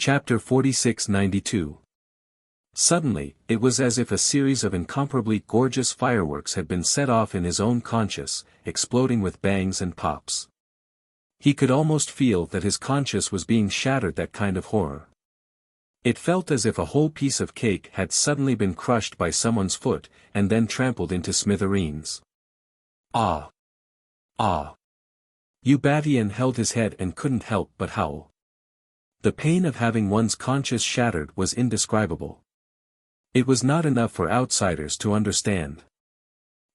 Chapter 4692. Suddenly, it was as if a series of incomparably gorgeous fireworks had been set off in his own conscious, exploding with bangs and pops. He could almost feel that his conscious was being shattered, that kind of horror. It felt as if a whole piece of cake had suddenly been crushed by someone's foot, and then trampled into smithereens. Ah! Ah! Ubatian held his head and couldn't help but howl. The pain of having one's conscience shattered was indescribable. It was not enough for outsiders to understand.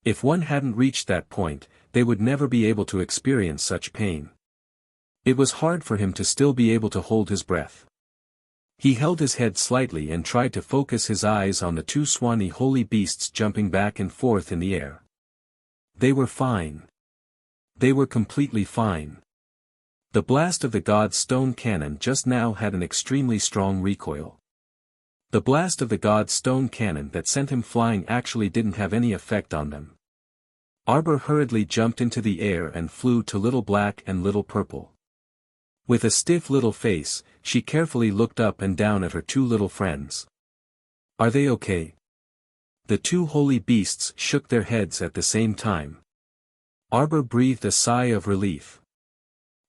If one hadn't reached that point, they would never be able to experience such pain. It was hard for him to still be able to hold his breath. He held his head slightly and tried to focus his eyes on the two swani holy beasts jumping back and forth in the air. They were fine. They were completely fine. The blast of the god's stone cannon just now had an extremely strong recoil. The blast of the god's stone cannon that sent him flying actually didn't have any effect on them. Arbor hurriedly jumped into the air and flew to Little Black and Little Purple. With a stiff little face, she carefully looked up and down at her two little friends. "Are they okay?" The two holy beasts shook their heads at the same time. Arbor breathed a sigh of relief.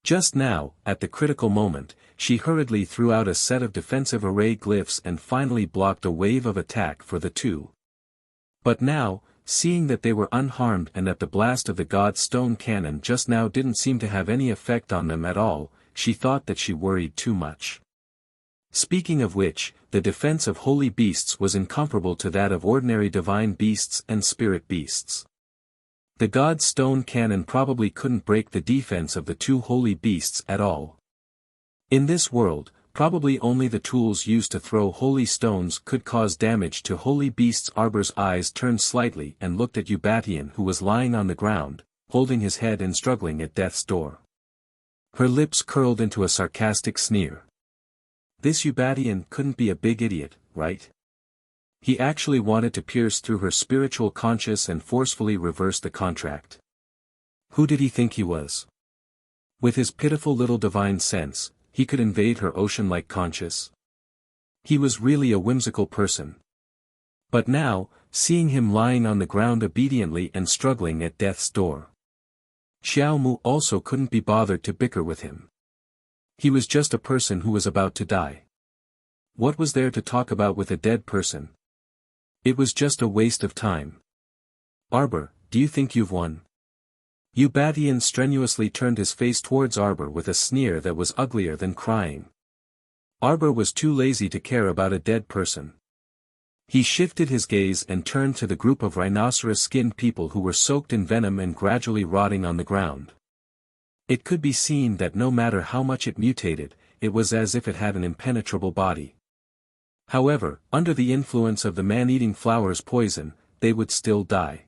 Just now, at the critical moment, she hurriedly threw out a set of defensive array glyphs and finally blocked a wave of attack for the two. But now, seeing that they were unharmed and that the blast of the god's stone cannon just now didn't seem to have any effect on them at all, she thought that she worried too much. Speaking of which, the defense of holy beasts was incomparable to that of ordinary divine beasts and spirit beasts. The god's stone cannon probably couldn't break the defense of the two holy beasts at all. In this world, probably only the tools used to throw holy stones could cause damage to holy beasts. Arbor's eyes turned slightly and looked at Ubatian, who was lying on the ground, holding his head and struggling at death's door. Her lips curled into a sarcastic sneer. This Ubatian couldn't be a big idiot, right? He actually wanted to pierce through her spiritual conscience and forcefully reverse the contract. Who did he think he was? With his pitiful little divine sense, he could invade her ocean-like conscience? He was really a whimsical person. But now, seeing him lying on the ground obediently and struggling at death's door, Xiao Mu also couldn't be bothered to bicker with him. He was just a person who was about to die. What was there to talk about with a dead person? It was just a waste of time. Arbor, do you think you've won? Ubatian strenuously turned his face towards Arbor with a sneer that was uglier than crying. Arbor was too lazy to care about a dead person. He shifted his gaze and turned to the group of rhinoceros-skinned people who were soaked in venom and gradually rotting on the ground. It could be seen that no matter how much it mutated, it was as if it had an impenetrable body. However, under the influence of the man-eating flower's poison, they would still die.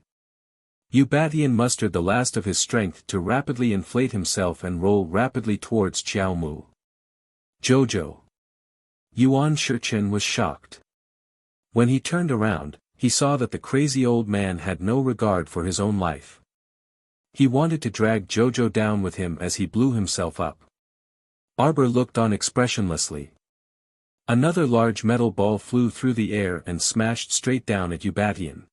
Ubatian mustered the last of his strength to rapidly inflate himself and roll rapidly towards Xiao Mu. Jojo. Yuan Shichen was shocked. When he turned around, he saw that the crazy old man had no regard for his own life. He wanted to drag Jojo down with him as he blew himself up. Arbor looked on expressionlessly. Another large metal ball flew through the air and smashed straight down at Ubatian.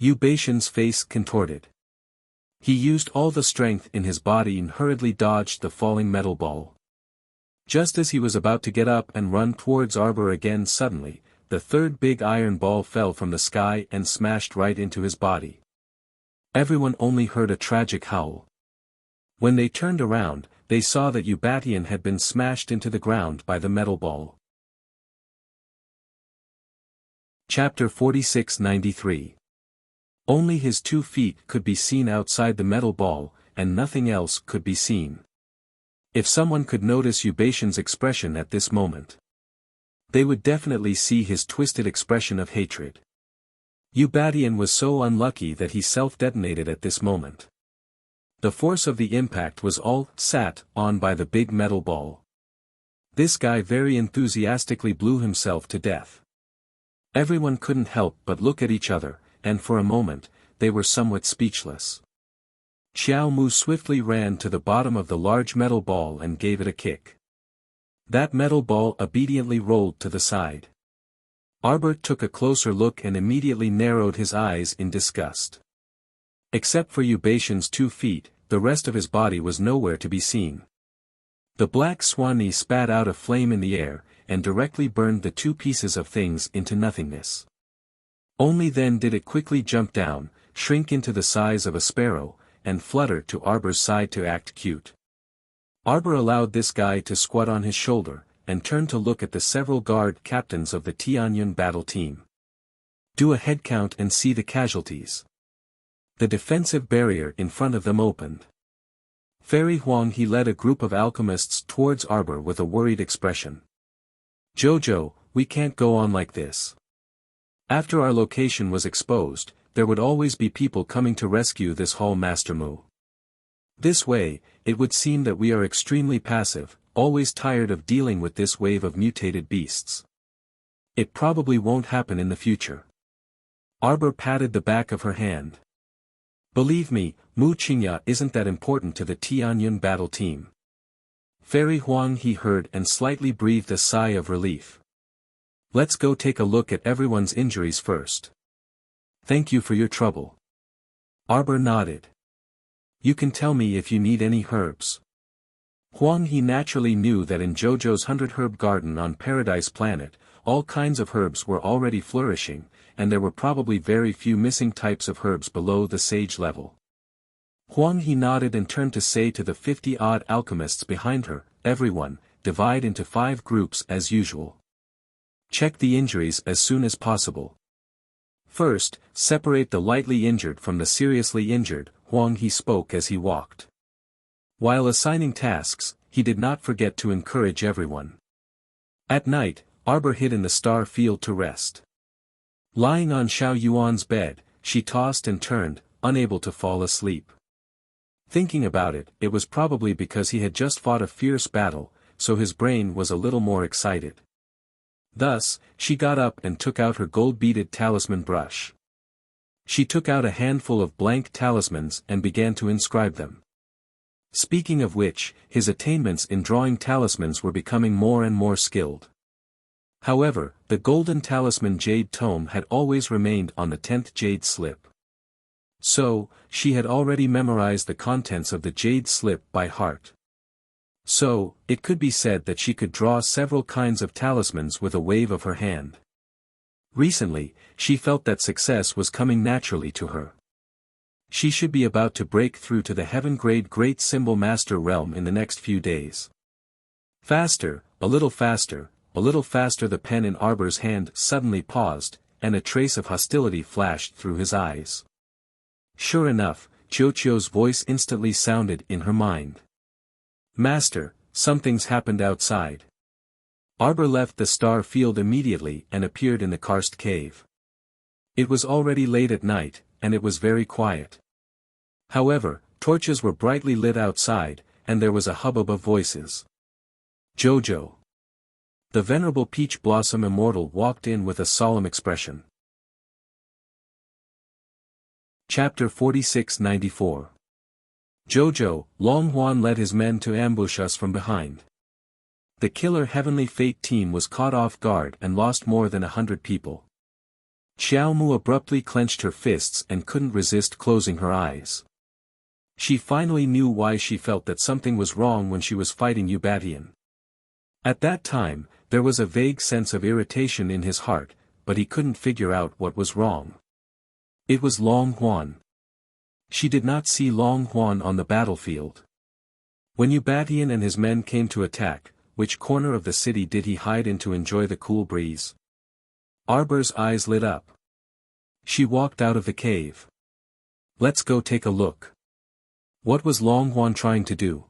Ubatian's face contorted. He used all the strength in his body and hurriedly dodged the falling metal ball. Just as he was about to get up and run towards Arbor again, suddenly, the third big iron ball fell from the sky and smashed right into his body. Everyone only heard a tragic howl. When they turned around, they saw that Ubatian had been smashed into the ground by the metal ball. Chapter 4693. Only his 2 feet could be seen outside the metal ball, and nothing else could be seen. If someone could notice Ubatian's expression at this moment, they would definitely see his twisted expression of hatred. Ubatian was so unlucky that he self-detonated at this moment. The force of the impact was all sat on by the big metal ball. This guy very enthusiastically blew himself to death. Everyone couldn't help but look at each other, and for a moment, they were somewhat speechless. Xiao Mu swiftly ran to the bottom of the large metal ball and gave it a kick. That metal ball obediently rolled to the side. Arbor took a closer look and immediately narrowed his eyes in disgust. Except for Eubation's 2 feet, the rest of his body was nowhere to be seen. The black Swanee spat out a flame in the air, and directly burned the 2 pieces of things into nothingness. Only then did it quickly jump down, shrink into the size of a sparrow, and flutter to Arbor's side to act cute. Arbor allowed this guy to squat on his shoulder, and turned to look at the several guard captains of the Tianyun battle team. Do a head count and see the casualties. The defensive barrier in front of them opened. Fairy Huang he led a group of alchemists towards Arbor with a worried expression. Jojo, we can't go on like this. After our location was exposed, there would always be people coming to rescue this Hall Master Mu. This way, it would seem that we are extremely passive, always tired of dealing with this wave of mutated beasts. It probably won't happen in the future. Arbor patted the back of her hand. Believe me, Mu Qingya isn't that important to the Tianyun battle team. Fairy Huang he heard and slightly breathed a sigh of relief. Let's go take a look at everyone's injuries first. Thank you for your trouble. Arbor nodded. You can tell me if you need any herbs. Huang he naturally knew that in Jojo's 100-herb garden on Paradise Planet, all kinds of herbs were already flourishing, and there were probably very few missing types of herbs below the sage level. Huang he nodded and turned to say to the 50-odd alchemists behind her, everyone, divide into 5 groups as usual. Check the injuries as soon as possible. First, separate the lightly injured from the seriously injured, Huang he spoke as he walked. While assigning tasks, he did not forget to encourage everyone. At night, Arbor hid in the star field to rest. Lying on Xiao Yuan's bed, she tossed and turned, unable to fall asleep. Thinking about it, it was probably because he had just fought a fierce battle, so his brain was a little more excited. Thus, she got up and took out her gold-beaded talisman brush. She took out a handful of blank talismans and began to inscribe them. Speaking of which, his attainments in drawing talismans were becoming more and more skilled. However, the golden talisman jade tome had always remained on the 10th jade slip. So, she had already memorized the contents of the jade slip by heart. So, it could be said that she could draw several kinds of talismans with a wave of her hand. Recently, she felt that success was coming naturally to her. She should be about to break through to the heaven-grade Great Symbol Master realm in the next few days. Faster, a little faster, a little faster. The pen in Arbor's hand suddenly paused, and a trace of hostility flashed through his eyes. Sure enough, Jojo's voice instantly sounded in her mind. Master, something's happened outside. Arbor left the star field immediately and appeared in the karst cave. It was already late at night, and it was very quiet. However, torches were brightly lit outside, and there was a hubbub of voices. Jojo. The venerable Peach Blossom Immortal walked in with a solemn expression. Chapter 4694. Jojo, Long Huan led his men to ambush us from behind. The killer Heavenly Fate team was caught off guard and lost more than 100 people. Xiao Mu abruptly clenched her fists and couldn't resist closing her eyes. She finally knew why she felt that something was wrong when she was fighting Eubatian. At that time, there was a vague sense of irritation in his heart, but he couldn't figure out what was wrong. It was Long Huan. She did not see Long Huan on the battlefield. When Eubatian and his men came to attack, which corner of the city did he hide in to enjoy the cool breeze? Arbor's eyes lit up. She walked out of the cave. Let's go take a look. What was Long Huan trying to do?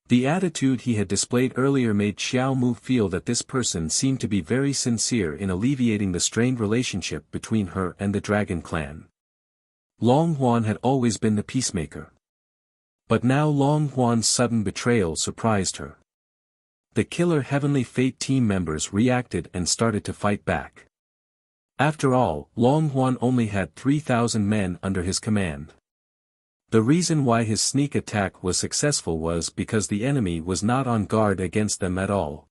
The attitude he had displayed earlier made Xiao Mu feel that this person seemed to be very sincere in alleviating the strained relationship between her and the Dragon Clan. Long Huan had always been the peacemaker. But now Long Huan's sudden betrayal surprised her. The killer Heavenly Fate team members reacted and started to fight back. After all, Long Huan only had 3,000 men under his command. The reason why his sneak attack was successful was because the enemy was not on guard against them at all.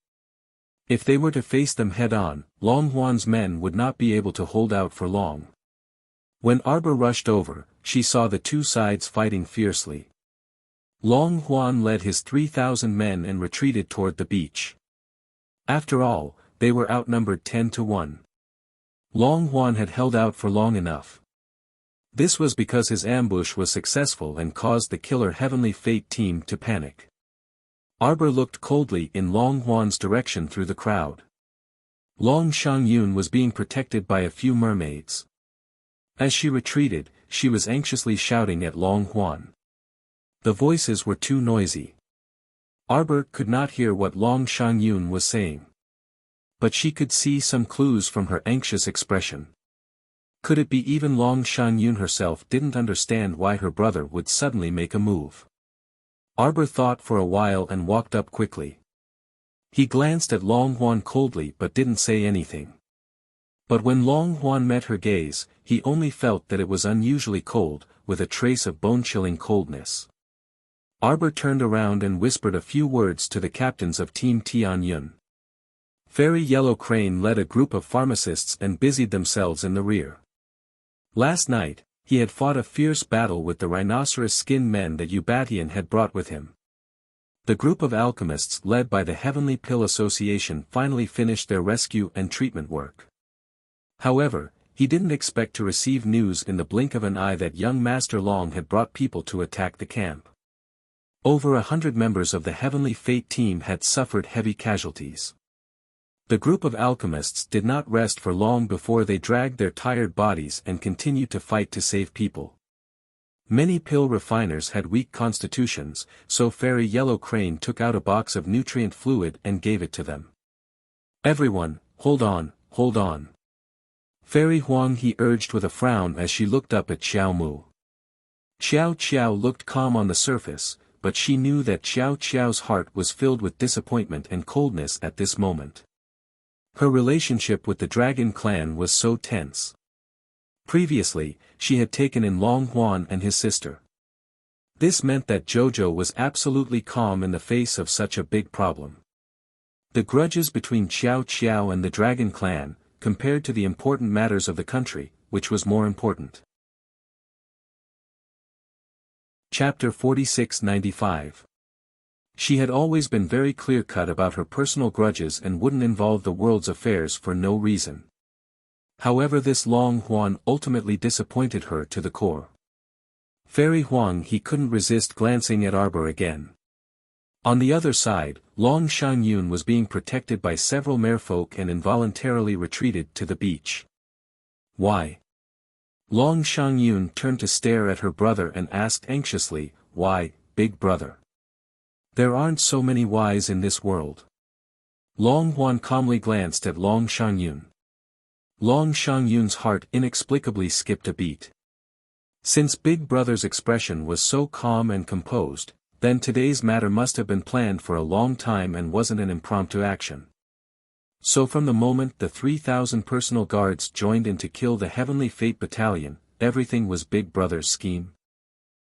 If they were to face them head-on, Long Huan's men would not be able to hold out for long. When Arbor rushed over, she saw the two sides fighting fiercely. Long Huan led his 3,000 men and retreated toward the beach. After all, they were outnumbered 10-1. Long Huan had held out for long enough. This was because his ambush was successful and caused the killer Heavenly Fate team to panic. Arbor looked coldly in Long Huan's direction through the crowd. Long Shangyun was being protected by a few mermaids. As she retreated, she was anxiously shouting at Long Huan. The voices were too noisy. Arbor could not hear what Long Shangyun was saying. But she could see some clues from her anxious expression. Could it be even Long Shangyun herself didn't understand why her brother would suddenly make a move? Arbor thought for a while and walked up quickly. He glanced at Long Huan coldly but didn't say anything. But when Long Huan met her gaze, he only felt that it was unusually cold, with a trace of bone-chilling coldness. Arbor turned around and whispered a few words to the captains of Team Tianyun. Fairy Yellow Crane led a group of pharmacists and busied themselves in the rear. Last night, he had fought a fierce battle with the rhinoceros skin men that Ubatian had brought with him. The group of alchemists led by the Heavenly Pill Association finally finished their rescue and treatment work. However, he didn't expect to receive news in the blink of an eye that young Master Long had brought people to attack the camp. Over 100 members of the Heavenly Fate team had suffered heavy casualties. The group of alchemists did not rest for long before they dragged their tired bodies and continued to fight to save people. Many pill refiners had weak constitutions, so Fairy Yellow Crane took out a box of nutrient fluid and gave it to them. "Everyone, hold on, hold on." Fairy Huang he urged with a frown as she looked up at Xiao Mu. Xiao Qiao looked calm on the surface, but she knew that Xiao Qiao's heart was filled with disappointment and coldness at this moment. Her relationship with the Dragon Clan was so tense. Previously, she had taken in Long Huan and his sister. This meant that Jojo was absolutely calm in the face of such a big problem. The grudges between Xiao Qiao and the Dragon Clan, compared to the important matters of the country, which was more important. Chapter 4695. She had always been very clear-cut about her personal grudges and wouldn't involve the world's affairs for no reason. However, this Long Huan ultimately disappointed her to the core. Fairy Huang he couldn't resist glancing at Arbor again. On the other side, Long Shangyun was being protected by several merfolk and involuntarily retreated to the beach. Why? Long Shangyun turned to stare at her brother and asked anxiously, "Why, big brother? There aren't so many whys in this world." Long Huan calmly glanced at Long Shangyun. Long Shangyun's heart inexplicably skipped a beat. Since Big Brother's expression was so calm and composed, then today's matter must have been planned for a long time and wasn't an impromptu action. So from the moment the 3,000 personal guards joined in to kill the Heavenly Fate Battalion, everything was Big Brother's scheme?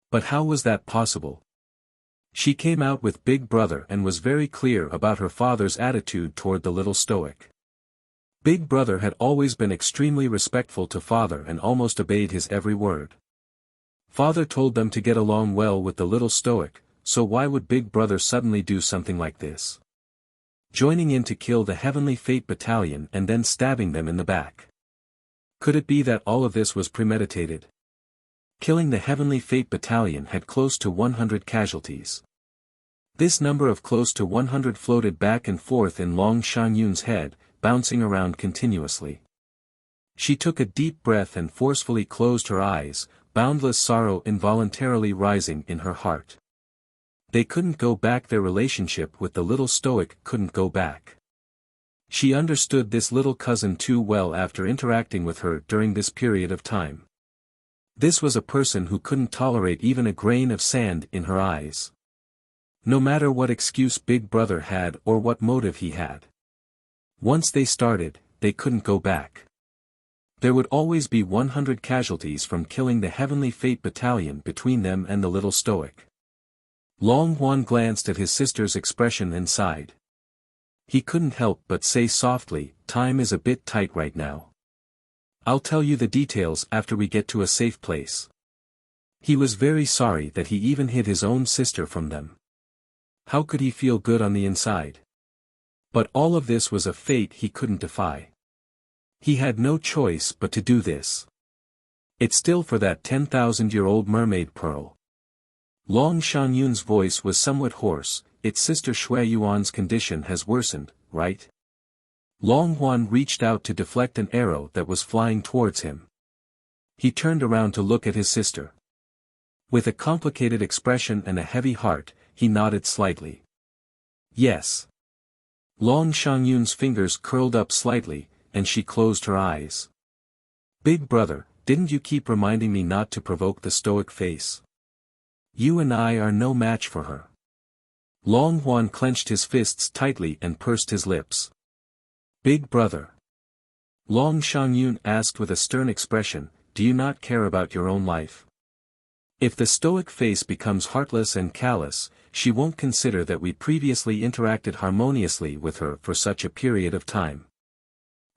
But how was that possible? She came out with Big Brother and was very clear about her father's attitude toward the little stoic. Big Brother had always been extremely respectful to Father and almost obeyed his every word. Father told them to get along well with the little stoic, so why would Big Brother suddenly do something like this? Joining in to kill the Heavenly Fate Battalion and then stabbing them in the back. Could it be that all of this was premeditated? Killing the Heavenly Fate Battalion had close to 100 casualties. This number of close to 100 floated back and forth in Long Shangyun's head, bouncing around continuously. She took a deep breath and forcefully closed her eyes, boundless sorrow involuntarily rising in her heart. They couldn't go back, their relationship with the little stoic couldn't go back. She understood this little cousin too well after interacting with her during this period of time. This was a person who couldn't tolerate even a grain of sand in her eyes. No matter what excuse Big Brother had or what motive he had. Once they started, they couldn't go back. There would always be 100 casualties from killing the Heavenly Fate Battalion between them and the little stoic. Long Huan glanced at his sister's expression and sighed. He couldn't help but say softly, "Time is a bit tight right now. I'll tell you the details after we get to a safe place." He was very sorry that he even hid his own sister from them. How could he feel good on the inside? But all of this was a fate he couldn't defy. He had no choice but to do this. It's still for that 10,000-year-old mermaid pearl. Long Shangyun's voice was somewhat hoarse. Its sister Shui Yuan's condition has worsened, right? Long Huan reached out to deflect an arrow that was flying towards him. He turned around to look at his sister. With a complicated expression and a heavy heart, he nodded slightly. Yes. Long Shangyun's fingers curled up slightly, and she closed her eyes. Big brother, didn't you keep reminding me not to provoke the stoic face? You and I are no match for her. Long Huan clenched his fists tightly and pursed his lips. Big brother. Long Shangyun asked with a stern expression, do you not care about your own life? If the stoic face becomes heartless and callous, she won't consider that we previously interacted harmoniously with her for such a period of time.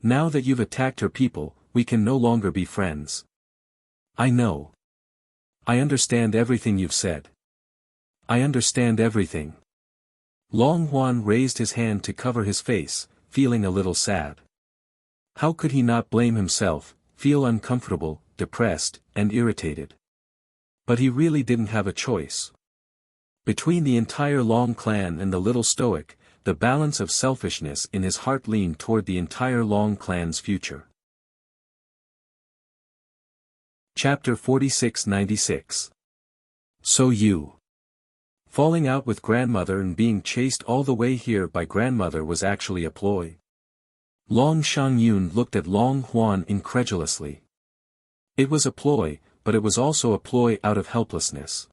Now that you've attacked her people, we can no longer be friends. I know. I understand everything you've said. I understand everything. Long Huan raised his hand to cover his face, feeling a little sad. How could he not blame himself, feel uncomfortable, depressed, and irritated? But he really didn't have a choice. Between the entire Long clan and the little stoic, the balance of selfishness in his heart leaned toward the entire Long clan's future. Chapter 4696. So you. Falling out with grandmother and being chased all the way here by grandmother was actually a ploy. Long Shangyun looked at Long Huan incredulously. It was a ploy, but it was also a ploy out of helplessness.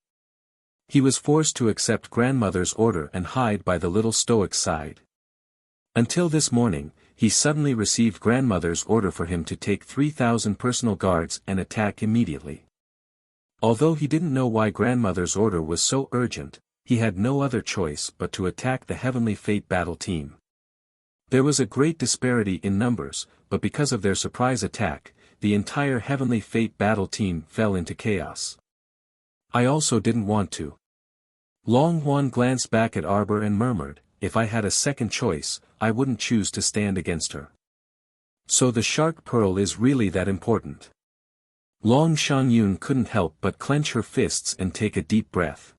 He was forced to accept grandmother's order and hide by the little stoic's side. Until this morning, he suddenly received grandmother's order for him to take 3,000 personal guards and attack immediately. Although he didn't know why grandmother's order was so urgent, he had no other choice but to attack the Heavenly Fate battle team. There was a great disparity in numbers, but because of their surprise attack, the entire Heavenly Fate battle team fell into chaos. I also didn't want to. Long Huan glanced back at Arbor and murmured, if I had a second choice, I wouldn't choose to stand against her. So the shark pearl is really that important. Long Shangyun couldn't help but clench her fists and take a deep breath.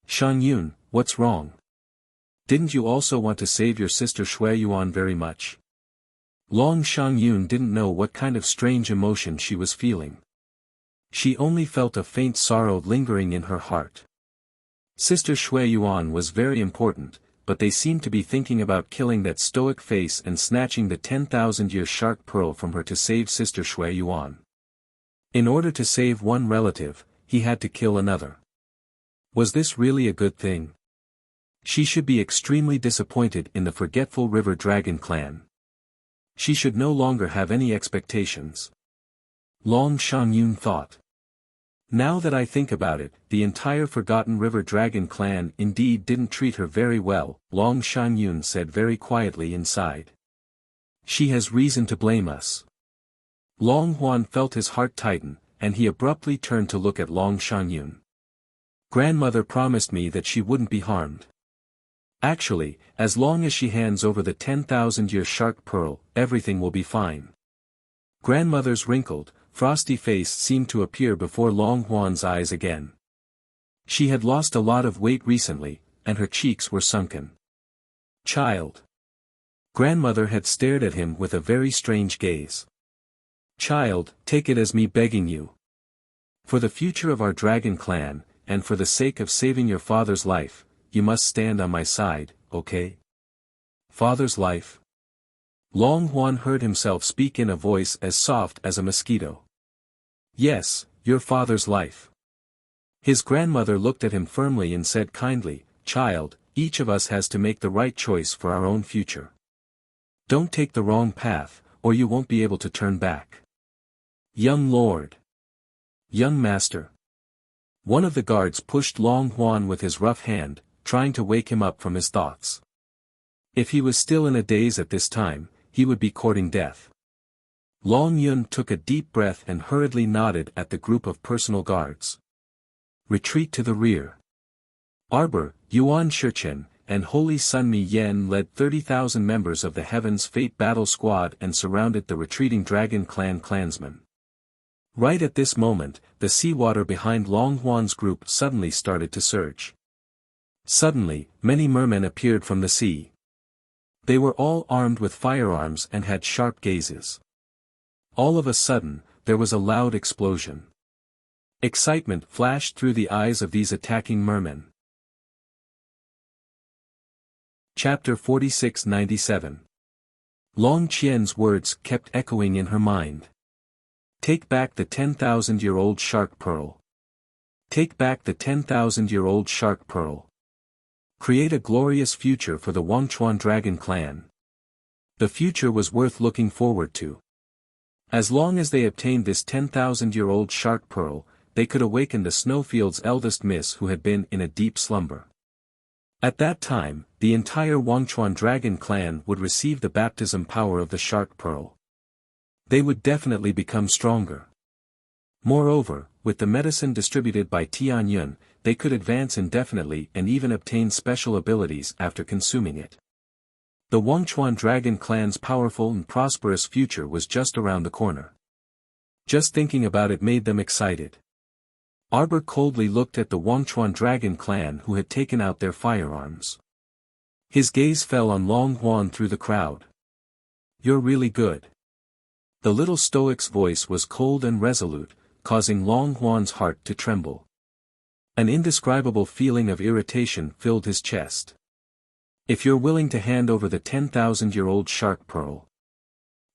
Shangyun, what's wrong? Didn't you also want to save your sister Shui Yuan very much? Long Shangyun didn't know what kind of strange emotion she was feeling. She only felt a faint sorrow lingering in her heart. Sister Shui Yuan was very important, but they seemed to be thinking about killing that stoic face and snatching the 10,000-year shark pearl from her to save Sister Shui Yuan. In order to save one relative, he had to kill another. Was this really a good thing? She should be extremely disappointed in the forgetful River Dragon clan. She should no longer have any expectations. Long Shangyun thought. Now that I think about it, the entire forgotten River Dragon clan indeed didn't treat her very well, Long Shangyun said very quietly inside. She has reason to blame us. Long Huan felt his heart tighten, and he abruptly turned to look at Long Shangyun. Grandmother promised me that she wouldn't be harmed. Actually, as long as she hands over the 10,000-year shark pearl, everything will be fine. Grandmother's wrinkled, frosty face seemed to appear before Long Huan's eyes again. She had lost a lot of weight recently, and her cheeks were sunken. Child. Grandmother had stared at him with a very strange gaze. Child, take it as me begging you. For the future of our dragon clan, and for the sake of saving your father's life, you must stand on my side, okay? Father's life? Long Huan heard himself speak in a voice as soft as a mosquito. Yes, your father's life. His grandmother looked at him firmly and said kindly, Child, each of us has to make the right choice for our own future. Don't take the wrong path, or you won't be able to turn back. Young lord! Young master! One of the guards pushed Long Huan with his rough hand, trying to wake him up from his thoughts. If he was still in a daze at this time, he would be courting death. Long Yun took a deep breath and hurriedly nodded at the group of personal guards. Retreat to the rear. Arbor, Yuan Shichen, and Holy Sun Mi Yen led 30,000 members of the Heaven's Fate battle squad and surrounded the retreating Dragon Clan clansmen. Right at this moment, the seawater behind Long Huan's group suddenly started to surge. Suddenly, many mermen appeared from the sea. They were all armed with firearms and had sharp gazes. All of a sudden, there was a loud explosion. Excitement flashed through the eyes of these attacking mermen. Chapter 4697. Long Qian's words kept echoing in her mind. Take back the 10,000-year-old shark pearl. Take back the 10,000-year-old shark pearl. Create a glorious future for the Wangchuan Dragon Clan. The future was worth looking forward to. As long as they obtained this 10,000-year-old shark pearl, they could awaken the Snowfield's eldest miss who had been in a deep slumber. At that time, the entire Wangchuan Dragon Clan would receive the baptism power of the shark pearl. They would definitely become stronger. Moreover, with the medicine distributed by Tianyun, they could advance indefinitely and even obtain special abilities after consuming it. The Wangchuan Dragon Clan's powerful and prosperous future was just around the corner. Just thinking about it made them excited. Arbor coldly looked at the Wangchuan Dragon Clan who had taken out their firearms. His gaze fell on Long Huan through the crowd. You're really good. The little stoic's voice was cold and resolute, causing Long Huan's heart to tremble. An indescribable feeling of irritation filled his chest. If you're willing to hand over the 10,000-year-old shark pearl.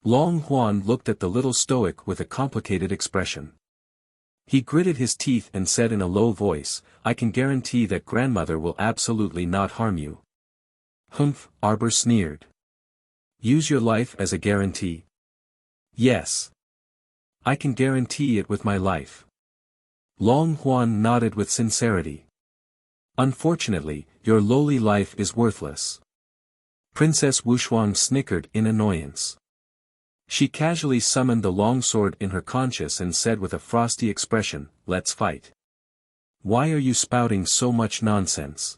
Long Huan looked at the little stoic with a complicated expression. He gritted his teeth and said in a low voice, I can guarantee that grandmother will absolutely not harm you. Humph, Arbor sneered. Use your life as a guarantee. Yes. I can guarantee it with my life. Long Huan nodded with sincerity. Unfortunately, your lowly life is worthless. Princess Wushuang snickered in annoyance. She casually summoned the longsword in her conscience and said with a frosty expression, let's fight. Why are you spouting so much nonsense?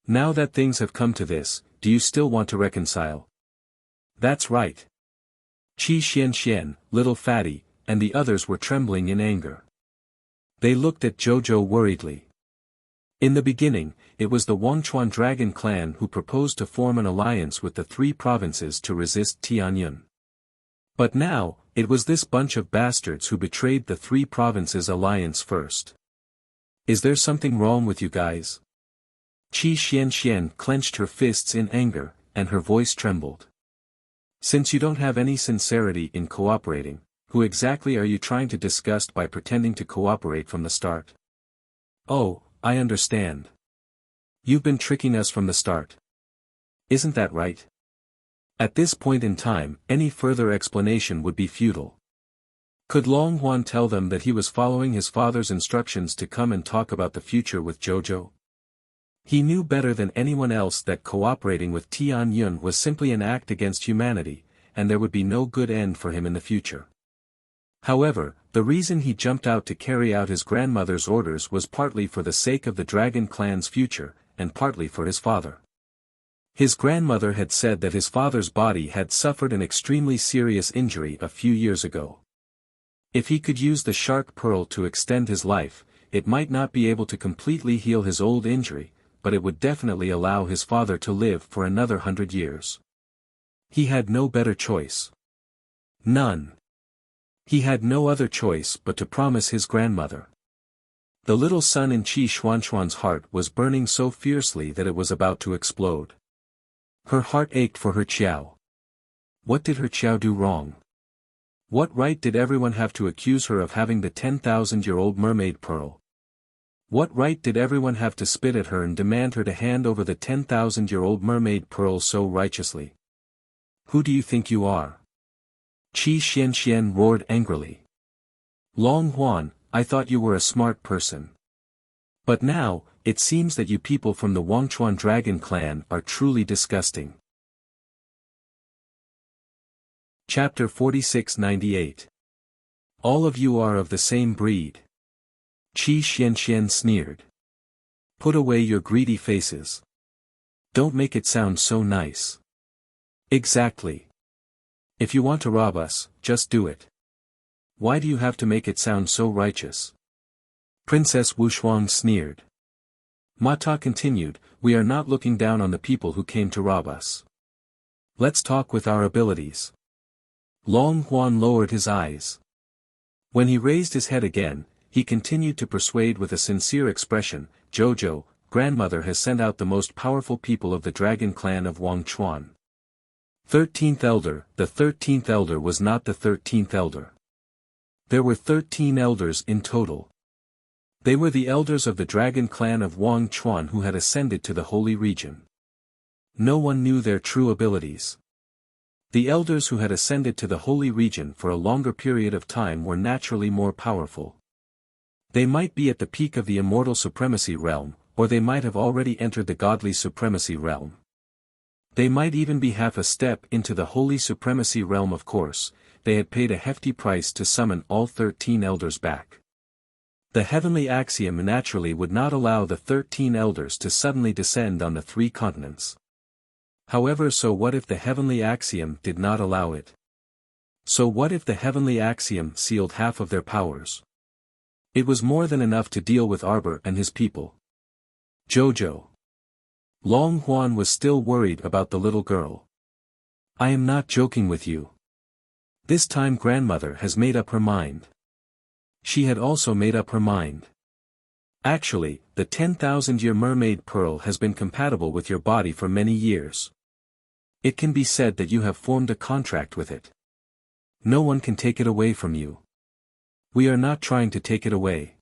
Now that things have come to this, do you still want to reconcile? That's right. Qi Xian, little fatty, and the others were trembling in anger. They looked at Jojo worriedly. In the beginning, it was the Wangchuan Dragon Clan who proposed to form an alliance with the three provinces to resist Tianyun. But now, it was this bunch of bastards who betrayed the three provinces alliance first. Is there something wrong with you guys? Qi Xian clenched her fists in anger, and her voice trembled. Since you don't have any sincerity in cooperating, who exactly are you trying to disgust by pretending to cooperate from the start? Oh, I understand. You've been tricking us from the start. Isn't that right? At this point in time, any further explanation would be futile. Could Long Huan tell them that he was following his father's instructions to come and talk about the future with Jojo? He knew better than anyone else that cooperating with Tianyun was simply an act against humanity, and there would be no good end for him in the future. However, the reason he jumped out to carry out his grandmother's orders was partly for the sake of the Dragon Clan's future, and partly for his father. His grandmother had said that his father's body had suffered an extremely serious injury a few years ago. If he could use the shark pearl to extend his life, it might not be able to completely heal his old injury, but it would definitely allow his father to live for another 100 years. He had no better choice. None. He had no other choice but to promise his grandmother. The little sun in Qi Xuanxuan's heart was burning so fiercely that it was about to explode. Her heart ached for her Qiao. What did her Qiao do wrong? What right did everyone have to accuse her of having the 10,000-year-old mermaid pearl? What right did everyone have to spit at her and demand her to hand over the 10,000-year-old mermaid pearl so righteously? Who do you think you are? Qi Xian roared angrily. Long Huan, I thought you were a smart person. But now, it seems that you people from the Wangchuan Dragon clan are truly disgusting. Chapter 4698. All of you are of the same breed. Qi Xianxian sneered. Put away your greedy faces. Don't make it sound so nice. Exactly. If you want to rob us, just do it. Why do you have to make it sound so righteous? Princess Wushuang sneered. Ma Ta continued, we are not looking down on the people who came to rob us. Let's talk with our abilities. Long Huan lowered his eyes. When he raised his head again, he continued to persuade with a sincere expression, Jojo, grandmother has sent out the most powerful people of the dragon clan of Wangchuan. 13th elder, the 13th elder was not the 13th elder. There were 13 elders in total. They were the elders of the dragon clan of Wangchuan who had ascended to the holy region. No one knew their true abilities. The elders who had ascended to the holy region for a longer period of time were naturally more powerful. They might be at the peak of the immortal supremacy realm, or they might have already entered the godly supremacy realm. They might even be half a step into the holy supremacy realm. Of course, they had paid a hefty price to summon all 13 elders back. The heavenly axiom naturally would not allow the 13 elders to suddenly descend on the 3 continents. However, so what if the heavenly axiom did not allow it? So what if the heavenly axiom sealed half of their powers? It was more than enough to deal with Arbor and his people. Jojo. Long Huan was still worried about the little girl. I am not joking with you. This time grandmother has made up her mind. She had also made up her mind. Actually, the 10,000-year mermaid pearl has been compatible with your body for many years. It can be said that you have formed a contract with it. No one can take it away from you. We are not trying to take it away.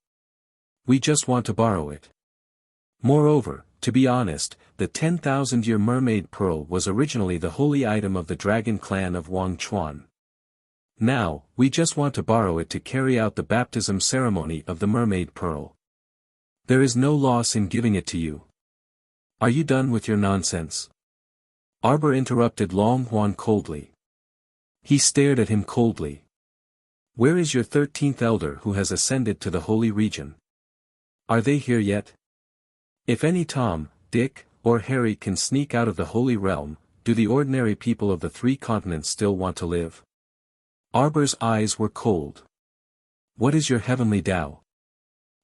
We just want to borrow it. Moreover, to be honest, the 10,000-year mermaid pearl was originally the holy item of the dragon clan of Wangchuan. Now, we just want to borrow it to carry out the baptism ceremony of the mermaid pearl. There is no loss in giving it to you. Are you done with your nonsense? Arbor interrupted Long Huan coldly. He stared at him coldly. Where is your 13th elder who has ascended to the holy region? Are they here yet? If any Tom, Dick, or Harry can sneak out of the holy realm, do the ordinary people of the 3 continents still want to live? Arbor's eyes were cold. What is your heavenly Tao?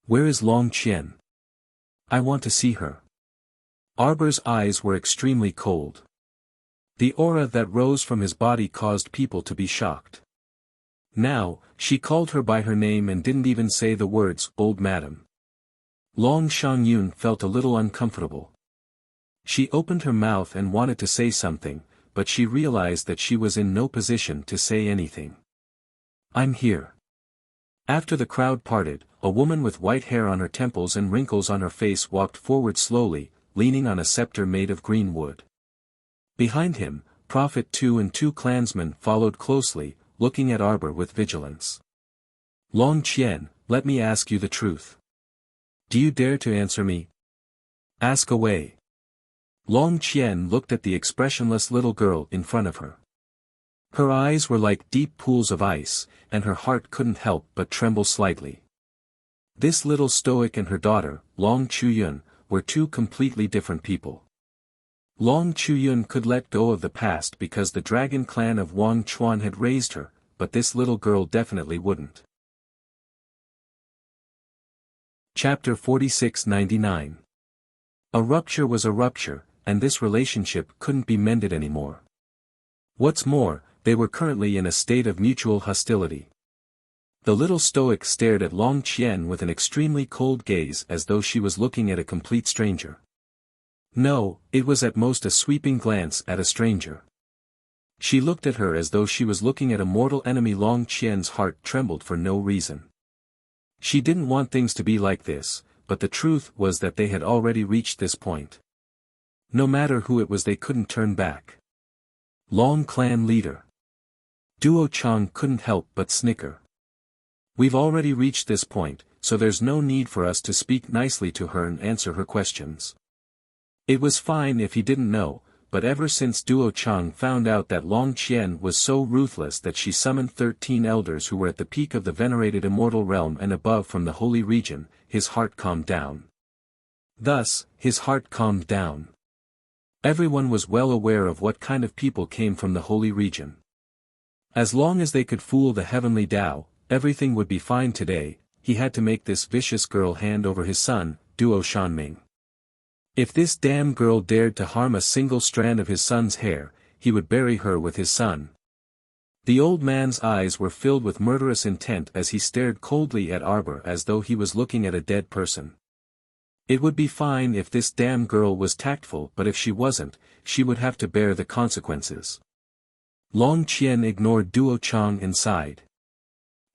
Where is Long Qian? I want to see her. Arbor's eyes were extremely cold. The aura that rose from his body caused people to be shocked. Now, she called her by her name and didn't even say the words, old madam. Long Shangyun felt a little uncomfortable. She opened her mouth and wanted to say something, but she realized that she was in no position to say anything. I'm here. After the crowd parted, a woman with white hair on her temples and wrinkles on her face walked forward slowly, leaning on a scepter made of green wood. Behind him, Prophet Tu and 2 clansmen followed closely, looking at Arbor with vigilance. Long Qian, let me ask you the truth. Do you dare to answer me? Ask away. Long Qian looked at the expressionless little girl in front of her. Her eyes were like deep pools of ice, and her heart couldn't help but tremble slightly. This little stoic and her daughter, Long Chuyun, were 2 completely different people. Long Chuyun could let go of the past because the dragon clan of Wangchuan had raised her, but this little girl definitely wouldn't. Chapter 4699. A rupture was a rupture, and this relationship couldn't be mended anymore. What's more, they were currently in a state of mutual hostility. The little stoic stared at Long Qian with an extremely cold gaze as though she was looking at a complete stranger. No, it was at most a sweeping glance at a stranger. She looked at her as though she was looking at a mortal enemy. Long Qian's heart trembled for no reason. She didn't want things to be like this, but the truth was that they had already reached this point. No matter who it was, they couldn't turn back. Long clan leader. Duo Chang couldn't help but snicker. We've already reached this point, so there's no need for us to speak nicely to her and answer her questions. It was fine if he didn't know, but ever since Duo Chang found out that Long Qian was so ruthless that she summoned 13 elders who were at the peak of the venerated immortal realm and above from the holy region, his heart calmed down. Thus, his heart calmed down. Everyone was well aware of what kind of people came from the holy region. As long as they could fool the heavenly Tao, everything would be fine today. He had to make this vicious girl hand over his son, Duo Shanming. If this damn girl dared to harm a single strand of his son's hair, he would bury her with his son. The old man's eyes were filled with murderous intent as he stared coldly at Arbor as though he was looking at a dead person. It would be fine if this damn girl was tactful, but if she wasn't, she would have to bear the consequences. Long Qian ignored Duo Chang and sighed.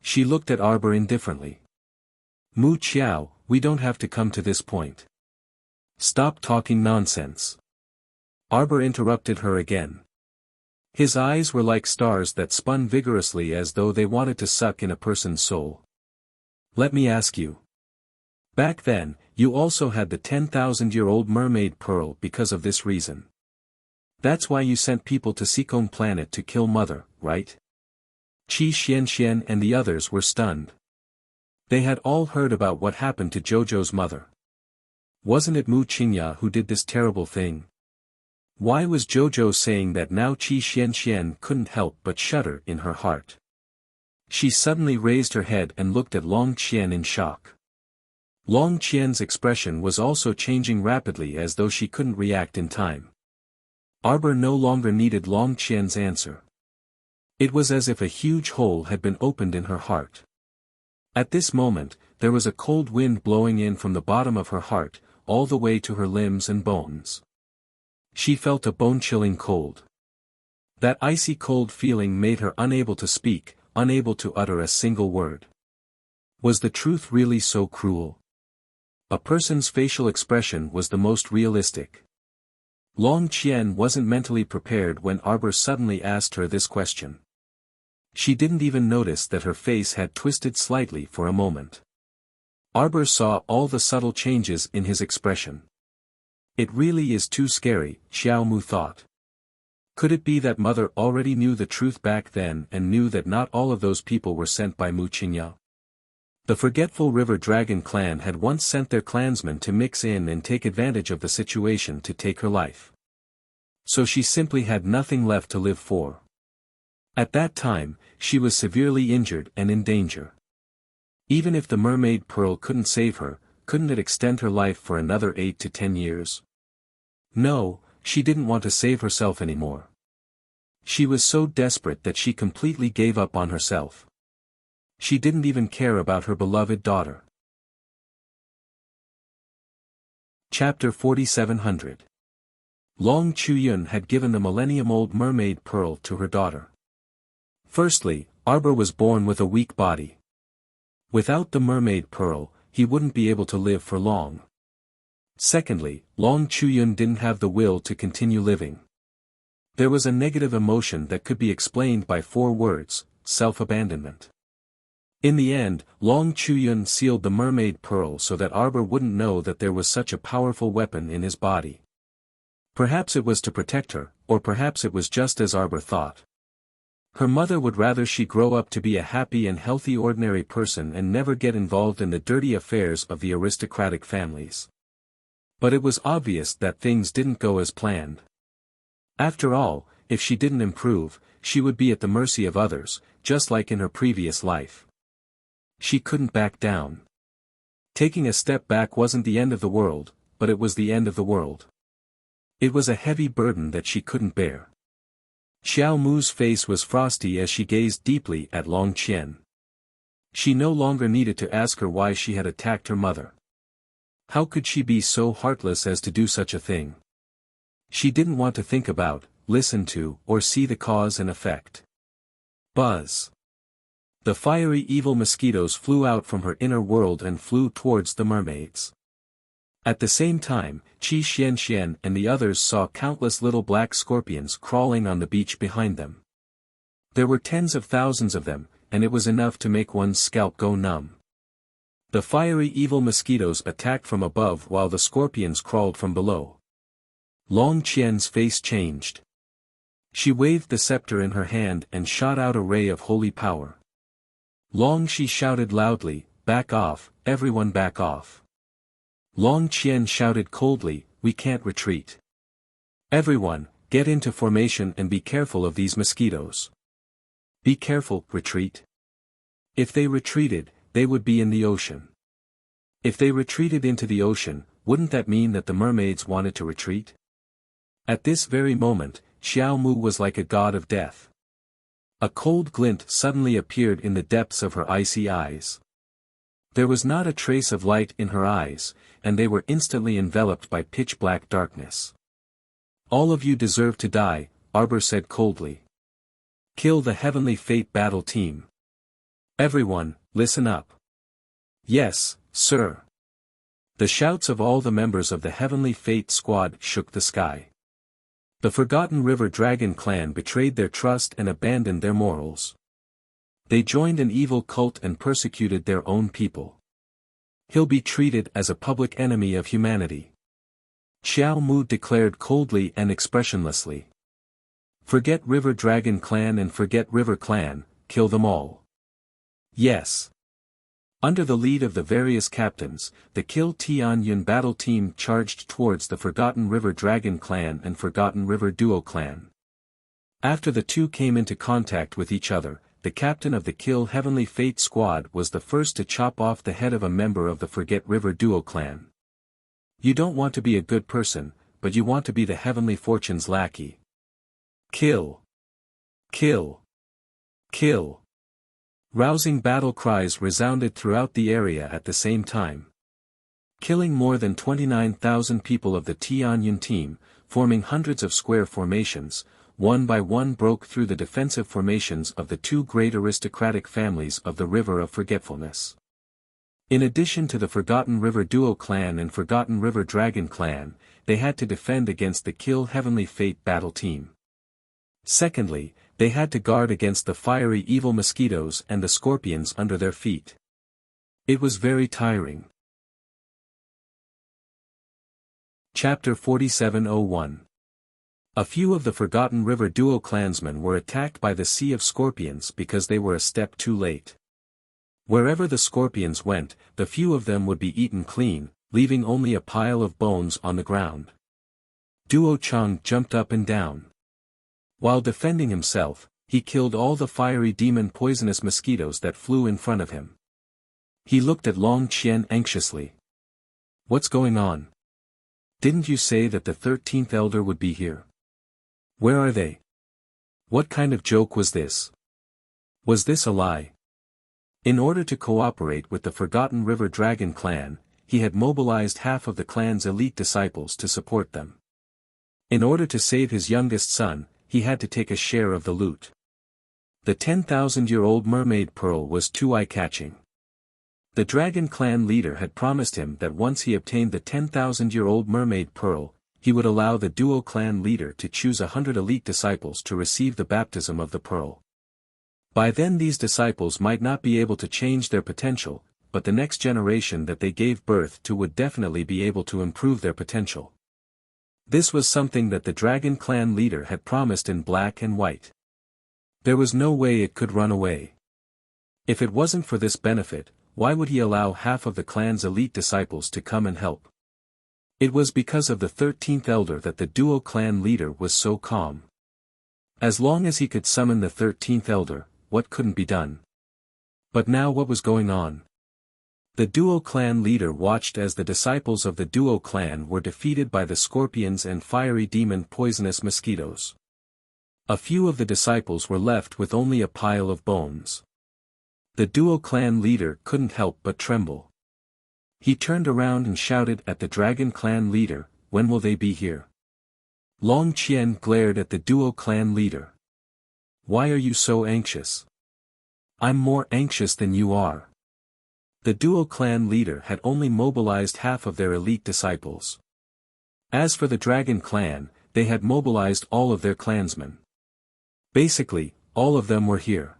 She looked at Arbor indifferently. Mu Qiao, we don't have to come to this point. Stop talking nonsense. Arbor interrupted her again. His eyes were like stars that spun vigorously as though they wanted to suck in a person's soul. Let me ask you. Back then, you also had the 10,000-year-old mermaid pearl because of this reason. That's why you sent people to Sikong planet to kill Mother, right? Qi Xianxian and the others were stunned. They had all heard about what happened to Jojo's mother. Wasn't it Mu Qingya who did this terrible thing? Why was Jojo saying that now? Qi Xianxian couldn't help but shudder in her heart. She suddenly raised her head and looked at Long Qian in shock. Long Qian's expression was also changing rapidly as though she couldn't react in time. Arbor no longer needed Long Qian's answer. It was as if a huge hole had been opened in her heart. At this moment, there was a cold wind blowing in from the bottom of her heart, all the way to her limbs and bones. She felt a bone-chilling cold. That icy cold feeling made her unable to speak, unable to utter a single word. Was the truth really so cruel? A person's facial expression was the most realistic. Long Qian wasn't mentally prepared when Arbor suddenly asked her this question. She didn't even notice that her face had twisted slightly for a moment. Arbor saw all the subtle changes in his expression. It really is too scary, Xiao Mu thought. Could it be that Mother already knew the truth back then and knew that not all of those people were sent by Mu Qingya? The forgetful River Dragon clan had once sent their clansmen to mix in and take advantage of the situation to take her life. So she simply had nothing left to live for. At that time, she was severely injured and in danger. Even if the mermaid pearl couldn't save her, couldn't it extend her life for another 8 to 10 years? No, she didn't want to save herself anymore. She was so desperate that she completely gave up on herself. She didn't even care about her beloved daughter. Chapter 4700. Long Chuyun had given the millennium-old mermaid pearl to her daughter. Firstly, Arbor was born with a weak body. Without the mermaid pearl, he wouldn't be able to live for long. Secondly, Long Chuyun didn't have the will to continue living. There was a negative emotion that could be explained by 4 words: self-abandonment. In the end, Long Chuyun sealed the mermaid pearl so that Arbor wouldn't know that there was such a powerful weapon in his body. Perhaps it was to protect her, or perhaps it was just as Arbor thought. Her mother would rather she grow up to be a happy and healthy ordinary person and never get involved in the dirty affairs of the aristocratic families. But it was obvious that things didn't go as planned. After all, if she didn't improve, she would be at the mercy of others, just like in her previous life. She couldn't back down. Taking a step back wasn't the end of the world, but it was the end of the world. It was a heavy burden that she couldn't bear. Xiao Mu's face was frosty as she gazed deeply at Long Qian. She no longer needed to ask her why she had attacked her mother. How could she be so heartless as to do such a thing? She didn't want to think about, listen to, or see the cause and effect. Buzz. The fiery evil mosquitoes flew out from her inner world and flew towards the mermaids. At the same time, Qi Xianxian and the others saw countless little black scorpions crawling on the beach behind them. There were tens of thousands of them, and it was enough to make one's scalp go numb. The fiery evil mosquitoes attacked from above while the scorpions crawled from below. Long Qian's face changed. She waved the scepter in her hand and shot out a ray of holy power. Long Shi shouted loudly, "Back off, everyone back off." Long Qian shouted coldly, "We can't retreat. Everyone, get into formation and be careful of these mosquitoes. Be careful, retreat." If they retreated, they would be in the ocean. If they retreated into the ocean, wouldn't that mean that the mermaids wanted to retreat? At this very moment, Xiao Mu was like a god of death. A cold glint suddenly appeared in the depths of her icy eyes. There was not a trace of light in her eyes, and they were instantly enveloped by pitch-black darkness. "All of you deserve to die," Arbor said coldly. "Kill the Heavenly Fate battle team. Everyone, listen up." "Yes, sir." The shouts of all the members of the Heavenly Fate squad shook the sky. The Forgotten River Dragon clan betrayed their trust and abandoned their morals. They joined an evil cult and persecuted their own people. He'll be treated as a public enemy of humanity. Xiao Mu declared coldly and expressionlessly. "Forget River Dragon clan and forget River clan, kill them all." Yes. Under the lead of the various captains, the Kill Tianyun battle team charged towards the Forgotten River Dragon clan and Forgotten River Duo clan. After the two came into contact with each other, the captain of the Kill Heavenly Fate squad was the first to chop off the head of a member of the Forget River Duo clan. You don't want to be a good person, but you want to be the Heavenly Fortune's lackey. Kill! Kill! Kill! Rousing battle cries resounded throughout the area at the same time. Killing more than 29,000 people of the Tianyun team, forming hundreds of square formations, one by one broke through the defensive formations of the two great aristocratic families of the River of Forgetfulness. In addition to the Forgotten River Duo clan and Forgotten River Dragon clan, they had to defend against the Kill Heavenly Fate battle team. Secondly, they had to guard against the fiery evil mosquitoes and the scorpions under their feet. It was very tiring. Chapter 4701. A few of the Forgotten River Duo clansmen were attacked by the Sea of Scorpions because they were a step too late. Wherever the scorpions went, the few of them would be eaten clean, leaving only a pile of bones on the ground. Duo Chang jumped up and down. While defending himself, he killed all the fiery demon poisonous mosquitoes that flew in front of him. He looked at Long Qian anxiously. "What's going on? Didn't you say that the 13th elder would be here? Where are they? What kind of joke was this? Was this a lie?" In order to cooperate with the Forgotten River Dragon clan, he had mobilized half of the clan's elite disciples to support them. In order to save his youngest son, he had to take a share of the loot. The 10,000-year-old mermaid pearl was too eye-catching. The Dragon clan leader had promised him that once he obtained the 10,000-year-old mermaid pearl, he would allow the Duo clan leader to choose 100 elite disciples to receive the baptism of the pearl. By then these disciples might not be able to change their potential, but the next generation that they gave birth to would definitely be able to improve their potential. This was something that the Dragon clan leader had promised in black and white. There was no way it could run away. If it wasn't for this benefit, why would he allow half of the clan's elite disciples to come and help? It was because of the 13th elder that the Duo clan leader was so calm. As long as he could summon the 13th elder, what couldn't be done? But now what was going on? The Duo clan leader watched as the disciples of the Duo clan were defeated by the scorpions and fiery demon poisonous mosquitoes. A few of the disciples were left with only a pile of bones. The Duo clan leader couldn't help but tremble. He turned around and shouted at the Dragon clan leader, "When will they be here?" Long Qian glared at the Duo clan leader. "Why are you so anxious?" "I'm more anxious than you are." The Duo clan leader had only mobilized half of their elite disciples. As for the Dragon clan, they had mobilized all of their clansmen. Basically, all of them were here.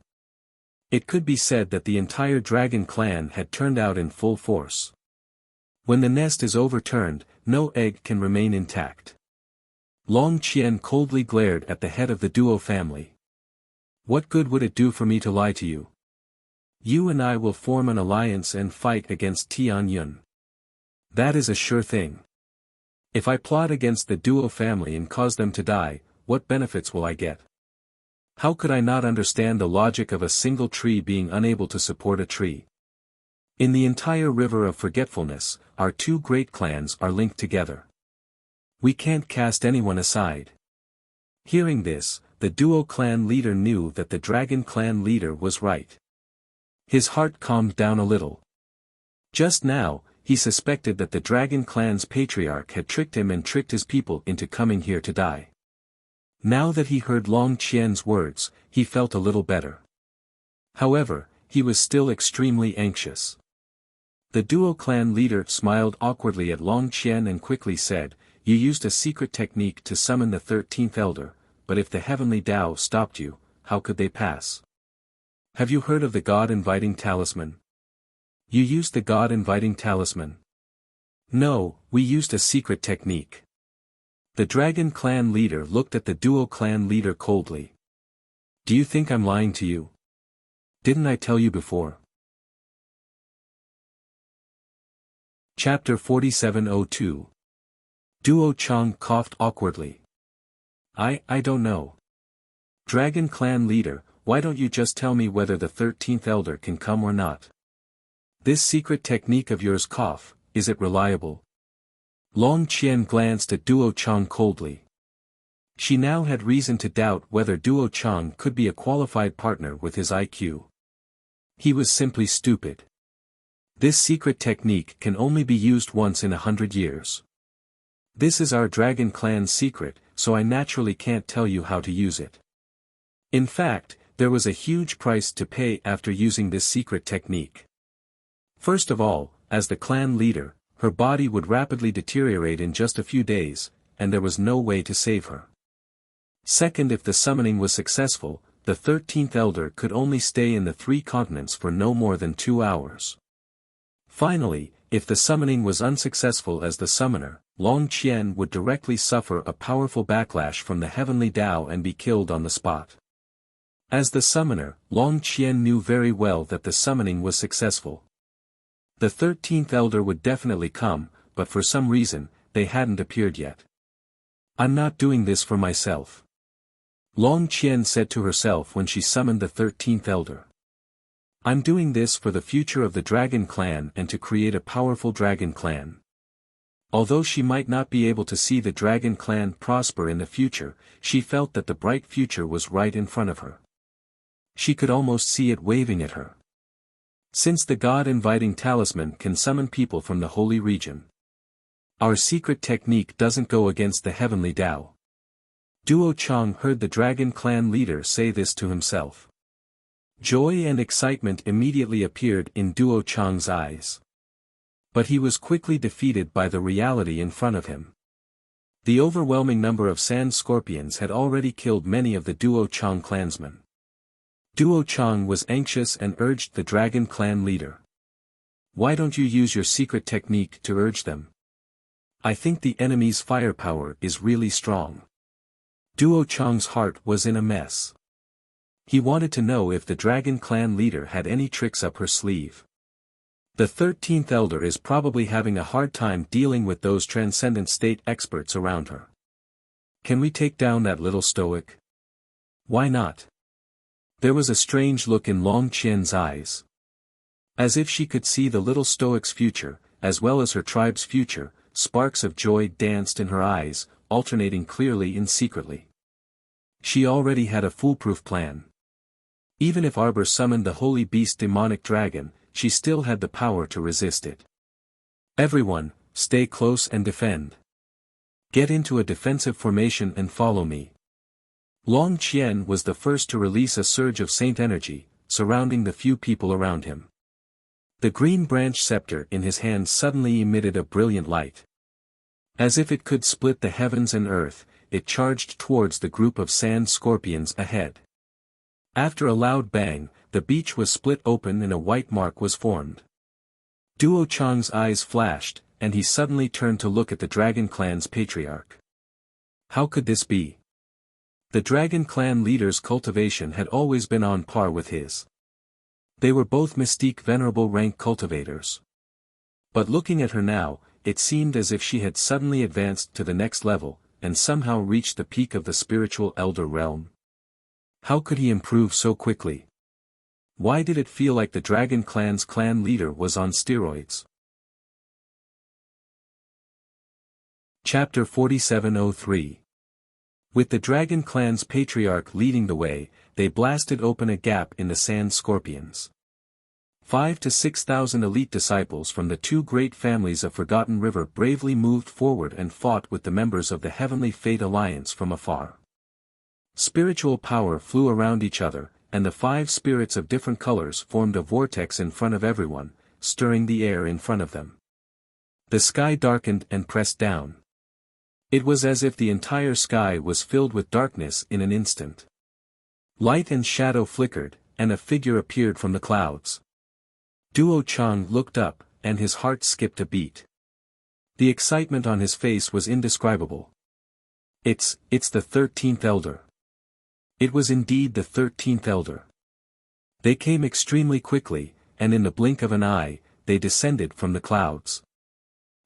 It could be said that the entire dragon clan had turned out in full force. When the nest is overturned, no egg can remain intact. Long Qian coldly glared at the head of the Duo family. What good would it do for me to lie to you? You and I will form an alliance and fight against Tian Yun. That is a sure thing. If I plot against the Duo family and cause them to die, what benefits will I get? How could I not understand the logic of a single tree being unable to support a tree? In the entire river of forgetfulness, our two great clans are linked together. We can't cast anyone aside. Hearing this, the Duo clan leader knew that the Dragon clan leader was right. His heart calmed down a little. Just now, he suspected that the Dragon clan's patriarch had tricked him and tricked his people into coming here to die. Now that he heard Long Qian's words, he felt a little better. However, he was still extremely anxious. The Duo clan leader smiled awkwardly at Long Qian and quickly said, "You used a secret technique to summon the 13th elder, but if the heavenly Tao stopped you, how could they pass? Have you heard of the God-inviting talisman?" "You used the God-inviting talisman?" "No, we used a secret technique." The Dragon clan leader looked at the Duo clan leader coldly. "Do you think I'm lying to you? Didn't I tell you before?" Chapter 4702. Duo Chang coughed awkwardly. I don't know. Dragon clan leader, why don't you just tell me whether the 13th elder can come or not? This secret technique of yours is it reliable? Long Qian glanced at Duo Chang coldly. She now had reason to doubt whether Duo Chang could be a qualified partner with his IQ. He was simply stupid. This secret technique can only be used once in 100 years. This is our Dragon clan's secret, so I naturally can't tell you how to use it. In fact, there was a huge price to pay after using this secret technique. First of all, as the clan leader, her body would rapidly deteriorate in just a few days, and there was no way to save her. Second, if the summoning was successful, the 13th elder could only stay in the 3 continents for no more than 2 hours. Finally, if the summoning was unsuccessful as the summoner, Long Qian would directly suffer a powerful backlash from the heavenly Tao and be killed on the spot. As the summoner, Long Qian knew very well that the summoning was successful. The 13th elder would definitely come, but for some reason, they hadn't appeared yet. "I'm not doing this for myself," Long Qian said to herself when she summoned the 13th elder. "I'm doing this for the future of the Dragon clan and to create a powerful Dragon clan." Although she might not be able to see the Dragon clan prosper in the future, she felt that the bright future was right in front of her. She could almost see it waving at her. Since the God-inviting talisman can summon people from the holy region, our secret technique doesn't go against the heavenly Tao. Duo Chang heard the Dragon clan leader say this to himself. Joy and excitement immediately appeared in Duo Chang's eyes. But he was quickly defeated by the reality in front of him. The overwhelming number of sand scorpions had already killed many of the Duo Chang clansmen. Duo Chang was anxious and urged the Dragon clan leader. "Why don't you use your secret technique to urge them? I think the enemy's firepower is really strong." Duo Chang's heart was in a mess. He wanted to know if the Dragon clan leader had any tricks up her sleeve. The 13th elder is probably having a hard time dealing with those transcendent state experts around her. Can we take down that little stoic? Why not? There was a strange look in Long Qian's eyes. As if she could see the little stoic's future, as well as her tribe's future, sparks of joy danced in her eyes, alternating clearly and secretly. She already had a foolproof plan. Even if Arbor summoned the holy beast demonic dragon, she still had the power to resist it. "Everyone, stay close and defend. Get into a defensive formation and follow me." Long Qian was the first to release a surge of saint energy, surrounding the few people around him. The green branch scepter in his hand suddenly emitted a brilliant light. As if it could split the heavens and earth, it charged towards the group of sand scorpions ahead. After a loud bang, the beach was split open and a white mark was formed. Duo Chang's eyes flashed, and he suddenly turned to look at the Dragon Clan's patriarch. How could this be? The Dragon Clan leader's cultivation had always been on par with his. They were both mystique venerable rank cultivators. But looking at her now, it seemed as if she had suddenly advanced to the next level, and somehow reached the peak of the spiritual elder realm. How could he improve so quickly? Why did it feel like the Dragon Clan's clan leader was on steroids? Chapter 4703. With the Dragon Clan's patriarch leading the way, they blasted open a gap in the sand scorpions. 5,000 to 6,000 elite disciples from the two great families of Forgotten River bravely moved forward and fought with the members of the Heavenly Fate Alliance from afar. Spiritual power flew around each other, and the 5 spirits of different colors formed a vortex in front of everyone, stirring the air in front of them. The sky darkened and pressed down. It was as if the entire sky was filled with darkness in an instant. Light and shadow flickered, and a figure appeared from the clouds. Duo Chang looked up, and his heart skipped a beat. The excitement on his face was indescribable. It's the 13th Elder. It was indeed the 13th Elder. They came extremely quickly, and in the blink of an eye, they descended from the clouds.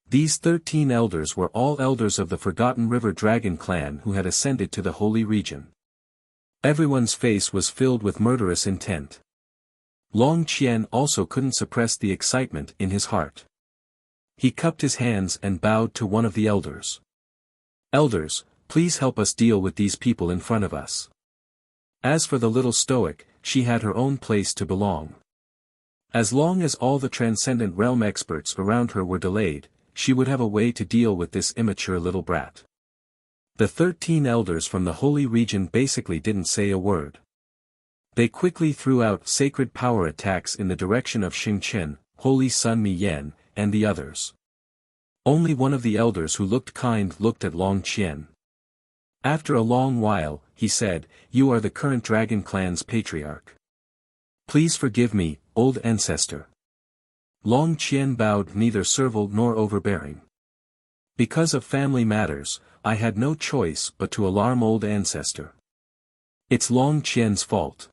These 13 elders were all elders of the Forgotten River Dragon Clan who had ascended to the holy region. Everyone's face was filled with murderous intent. Long Qian also couldn't suppress the excitement in his heart. He cupped his hands and bowed to one of the elders. "Elders, please help us deal with these people in front of us." As for the little stoic, she had her own place to belong. As long as all the transcendent realm experts around her were delayed, she would have a way to deal with this immature little brat. The 13 elders from the holy region basically didn't say a word. They quickly threw out sacred power attacks in the direction of Xingchen, Holy Sun Mi Yan, and the others. Only one of the elders who looked kind looked at Long Qian. After a long while, he said, "You are the current Dragon Clan's patriarch. Please forgive me, old ancestor." Long Qian bowed, neither servile nor overbearing. "Because of family matters, I had no choice but to alarm old ancestor. It's Long Qian's fault."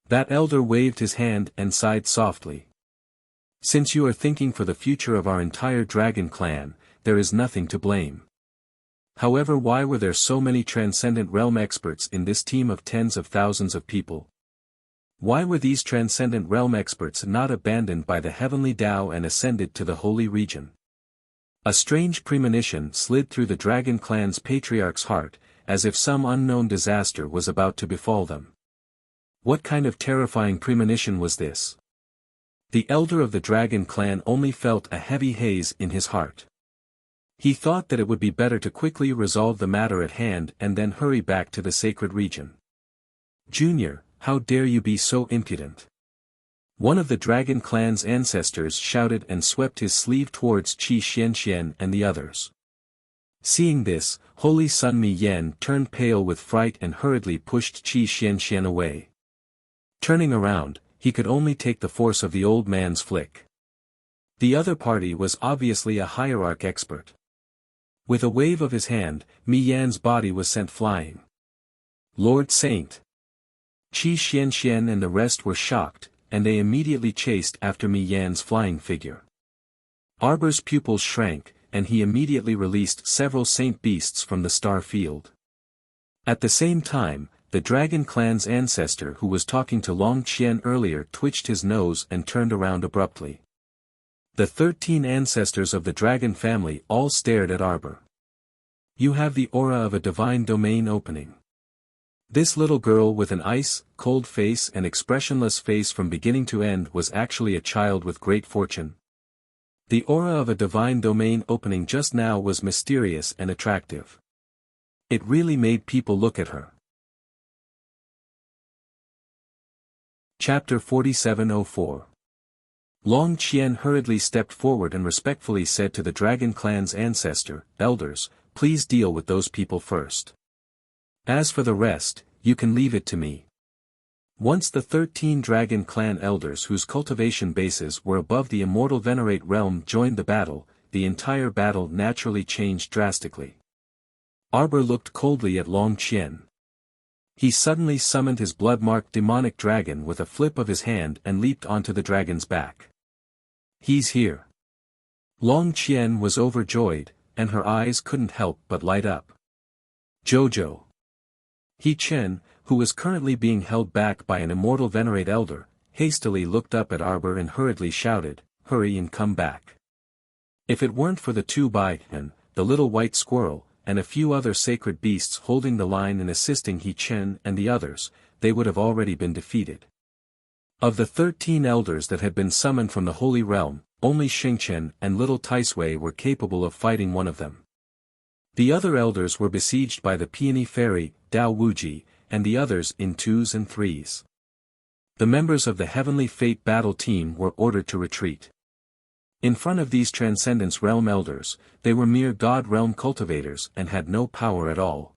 That elder waved his hand and sighed softly. "Since you are thinking for the future of our entire Dragon Clan, there is nothing to blame. However, why were there so many transcendent realm experts in this team of tens of thousands of people? Why were these transcendent realm experts not abandoned by the heavenly Tao and ascended to the holy region?" A strange premonition slid through the Dragon Clan's patriarch's heart, as if some unknown disaster was about to befall them. What kind of terrifying premonition was this? The elder of the Dragon Clan only felt a heavy haze in his heart. He thought that it would be better to quickly resolve the matter at hand and then hurry back to the sacred region. "Junior, how dare you be so impudent?" One of the Dragon Clan's ancestors shouted and swept his sleeve towards Qi Xianxian and the others. Seeing this, Holy Sun Mi Yan turned pale with fright and hurriedly pushed Qi Xianxian away. Turning around, he could only take the force of the old man's flick. The other party was obviously a hierarch expert. With a wave of his hand, Mi Yan's body was sent flying. "Lord Saint!" Qi Xianxian and the rest were shocked, and they immediately chased after Mi Yan's flying figure. Arbor's pupils shrank, and he immediately released several saint beasts from the star field. At the same time, the Dragon Clan's ancestor who was talking to Long Qian earlier twitched his nose and turned around abruptly. The 13 ancestors of the dragon family all stared at Arbor. "You have the aura of a divine domain opening." This little girl with an ice-cold face and expressionless face from beginning to end was actually a child with great fortune. The aura of a divine domain opening just now was mysterious and attractive. It really made people look at her. Chapter 4704. Long Qian hurriedly stepped forward and respectfully said to the Dragon Clan's ancestor, "Elders, please deal with those people first. As for the rest, you can leave it to me." Once the 13 dragon clan elders whose cultivation bases were above the immortal venerate realm joined the battle, the entire battle naturally changed drastically. Arbor looked coldly at Long Qian. He suddenly summoned his blood-marked demonic dragon with a flip of his hand and leaped onto the dragon's back. He's here. Long Qian was overjoyed, and her eyes couldn't help but light up. Jojo. He Chen, who was currently being held back by an immortal venerate elder, hastily looked up at Arbor and hurriedly shouted, "Hurry and come back." If it weren't for the two Bai-Han, the little white squirrel, and a few other sacred beasts holding the line and assisting He Chen and the others, they would have already been defeated. Of the 13 elders that had been summoned from the Holy Realm, only Xingchen and little Taisui were capable of fighting one of them. The other elders were besieged by the Peony Fairy, Dao Wuji, and the others in 2s and 3s. The members of the Heavenly Fate battle team were ordered to retreat. In front of these Transcendence Realm elders, they were mere God Realm cultivators and had no power at all.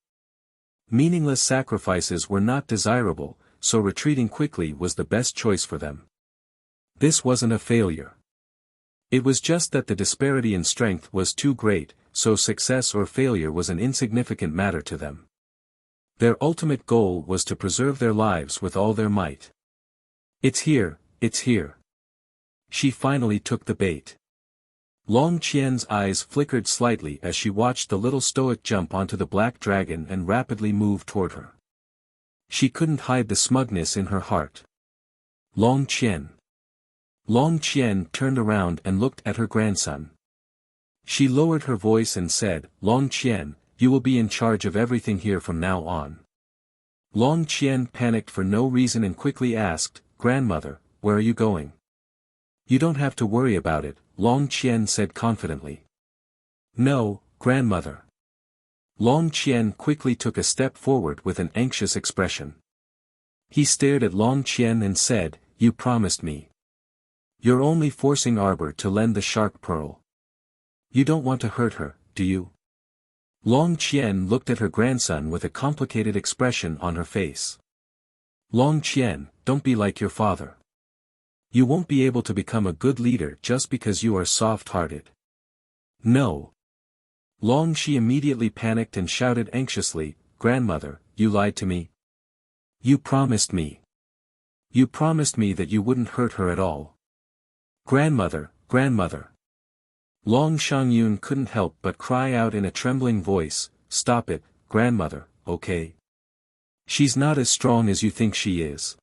Meaningless sacrifices were not desirable, so retreating quickly was the best choice for them. This wasn't a failure. It was just that the disparity in strength was too great, so success or failure was an insignificant matter to them. Their ultimate goal was to preserve their lives with all their might. It's here, it's here. She finally took the bait. Long Qian's eyes flickered slightly as she watched the little stoic jump onto the black dragon and rapidly move toward her. She couldn't hide the smugness in her heart. Long Qian. Long Qian turned around and looked at her grandson. She lowered her voice and said, "Long Qian, you will be in charge of everything here from now on." Long Qian panicked for no reason and quickly asked, "Grandmother, where are you going?" "You don't have to worry about it," Long Qian said confidently. "No, grandmother." Long Qian quickly took a step forward with an anxious expression. He stared at Long Qian and said, "You promised me. You're only forcing Arbor to lend the shark pearl. You don't want to hurt her, do you?" Long Qian looked at her grandson with a complicated expression on her face. "Long Qian, don't be like your father. You won't be able to become a good leader just because you are soft-hearted." "No." Long Shi immediately panicked and shouted anxiously, "Grandmother, you lied to me. You promised me. You promised me that you wouldn't hurt her at all. Grandmother, grandmother." Long Shangyun couldn't help but cry out in a trembling voice, "Stop it, grandmother, okay? She's not as strong as you think she is.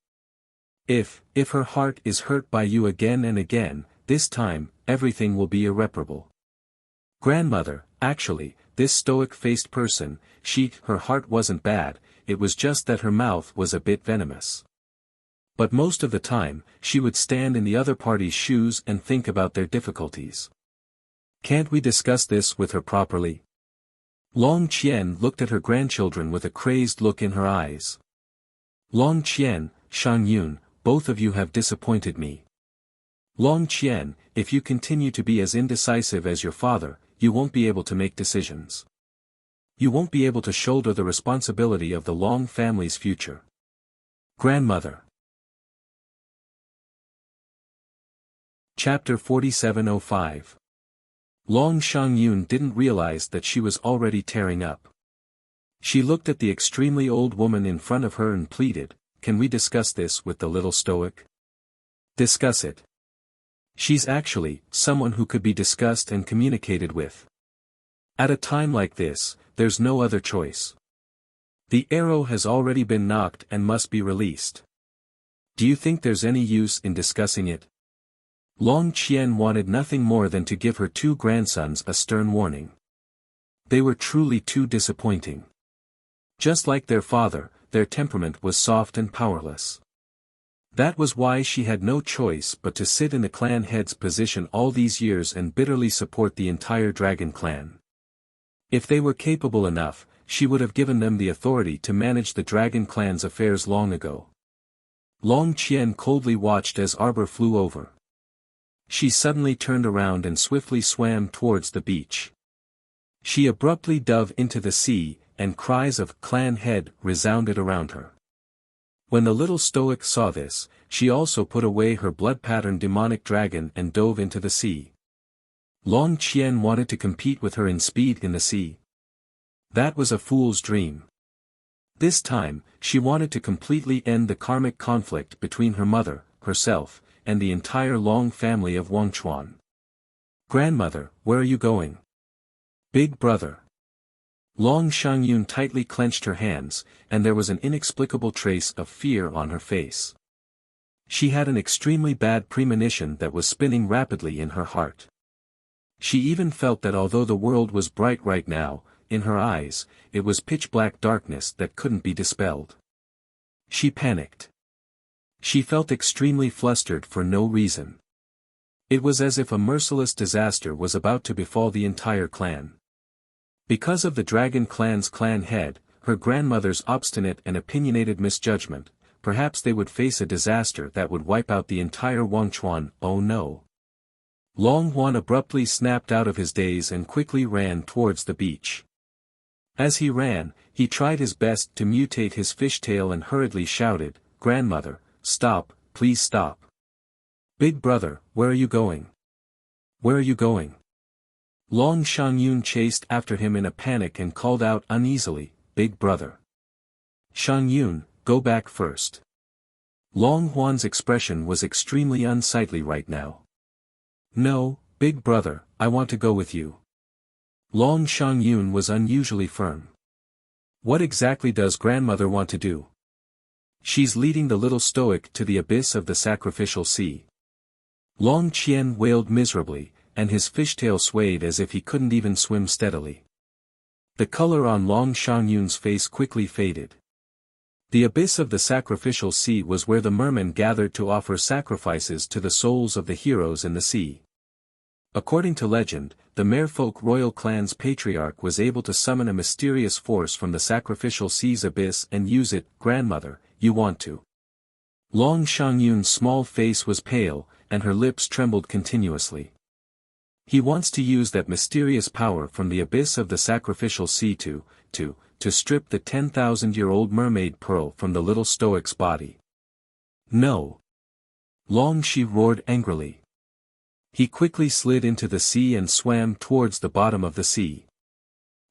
If her heart is hurt by you again and again, this time, everything will be irreparable. Grandmother, actually, this stoic-faced person, her heart wasn't bad, it was just that her mouth was a bit venomous. But most of the time, she would stand in the other party's shoes and think about their difficulties. Can't we discuss this with her properly?" Long Qian looked at her grandchildren with a crazed look in her eyes. "Long Qian, Shangyun, both of you have disappointed me. Long Qian, if you continue to be as indecisive as your father, you won't be able to make decisions. You won't be able to shoulder the responsibility of the Long family's future." Grandmother. Chapter 4705. Long Shangyun didn't realize that she was already tearing up. She looked at the extremely old woman in front of her and pleaded, "Can we discuss this with the little stoic?" "Discuss it." She's actually someone who could be discussed and communicated with. At a time like this, there's no other choice. The arrow has already been knocked and must be released. Do you think there's any use in discussing it? Long Qian wanted nothing more than to give her two grandsons a stern warning. They were truly too disappointing. Just like their father, their temperament was soft and powerless. That was why she had no choice but to sit in the clan head's position all these years and bitterly support the entire dragon clan. If they were capable enough, she would have given them the authority to manage the dragon clan's affairs long ago. Long Qian coldly watched as Arbor flew over. She suddenly turned around and swiftly swam towards the beach. She abruptly dove into the sea, and cries of "clan head" resounded around her. When the little stoic saw this, she also put away her blood-patterned demonic dragon and dove into the sea. Long Qian wanted to compete with her in speed in the sea. That was a fool's dream. This time, she wanted to completely end the karmic conflict between her mother, herself, and the entire Long family of Wangchuan. Grandmother, where are you going? Big brother. Long Shangyun tightly clenched her hands, and there was an inexplicable trace of fear on her face. She had an extremely bad premonition that was spinning rapidly in her heart. She even felt that although the world was bright right now, in her eyes, it was pitch-black darkness that couldn't be dispelled. She panicked. She felt extremely flustered for no reason. It was as if a merciless disaster was about to befall the entire clan. Because of the Dragon Clan's clan head, her grandmother's obstinate and opinionated misjudgment, perhaps they would face a disaster that would wipe out the entire Wangchuan. Oh no. Long Huan abruptly snapped out of his daze and quickly ran towards the beach. As he ran, he tried his best to mutate his fishtail and hurriedly shouted, "Grandmother, stop, please stop. Big brother, where are you going? Where are you going?" Long Shangyun chased after him in a panic and called out uneasily, "Big brother. Shangyun, go back first." Long Huan's expression was extremely unsightly right now. "No, big brother, I want to go with you." Long Shangyun was unusually firm. "What exactly does grandmother want to do?" "She's leading the little stoic to the abyss of the sacrificial sea." Long Qian wailed miserably, and his fishtail swayed as if he couldn't even swim steadily. The color on Long Shangyun's face quickly faded. The abyss of the sacrificial sea was where the mermen gathered to offer sacrifices to the souls of the heroes in the sea. According to legend, the Merfolk royal clan's patriarch was able to summon a mysterious force from the sacrificial sea's abyss and use it. "Grandmother, you want to?" Long Shangyun's small face was pale, and her lips trembled continuously. "He wants to use that mysterious power from the abyss of the sacrificial sea to strip the 10,000-year-old mermaid pearl from the little stoic's body." "No!" Long Shi roared angrily. He quickly slid into the sea and swam towards the bottom of the sea.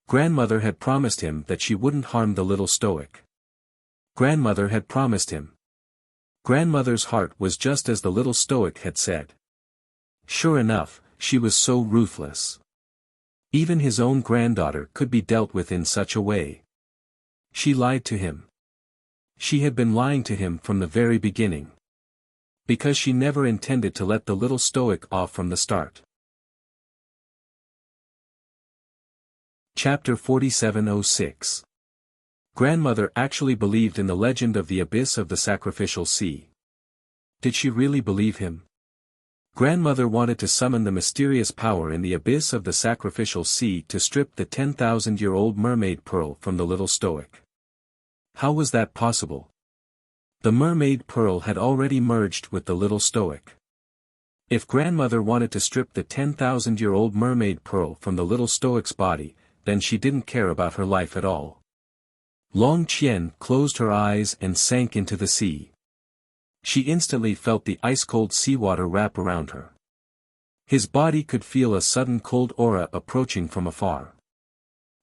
Grandmother had promised him that she wouldn't harm the little stoic. Grandmother had promised him. Grandmother's heart was just as the little stoic had said. Sure enough, she was so ruthless. Even his own granddaughter could be dealt with in such a way. She lied to him. She had been lying to him from the very beginning. Because she never intended to let the little stoic off from the start. Chapter 4706. Grandmother actually believed in the legend of the abyss of the sacrificial sea. Did she really believe him? Grandmother wanted to summon the mysterious power in the abyss of the sacrificial sea to strip the 10,000-year-old mermaid pearl from the little stoic. How was that possible? The mermaid pearl had already merged with the little stoic. If grandmother wanted to strip the 10,000-year-old mermaid pearl from the little stoic's body, then she didn't care about her life at all. Long Qian closed her eyes and sank into the sea. She instantly felt the ice-cold seawater wrap around her. His body could feel a sudden cold aura approaching from afar.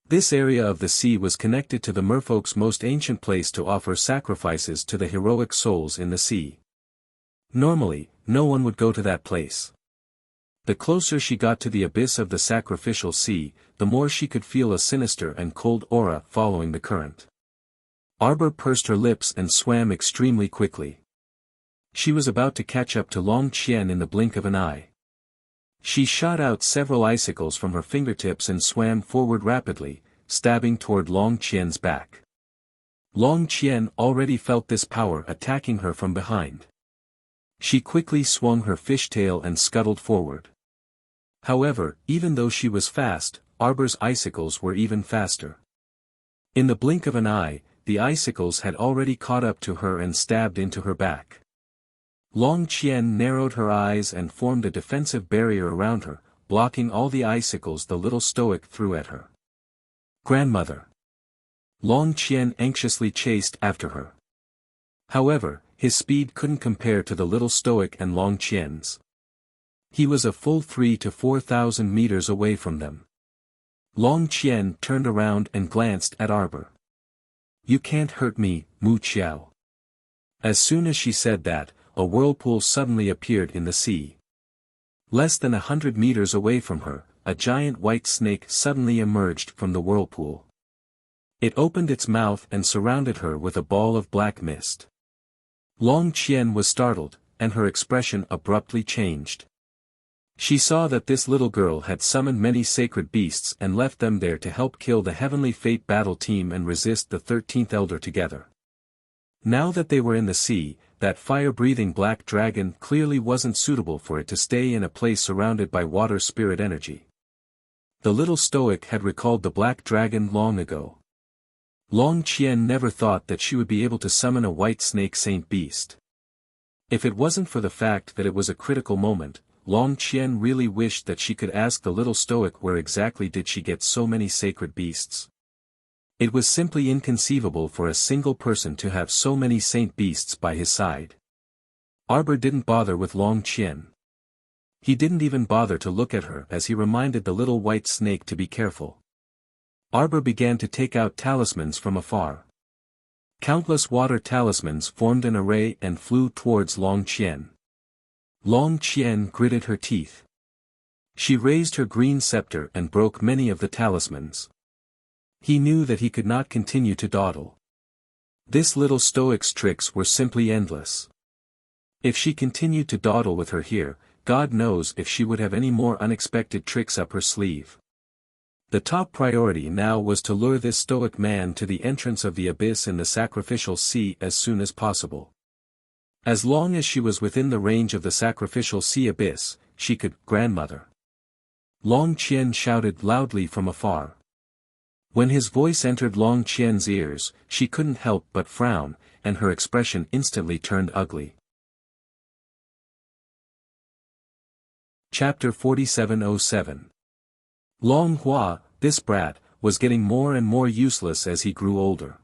This area of the sea was connected to the merfolk's most ancient place to offer sacrifices to the heroic souls in the sea. Normally, no one would go to that place. The closer she got to the abyss of the sacrificial sea, the more she could feel a sinister and cold aura following the current. Arbor pursed her lips and swam extremely quickly. She was about to catch up to Long Qian in the blink of an eye. She shot out several icicles from her fingertips and swam forward rapidly, stabbing toward Long Qian's back. Long Qian already felt this power attacking her from behind. She quickly swung her fishtail and scuttled forward. However, even though she was fast, Arbor's icicles were even faster. In the blink of an eye, the icicles had already caught up to her and stabbed into her back. Long Qian narrowed her eyes and formed a defensive barrier around her, blocking all the icicles the little stoic threw at her. Grandmother. Long Qian anxiously chased after her. However, his speed couldn't compare to the little stoic and Long Qian's. He was a full 3,000 to 4,000 meters away from them. Long Qian turned around and glanced at Arbor. "You can't hurt me, Mu Qiao." As soon as she said that, a whirlpool suddenly appeared in the sea. Less than 100 meters away from her, a giant white snake suddenly emerged from the whirlpool. It opened its mouth and surrounded her with a ball of black mist. Long Qian was startled, and her expression abruptly changed. She saw that this little girl had summoned many sacred beasts and left them there to help kill the Heavenly Fate battle team and resist the 13th Elder together. Now that they were in the sea, that fire-breathing black dragon clearly wasn't suitable for it to stay in a place surrounded by water spirit energy. The little stoic had recalled the black dragon long ago. Long Qian never thought that she would be able to summon a white snake saint beast. If it wasn't for the fact that it was a critical moment, Long Qian really wished that she could ask the little stoic where exactly did she get so many sacred beasts. It was simply inconceivable for a single person to have so many saint beasts by his side. Arbor didn't bother with Long Qian. He didn't even bother to look at her as he reminded the little white snake to be careful. Arbor began to take out talismans from afar. Countless water talismans formed an array and flew towards Long Qian. Long Qian gritted her teeth. She raised her green scepter and broke many of the talismans. He knew that he could not continue to dawdle. This little stoic's tricks were simply endless. If she continued to dawdle with her here, God knows if she would have any more unexpected tricks up her sleeve. The top priority now was to lure this stoic man to the entrance of the abyss in the sacrificial sea as soon as possible. As long as she was within the range of the sacrificial sea abyss, she could, "Grandmother." Long Qian shouted loudly from afar. When his voice entered Long Qian's ears, she couldn't help but frown, and her expression instantly turned ugly. Chapter 4707. Long Hua, this brat, was getting more and more useless as he grew older.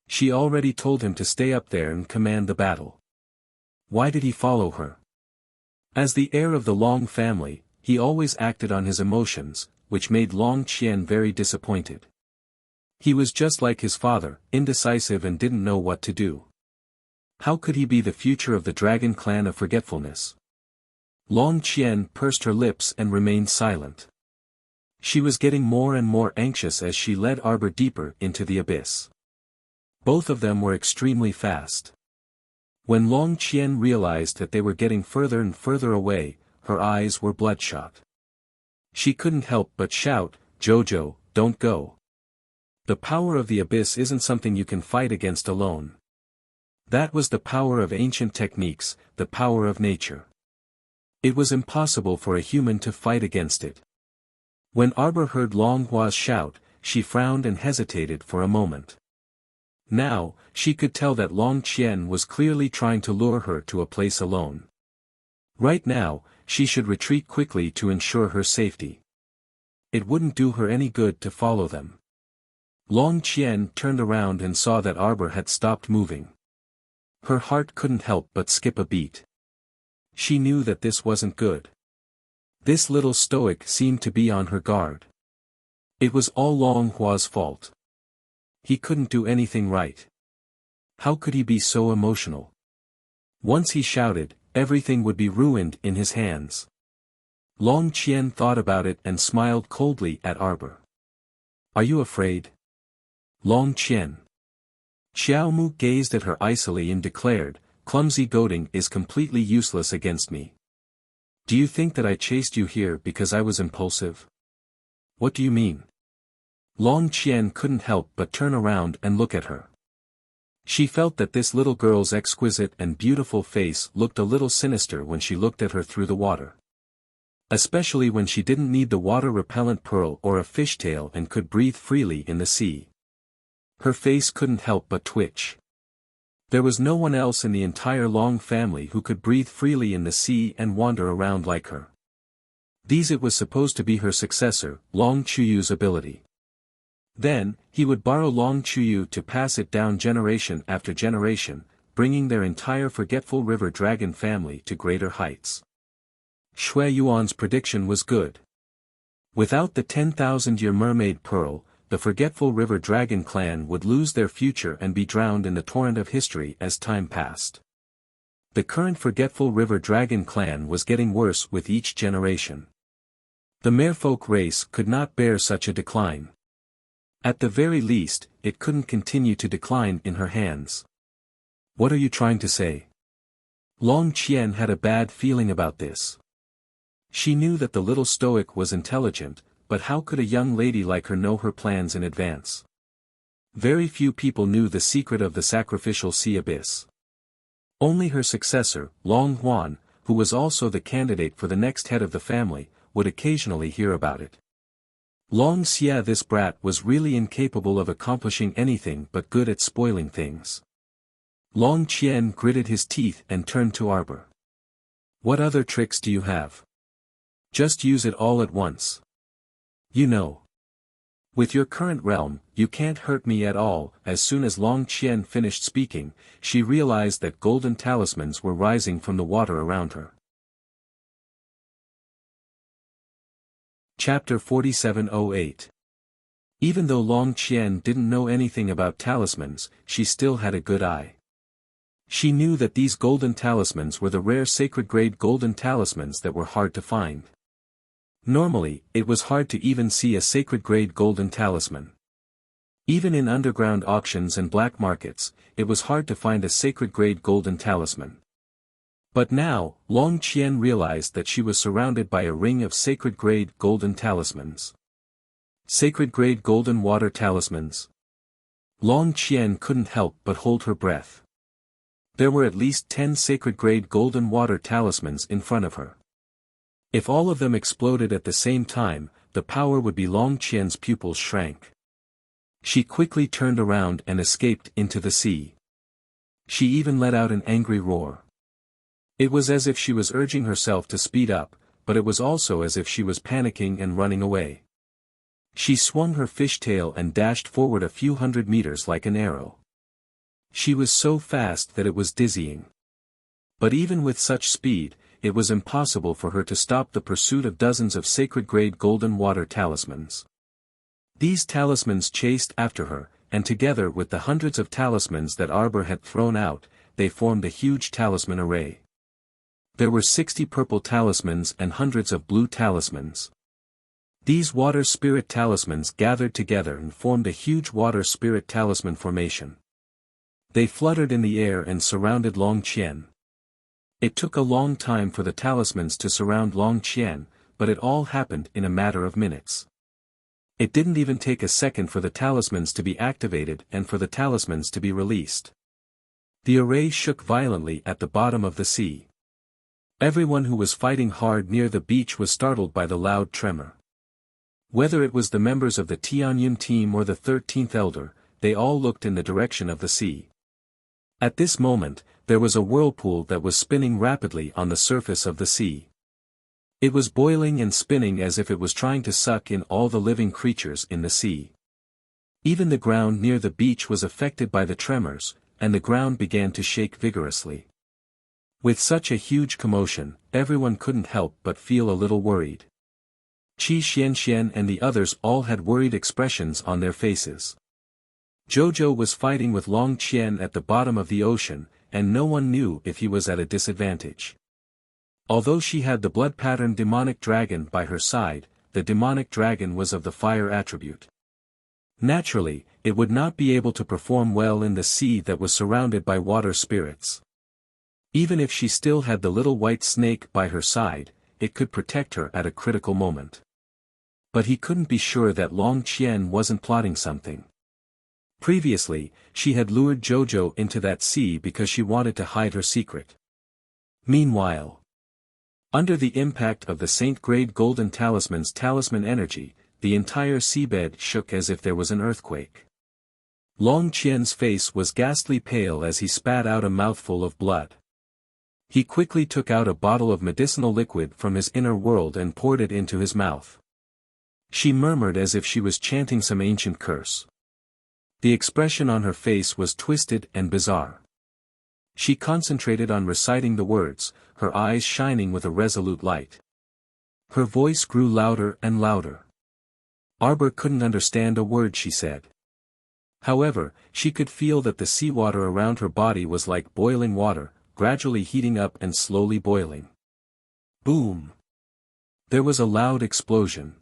She already told him to stay up there and command the battle. Why did he follow her? As the heir of the Long family, he always acted on his emotions, which made Long Qian very disappointed. He was just like his father, indecisive and didn't know what to do. How could he be the future of the dragon clan of forgetfulness? Long Qian pursed her lips and remained silent. She was getting more and more anxious as she led Arbor deeper into the abyss. Both of them were extremely fast. When Long Qian realized that they were getting further and further away, her eyes were bloodshot. She couldn't help but shout, "Jojo, don't go. The power of the abyss isn't something you can fight against alone." That was the power of ancient techniques, the power of nature. It was impossible for a human to fight against it. When Arbor heard Long Hua's shout, she frowned and hesitated for a moment. Now, she could tell that Long Qian was clearly trying to lure her to a place alone. Right now, she should retreat quickly to ensure her safety. It wouldn't do her any good to follow them. Long Qian turned around and saw that Arbor had stopped moving. Her heart couldn't help but skip a beat. She knew that this wasn't good. This little stoic seemed to be on her guard. It was all Long Hua's fault. He couldn't do anything right. How could he be so emotional? Once he shouted, everything would be ruined in his hands. Long Qian thought about it and smiled coldly at Arbor. "Are you afraid?" Long Qian. Xiao Mu gazed at her icily and declared, "Clumsy goading is completely useless against me. Do you think that I chased you here because I was impulsive? What do you mean?" Long Qian couldn't help but turn around and look at her. She felt that this little girl's exquisite and beautiful face looked a little sinister when she looked at her through the water. Especially when she didn't need the water-repellent pearl or a fishtail and could breathe freely in the sea. Her face couldn't help but twitch. There was no one else in the entire Long family who could breathe freely in the sea and wander around like her. It was supposed to be her successor, Long Chuyu's ability. Then, he would borrow Long Chuyu to pass it down generation after generation, bringing their entire Forgetful River Dragon family to greater heights. Shui Yuan's prediction was good. Without the 10,000-year mermaid pearl, the Forgetful River Dragon clan would lose their future and be drowned in the torrent of history as time passed. The current Forgetful River Dragon clan was getting worse with each generation. The merfolk race could not bear such a decline. At the very least, it couldn't continue to decline in her hands. What are you trying to say? Long Qian had a bad feeling about this. She knew that the little stoic was intelligent, but how could a young lady like her know her plans in advance? Very few people knew the secret of the sacrificial sea abyss. Only her successor, Long Huan, who was also the candidate for the next head of the family, would occasionally hear about it. Long Xia, this brat, was really incapable of accomplishing anything but good at spoiling things. Long Qian gritted his teeth and turned to Arbor. What other tricks do you have? Just use it all at once. You know. With your current realm, you can't hurt me at all. As soon as Long Qian finished speaking, she realized that golden talismans were rising from the water around her. Chapter 4708. Even though Long Qian didn't know anything about talismans, she still had a good eye. She knew that these golden talismans were the rare sacred-grade golden talismans that were hard to find. Normally, it was hard to even see a sacred-grade golden talisman. Even in underground auctions and black markets, it was hard to find a sacred-grade golden talisman. But now, Long Qian realized that she was surrounded by a ring of sacred-grade golden talismans. Sacred-grade golden water talismans. Long Qian couldn't help but hold her breath. There were at least 10 sacred-grade golden water talismans in front of her. If all of them exploded at the same time, the power would be Long Qian's pupils shrank. She quickly turned around and escaped into the sea. She even let out an angry roar. It was as if she was urging herself to speed up, but it was also as if she was panicking and running away. She swung her fishtail and dashed forward a few hundred meters like an arrow. She was so fast that it was dizzying. But even with such speed, it was impossible for her to stop the pursuit of dozens of sacred-grade golden water talismans. These talismans chased after her, and together with the hundreds of talismans that Arbor had thrown out, they formed a huge talisman array. There were 60 purple talismans and hundreds of blue talismans. These water spirit talismans gathered together and formed a huge water spirit talisman formation. They fluttered in the air and surrounded Long Qian. It took a long time for the talismans to surround Long Qian, but it all happened in a matter of minutes. It didn't even take a second for the talismans to be activated and for the talismans to be released. The array shook violently at the bottom of the sea. Everyone who was fighting hard near the beach was startled by the loud tremor. Whether it was the members of the Tianyun team or the 13th Elder, they all looked in the direction of the sea. At this moment, there was a whirlpool that was spinning rapidly on the surface of the sea. It was boiling and spinning as if it was trying to suck in all the living creatures in the sea. Even the ground near the beach was affected by the tremors, and the ground began to shake vigorously. With such a huge commotion, everyone couldn't help but feel a little worried. Qi Xianxian and the others all had worried expressions on their faces. Jojo was fighting with Long Qian at the bottom of the ocean, and no one knew if he was at a disadvantage. Although she had the blood-patterned demonic dragon by her side, the demonic dragon was of the fire attribute. Naturally, it would not be able to perform well in the sea that was surrounded by water spirits. Even if she still had the little white snake by her side, it could protect her at a critical moment. But he couldn't be sure that Long Qian wasn't plotting something. Previously, she had lured Jojo into that sea because she wanted to hide her secret. Meanwhile, under the impact of the Saint-grade golden talisman's talisman energy, the entire seabed shook as if there was an earthquake. Long Qian's face was ghastly pale as he spat out a mouthful of blood. He quickly took out a bottle of medicinal liquid from his inner world and poured it into his mouth. She murmured as if she was chanting some ancient curse. The expression on her face was twisted and bizarre. She concentrated on reciting the words, her eyes shining with a resolute light. Her voice grew louder and louder. Arbor couldn't understand a word she said. However, she could feel that the seawater around her body was like boiling water, gradually heating up and slowly boiling. Boom! There was a loud explosion.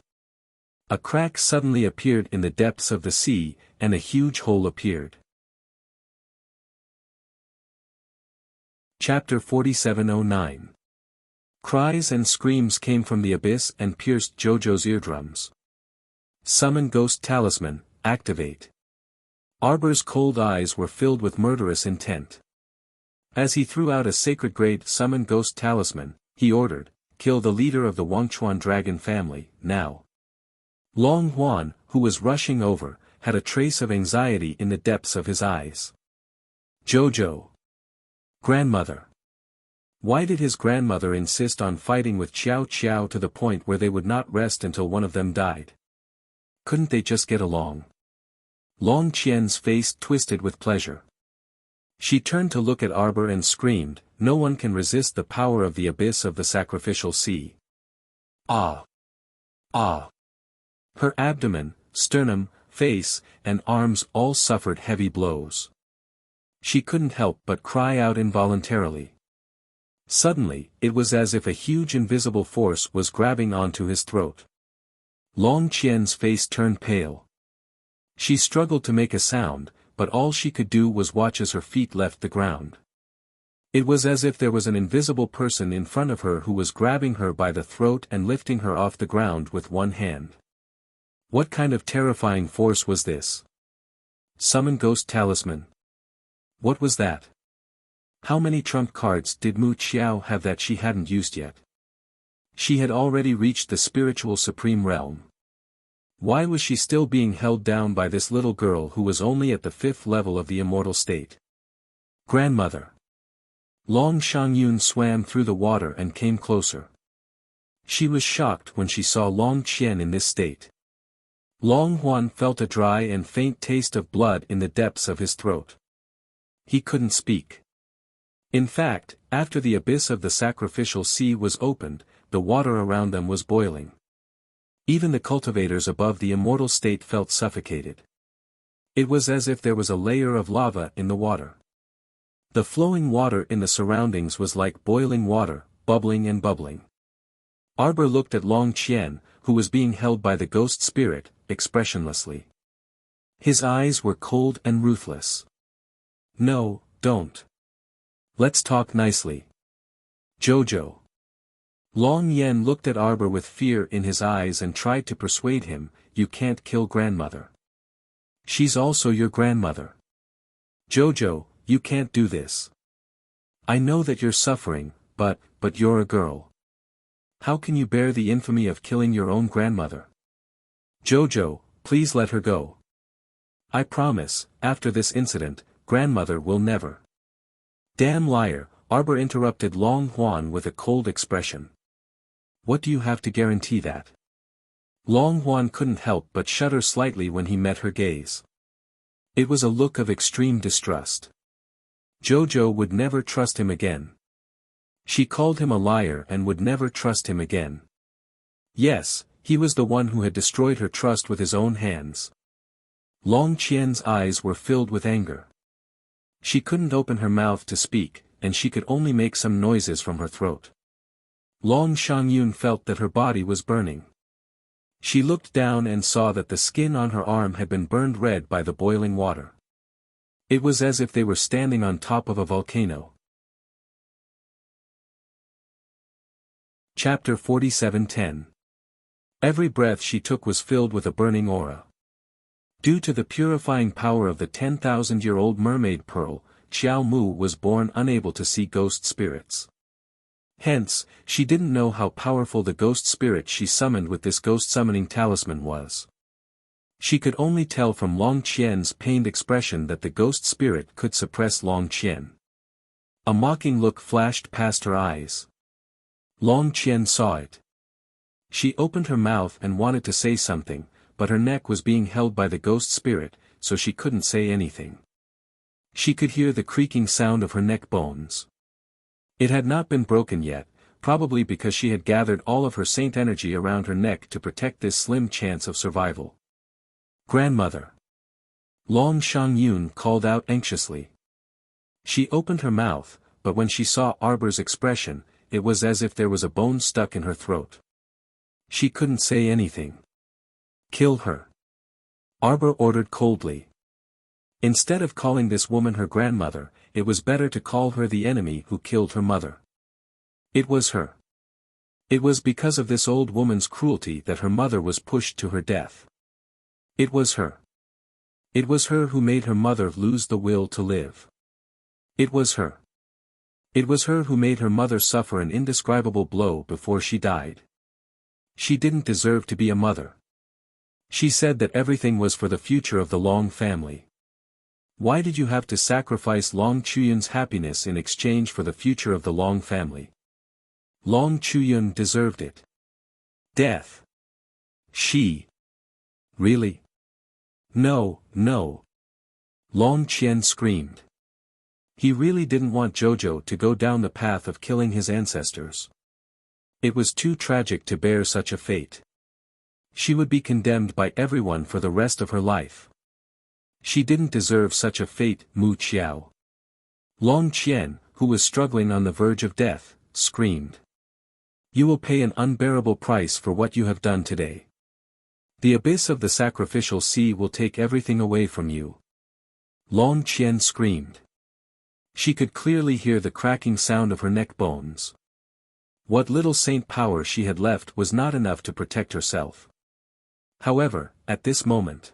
A crack suddenly appeared in the depths of the sea, and a huge hole appeared. Chapter 4709. Cries and screams came from the abyss and pierced Jojo's eardrums. Summon Ghost Talisman, activate. Arbor's cold eyes were filled with murderous intent. As he threw out a sacred grade Summon Ghost Talisman, he ordered, kill the leader of the Wangchuan dragon family, now. Long Huan, who was rushing over, had a trace of anxiety in the depths of his eyes. Jojo. Grandmother. Why did his grandmother insist on fighting with Xiao Xiao to the point where they would not rest until one of them died? Couldn't they just get along? Long Qian's face twisted with pleasure. She turned to look at Arbor and screamed, no one can resist the power of the abyss of the sacrificial sea. Ah! Ah! Her abdomen, sternum, face, and arms all suffered heavy blows. She couldn't help but cry out involuntarily. Suddenly, it was as if a huge invisible force was grabbing onto his throat. Long Qian's face turned pale. She struggled to make a sound, but all she could do was watch as her feet left the ground. It was as if there was an invisible person in front of her who was grabbing her by the throat and lifting her off the ground with one hand. What kind of terrifying force was this? Summon Ghost Talisman. What was that? How many trump cards did Mu Qiao have that she hadn't used yet? She had already reached the spiritual supreme realm. Why was she still being held down by this little girl who was only at the 5th level of the immortal state? Grandmother. Long Shangyun swam through the water and came closer. She was shocked when she saw Long Qian in this state. Long Huan felt a dry and faint taste of blood in the depths of his throat. He couldn't speak. In fact, after the abyss of the sacrificial sea was opened, the water around them was boiling. Even the cultivators above the immortal state felt suffocated. It was as if there was a layer of lava in the water. The flowing water in the surroundings was like boiling water, bubbling and bubbling. Arbor looked at Long Qian, who was being held by the ghost spirit, expressionlessly. His eyes were cold and ruthless. No, don't. Let's talk nicely. Jojo. Long Yen looked at Arbor with fear in his eyes and tried to persuade him, you can't kill grandmother. She's also your grandmother. Jojo, you can't do this. I know that you're suffering, but you're a girl. How can you bear the infamy of killing your own grandmother? Jojo, please let her go. I promise, after this incident, grandmother will never. Damn liar, Arbor interrupted Long Huan with a cold expression. What do you have to guarantee that? Long Huan couldn't help but shudder slightly when he met her gaze. It was a look of extreme distrust. Jojo would never trust him again. She called him a liar and would never trust him again. Yes, he was the one who had destroyed her trust with his own hands. Long Qian's eyes were filled with anger. She couldn't open her mouth to speak, and she could only make some noises from her throat. Long Shangyun felt that her body was burning. She looked down and saw that the skin on her arm had been burned red by the boiling water. It was as if they were standing on top of a volcano. Chapter 4710. Every breath she took was filled with a burning aura. Due to the purifying power of the 10,000-year-old mermaid pearl, Xiao Mu was born unable to see ghost spirits. Hence, she didn't know how powerful the ghost spirit she summoned with this ghost-summoning talisman was. She could only tell from Long Qian's pained expression that the ghost spirit could suppress Long Qian. A mocking look flashed past her eyes. Long Qian saw it. She opened her mouth and wanted to say something, but her neck was being held by the ghost spirit, so she couldn't say anything. She could hear the creaking sound of her neck bones. It had not been broken yet, probably because she had gathered all of her saint energy around her neck to protect this slim chance of survival. "Grandmother!" Long Shangyun called out anxiously. She opened her mouth, but when she saw Arbor's expression, it was as if there was a bone stuck in her throat. She couldn't say anything. "Kill her," Arbor ordered coldly. Instead of calling this woman her grandmother, it was better to call her the enemy who killed her mother. It was her. It was because of this old woman's cruelty that her mother was pushed to her death. It was her. It was her who made her mother lose the will to live. It was her. It was her who made her mother suffer an indescribable blow before she died. She didn't deserve to be a mother. She said that everything was for the future of the Long family. Why did you have to sacrifice Long Chuyun's happiness in exchange for the future of the Long family? Long Chuyun deserved it. Death. She. Really? No, no. Long Qian screamed. He really didn't want Jojo to go down the path of killing his ancestors. It was too tragic to bear such a fate. She would be condemned by everyone for the rest of her life. She didn't deserve such a fate, Mu Qiao. Long Qian, who was struggling on the verge of death, screamed. You will pay an unbearable price for what you have done today. The abyss of the sacrificial sea will take everything away from you. Long Qian screamed. She could clearly hear the cracking sound of her neck bones. What little saint power she had left was not enough to protect herself. However, at this moment,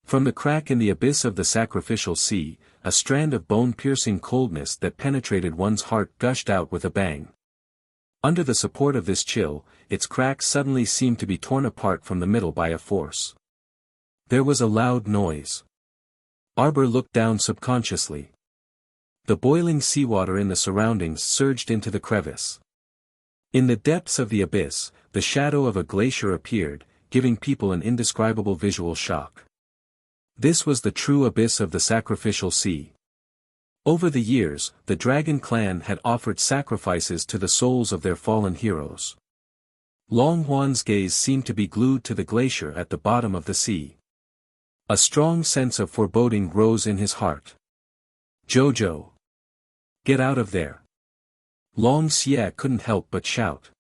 from the crack in the abyss of the sacrificial sea, a strand of bone-piercing coldness that penetrated one's heart gushed out with a bang. Under the support of this chill, its crack suddenly seemed to be torn apart from the middle by a force. There was a loud noise. Arbor looked down subconsciously. The boiling seawater in the surroundings surged into the crevice. In the depths of the abyss, the shadow of a glacier appeared, giving people an indescribable visual shock. This was the true abyss of the sacrificial sea. Over the years, the Dragon Clan had offered sacrifices to the souls of their fallen heroes. Long Huan's gaze seemed to be glued to the glacier at the bottom of the sea. A strong sense of foreboding rose in his heart. Jojo! Get out of there! Long Xie couldn't help but shout.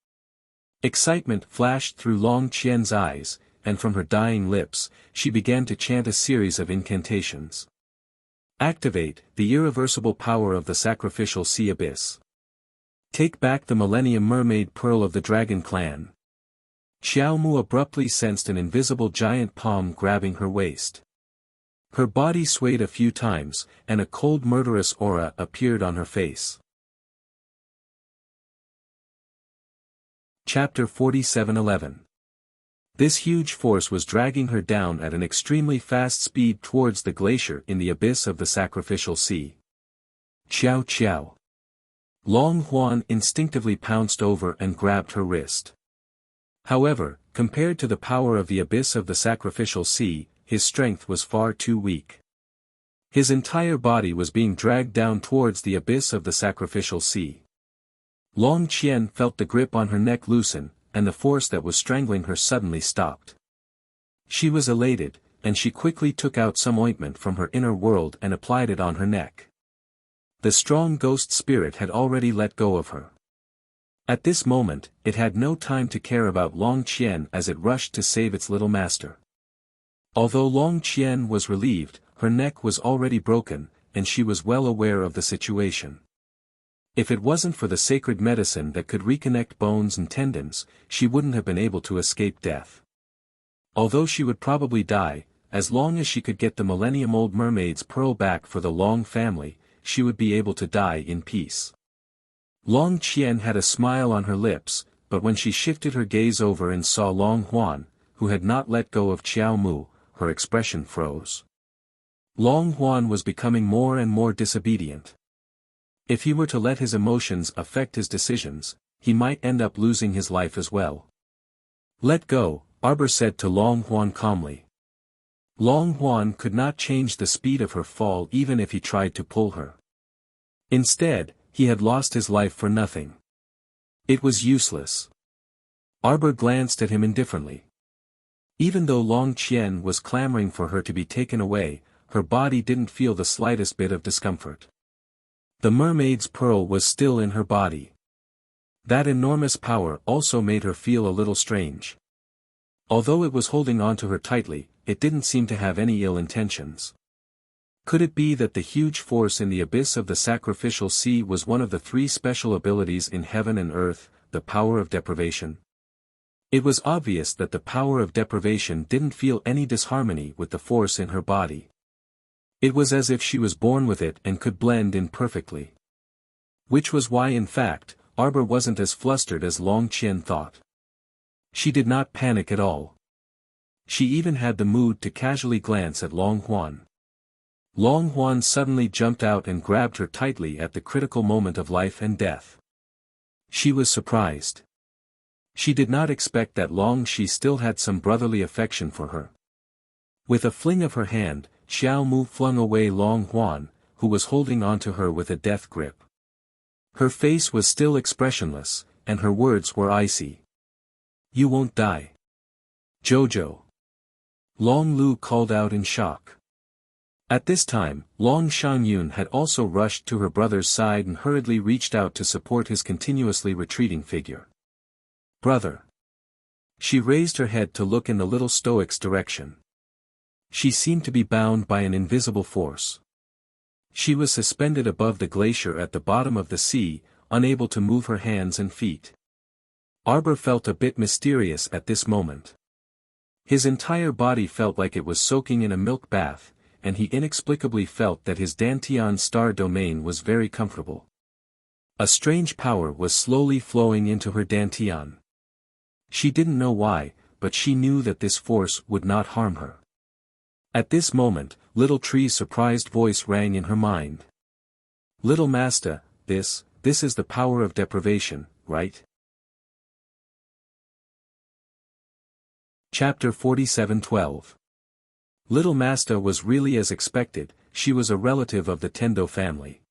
Excitement flashed through Long Qian's eyes, and from her dying lips, she began to chant a series of incantations. Activate the irreversible power of the sacrificial sea abyss. Take back the Millennium Mermaid Pearl of the Dragon Clan. Xiao Mu abruptly sensed an invisible giant palm grabbing her waist. Her body swayed a few times, and a cold murderous aura appeared on her face. Chapter 47:11. This huge force was dragging her down at an extremely fast speed towards the glacier in the abyss of the sacrificial sea. Qiao Qiao. Long Huan instinctively pounced over and grabbed her wrist. However, compared to the power of the abyss of the sacrificial sea, his strength was far too weak. His entire body was being dragged down towards the abyss of the sacrificial sea. Long Qian felt the grip on her neck loosen, and the force that was strangling her suddenly stopped. She was elated, and she quickly took out some ointment from her inner world and applied it on her neck. The strong ghost spirit had already let go of her. At this moment, it had no time to care about Long Qian as it rushed to save its little master. Although Long Qian was relieved, her neck was already broken, and she was well aware of the situation. If it wasn't for the sacred medicine that could reconnect bones and tendons, she wouldn't have been able to escape death. Although she would probably die, as long as she could get the Millennium Old Mermaid's pearl back for the Long family, she would be able to die in peace. Long Qian had a smile on her lips, but when she shifted her gaze over and saw Long Huan, who had not let go of Qiao Mu, her expression froze. Long Huan was becoming more and more disobedient. If he were to let his emotions affect his decisions, he might end up losing his life as well. Let go, Arbor said to Long Huan calmly. Long Huan could not change the speed of her fall even if he tried to pull her. Instead, he had lost his life for nothing. It was useless. Arbor glanced at him indifferently. Even though Long Qian was clamoring for her to be taken away, her body didn't feel the slightest bit of discomfort. The mermaid's pearl was still in her body. That enormous power also made her feel a little strange. Although it was holding on to her tightly, it didn't seem to have any ill intentions. Could it be that the huge force in the abyss of the sacrificial sea was one of the three special abilities in heaven and earth, the power of deprivation? It was obvious that the power of deprivation didn't feel any disharmony with the force in her body. It was as if she was born with it and could blend in perfectly. Which was why in fact, Arbor wasn't as flustered as Long Qian thought. She did not panic at all. She even had the mood to casually glance at Long Huan. Long Huan suddenly jumped out and grabbed her tightly at the critical moment of life and death. She was surprised. She did not expect that Long Shi still had some brotherly affection for her. With a fling of her hand, Xiao Mu flung away Long Huan, who was holding onto her with a death grip. Her face was still expressionless, and her words were icy. "You won't die. Jojo." Long Lu called out in shock. At this time, Long Shangyun had also rushed to her brother's side and hurriedly reached out to support his continuously retreating figure. "Brother." She raised her head to look in the little stoic's direction. She seemed to be bound by an invisible force. She was suspended above the glacier at the bottom of the sea, unable to move her hands and feet. Arbor felt a bit mysterious at this moment. His entire body felt like it was soaking in a milk bath, and he inexplicably felt that his Dantian star domain was very comfortable. A strange power was slowly flowing into her Dantian. She didn't know why, but she knew that this force would not harm her. At this moment, Little Tree's surprised voice rang in her mind. "Little Master, this is the power of deprivation, right?" Chapter 47:12. Little Master was really as expected. She was a relative of the Tendo family.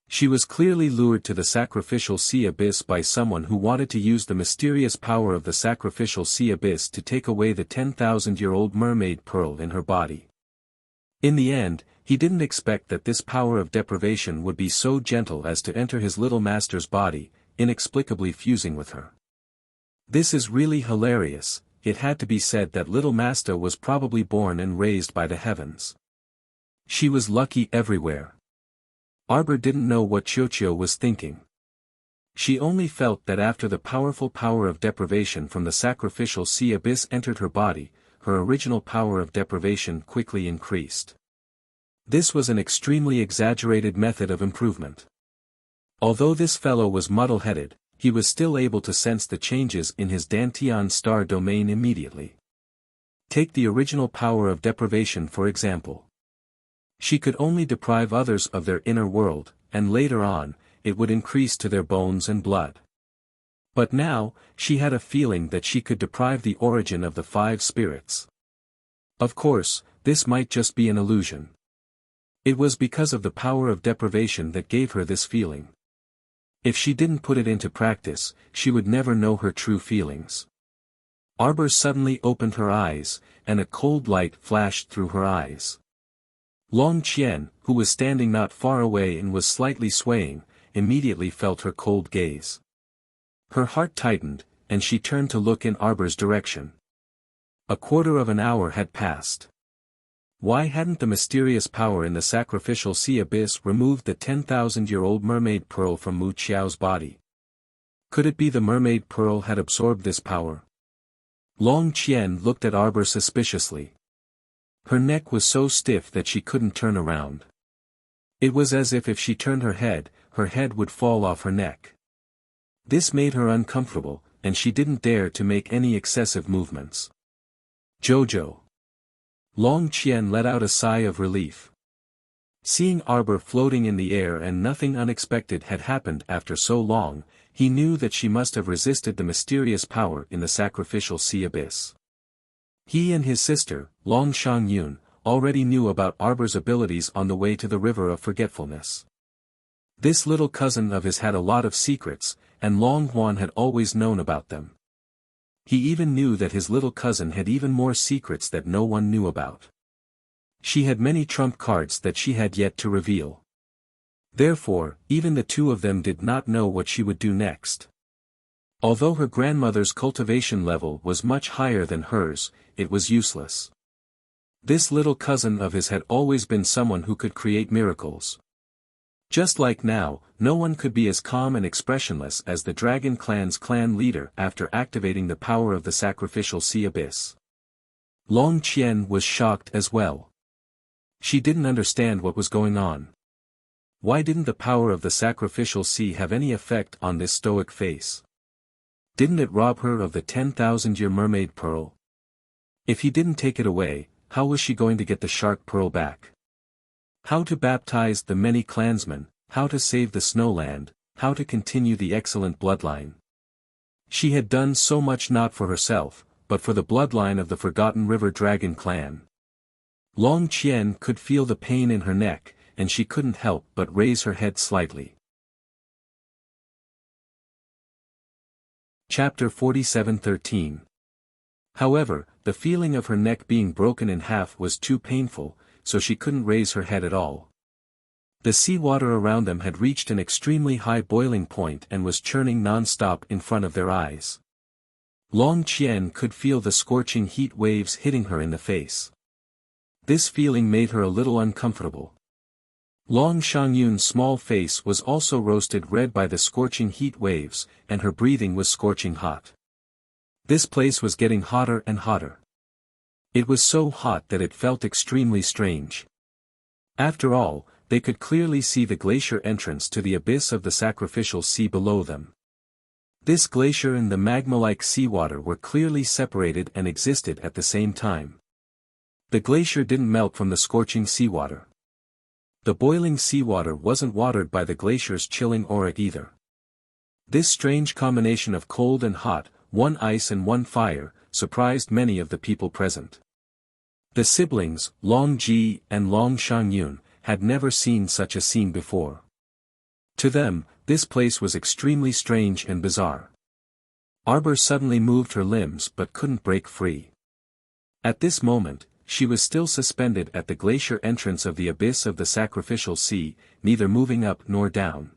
She was clearly lured to the sacrificial sea abyss by someone who wanted to use the mysterious power of the sacrificial sea abyss to take away the 10,000-year-old mermaid pearl in her body. In the end, he didn't expect that this power of deprivation would be so gentle as to enter his little master's body, inexplicably fusing with her. This is really hilarious. It had to be said that Little Master was probably born and raised by the heavens. She was lucky everywhere. Arbor didn't know what Qiuqiu was thinking. She only felt that after the powerful power of deprivation from the sacrificial sea abyss entered her body, her original power of deprivation quickly increased. This was an extremely exaggerated method of improvement. Although this fellow was muddle-headed, he was still able to sense the changes in his Dantian star domain immediately. Take the original power of deprivation for example. She could only deprive others of their inner world, and later on, it would increase to their bones and blood. But now, she had a feeling that she could deprive the origin of the 5 spirits. Of course, this might just be an illusion. It was because of the power of deprivation that gave her this feeling. If she didn't put it into practice, she would never know her true feelings. Arbor suddenly opened her eyes, and a cold light flashed through her eyes. Long Qian, who was standing not far away and was slightly swaying, immediately felt her cold gaze. Her heart tightened, and she turned to look in Arbor's direction. A quarter of an hour had passed. Why hadn't the mysterious power in the sacrificial sea abyss removed the 10,000-year-old mermaid pearl from Mu Qiao's body? Could it be the mermaid pearl had absorbed this power? Long Qian looked at Arbor suspiciously. Her neck was so stiff that she couldn't turn around. It was as if she turned her head would fall off her neck. This made her uncomfortable, and she didn't dare to make any excessive movements. "Jojo." Long Qian let out a sigh of relief. Seeing Arbor floating in the air and nothing unexpected had happened after so long, he knew that she must have resisted the mysterious power in the sacrificial sea abyss. He and his sister, Long Shangyun, already knew about Arbor's abilities on the way to the River of Forgetfulness. This little cousin of his had a lot of secrets, and Long Huan had always known about them. He even knew that his little cousin had even more secrets that no one knew about. She had many trump cards that she had yet to reveal. Therefore, even the two of them did not know what she would do next. Although her grandmother's cultivation level was much higher than hers, it was useless. This little cousin of his had always been someone who could create miracles. Just like now, no one could be as calm and expressionless as the Dragon Clan's clan leader after activating the power of the sacrificial sea abyss. Long Qian was shocked as well. She didn't understand what was going on. Why didn't the power of the sacrificial sea have any effect on this stoic face? Didn't it rob her of the 10,000-year mermaid pearl? If he didn't take it away, how was she going to get the shark pearl back? How to baptize the many clansmen, how to save the snowland, how to continue the excellent bloodline. She had done so much not for herself, but for the bloodline of the Forgotten River Dragon clan. Long Qian could feel the pain in her neck, and she couldn't help but raise her head slightly. Chapter 47:13. However, the feeling of her neck being broken in half was too painful, so she couldn't raise her head at all. The seawater around them had reached an extremely high boiling point and was churning non-stop in front of their eyes. Long Qian could feel the scorching heat waves hitting her in the face. This feeling made her a little uncomfortable. Long Shangyun's small face was also roasted red by the scorching heat waves, and her breathing was scorching hot. This place was getting hotter and hotter. It was so hot that it felt extremely strange. After all, they could clearly see the glacier entrance to the abyss of the sacrificial sea below them. This glacier and the magma-like seawater were clearly separated and existed at the same time. The glacier didn't melt from the scorching seawater. The boiling seawater wasn't watered by the glacier's chilling aura either. This strange combination of cold and hot, one ice and one fire, surprised many of the people present. The siblings, Long Ji and Long Shangyun, had never seen such a scene before. To them, this place was extremely strange and bizarre. Arbor suddenly moved her limbs but couldn't break free. At this moment, she was still suspended at the glacier entrance of the abyss of the sacrificial sea, neither moving up nor down.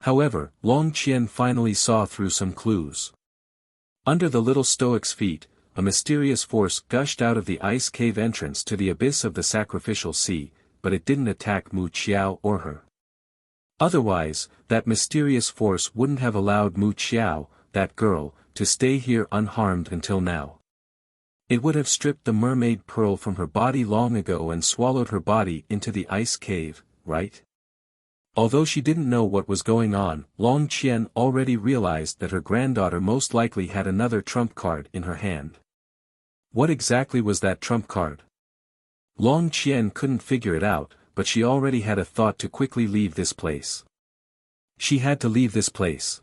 However, Long Qian finally saw through some clues. Under the little stoic's feet, a mysterious force gushed out of the ice cave entrance to the abyss of the sacrificial sea, but it didn't attack Mu Qiao or her. Otherwise, that mysterious force wouldn't have allowed Mu Qiao, that girl, to stay here unharmed until now. It would have stripped the mermaid pearl from her body long ago and swallowed her body into the ice cave, right? Although she didn't know what was going on, Long Qian already realized that her granddaughter most likely had another trump card in her hand. What exactly was that trump card? Long Qian couldn't figure it out, but she already had a thought to quickly leave this place. She had to leave this place.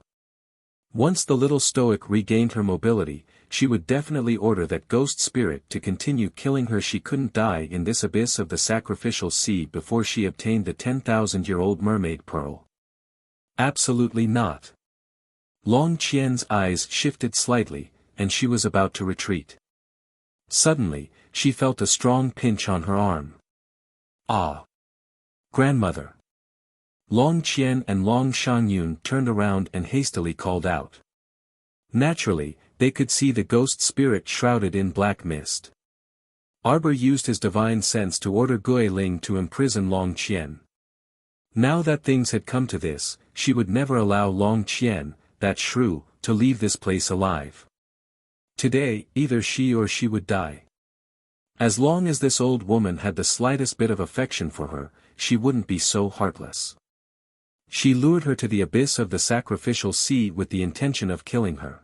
Once the little stoic regained her mobility, she would definitely order that ghost spirit to continue killing her. She couldn't die in this abyss of the sacrificial sea before she obtained the 10,000-year-old mermaid pearl. Absolutely not. Long Qian's eyes shifted slightly, and she was about to retreat. Suddenly, she felt a strong pinch on her arm. Ah! Grandmother! Long Qian and Long Shangyun turned around and hastily called out. Naturally, they could see the ghost spirit shrouded in black mist. Arbor used his divine sense to order Gui Ling to imprison Long Qian. Now that things had come to this, she would never allow Long Qian, that shrew, to leave this place alive. Today, either she or she would die. As long as this old woman had the slightest bit of affection for her, she wouldn't be so heartless. She lured her to the abyss of the sacrificial sea with the intention of killing her.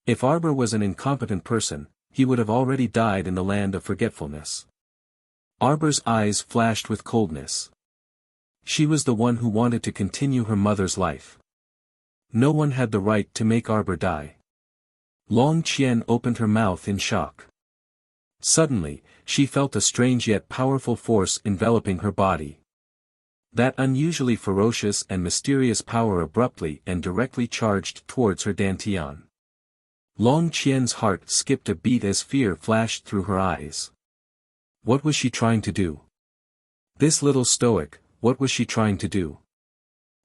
If Arbor was an incompetent person, he would have already died in the land of forgetfulness. Arbor's eyes flashed with coldness. She was the one who wanted to continue her mother's life. No one had the right to make Arbor die. Long Qian opened her mouth in shock. Suddenly, she felt a strange yet powerful force enveloping her body. That unusually ferocious and mysterious power abruptly and directly charged towards her dantian. Long Qian's heart skipped a beat as fear flashed through her eyes. What was she trying to do? This little stoic, what was she trying to do?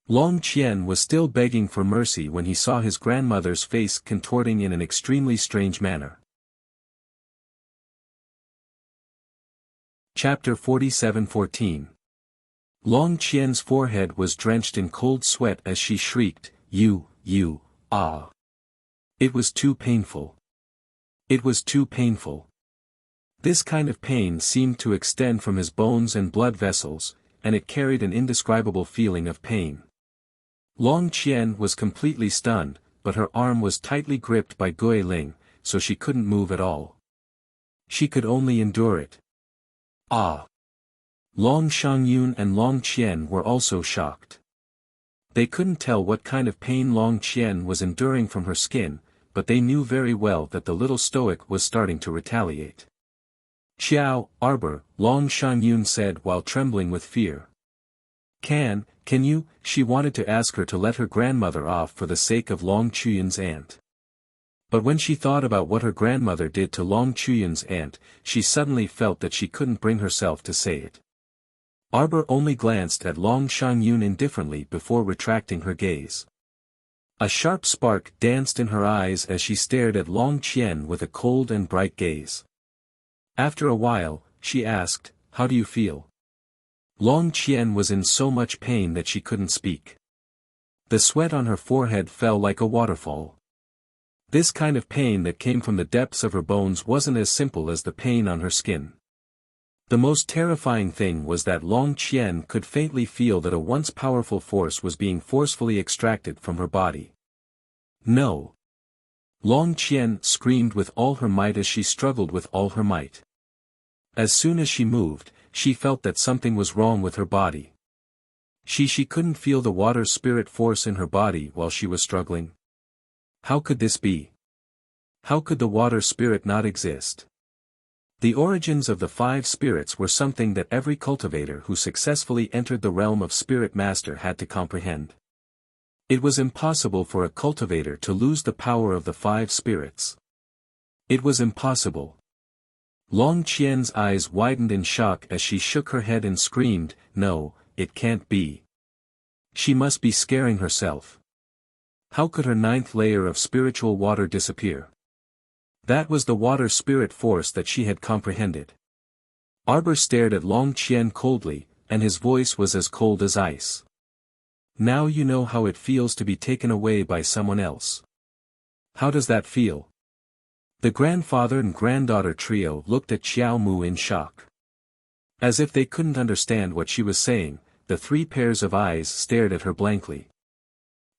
Long Qian was still begging for mercy when he saw his grandmother's face contorting in an extremely strange manner. Chapter 47:14. Long Qian's forehead was drenched in cold sweat as she shrieked, ah. It was too painful. It was too painful. This kind of pain seemed to extend from his bones and blood vessels, and it carried an indescribable feeling of pain. Long Qian was completely stunned, but her arm was tightly gripped by Gui Ling, so she couldn't move at all. She could only endure it. Ah! Long Shangyun and Long Qian were also shocked. They couldn't tell what kind of pain Long Qian was enduring from her skin, but they knew very well that the little stoic was starting to retaliate. Xiao, Arbor, Long Shangyun said while trembling with fear. Can you? She wanted to ask her to let her grandmother off for the sake of Long Chuyun's aunt. But when she thought about what her grandmother did to Long Chuyun's aunt, she suddenly felt that she couldn't bring herself to say it. Arbor only glanced at Long Shangyun indifferently before retracting her gaze. A sharp spark danced in her eyes as she stared at Long Qian with a cold and bright gaze. After a while, she asked, "How do you feel?" Long Qian was in so much pain that she couldn't speak. The sweat on her forehead fell like a waterfall. This kind of pain that came from the depths of her bones wasn't as simple as the pain on her skin. The most terrifying thing was that Long Qian could faintly feel that a once powerful force was being forcefully extracted from her body. No! Long Qian screamed with all her might as she struggled with all her might. As soon as she moved, she felt that something was wrong with her body. She couldn't feel the water spirit force in her body while she was struggling. How could this be? How could the water spirit not exist? The origins of the 5 spirits were something that every cultivator who successfully entered the realm of Spirit Master had to comprehend. It was impossible for a cultivator to lose the power of the 5 spirits. It was impossible. Long Qian's eyes widened in shock as she shook her head and screamed, "No, it can't be. She must be scaring herself. How could her 9th layer of spiritual water disappear?" That was the water spirit force that she had comprehended. Arbor stared at Long Qian coldly, and his voice was as cold as ice. "Now you know how it feels to be taken away by someone else. How does that feel?" The grandfather and granddaughter trio looked at Xiao Mu in shock. As if they couldn't understand what she was saying, the 3 pairs of eyes stared at her blankly.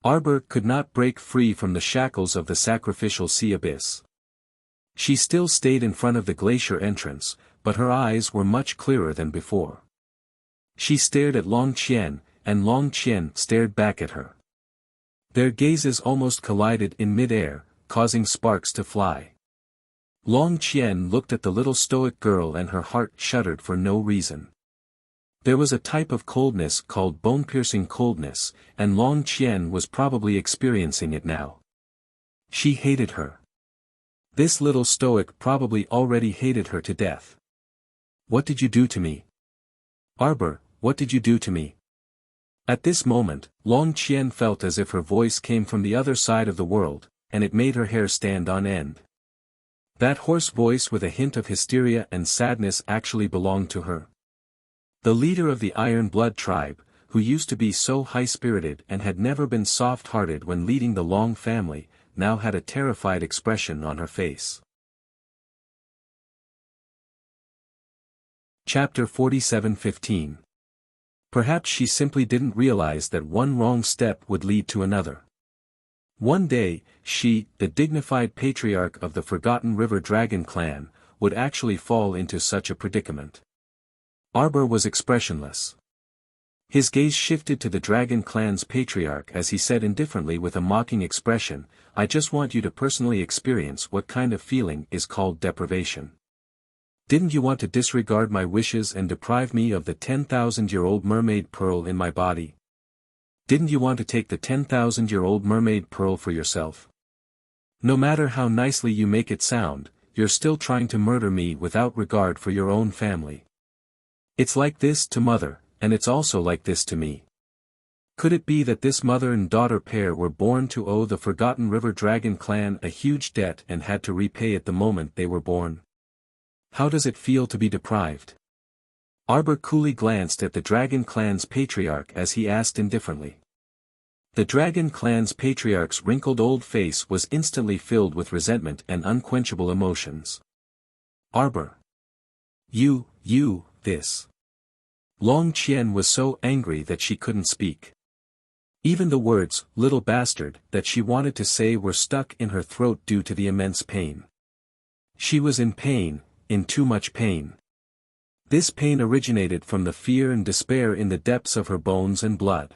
Arbor could not break free from the shackles of the sacrificial sea abyss. She still stayed in front of the glacier entrance, but her eyes were much clearer than before. She stared at Long Qian, and Long Qian stared back at her. Their gazes almost collided in mid-air, causing sparks to fly. Long Qian looked at the little stoic girl and her heart shuddered for no reason. There was a type of coldness called bone-piercing coldness, and Long Qian was probably experiencing it now. She hated her. This little stoic probably already hated her to death. "What did you do to me? Arbor, what did you do to me?" At this moment, Long Qian felt as if her voice came from the other side of the world, and it made her hair stand on end. That hoarse voice with a hint of hysteria and sadness actually belonged to her. The leader of the Iron Blood tribe, who used to be so high-spirited and had never been soft-hearted when leading the Long family, now had a terrified expression on her face. Chapter 47:15. Perhaps she simply didn't realize that one wrong step would lead to another. One day, she, the dignified patriarch of the Forgotten River Dragon clan, would actually fall into such a predicament. Arbor was expressionless. His gaze shifted to the Dragon clan's patriarch as he said indifferently with a mocking expression, "I just want you to personally experience what kind of feeling is called deprivation." Didn't you want to disregard my wishes and deprive me of the 10,000-year-old mermaid pearl in my body? Didn't you want to take the 10,000-year-old mermaid pearl for yourself? No matter how nicely you make it sound, you're still trying to murder me without regard for your own family. It's like this to mother, and it's also like this to me. Could it be that this mother and daughter pair were born to owe the Forgotten River Dragon clan a huge debt and had to repay it the moment they were born? How does it feel to be deprived? Arbor coolly glanced at the Dragon clan's patriarch as he asked indifferently. The Dragon clan's patriarch's wrinkled old face was instantly filled with resentment and unquenchable emotions. Arbor. This. Long Qian was so angry that she couldn't speak. Even the words, little bastard, that she wanted to say were stuck in her throat due to the immense pain. She was in pain, in too much pain. This pain originated from the fear and despair in the depths of her bones and blood.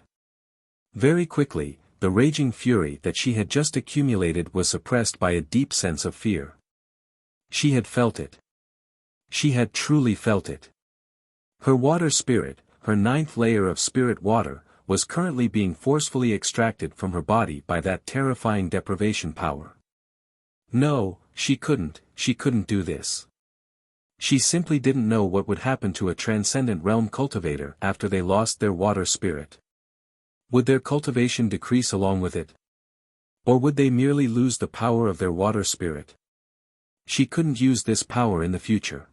Very quickly, the raging fury that she had just accumulated was suppressed by a deep sense of fear. She had felt it. She had truly felt it. Her water spirit, her ninth layer of spirit water, was currently being forcefully extracted from her body by that terrifying deprivation power. No, she couldn't do this. She simply didn't know what would happen to a transcendent realm cultivator after they lost their water spirit. Would their cultivation decrease along with it? Or would they merely lose the power of their water spirit? She couldn't use this power in the future.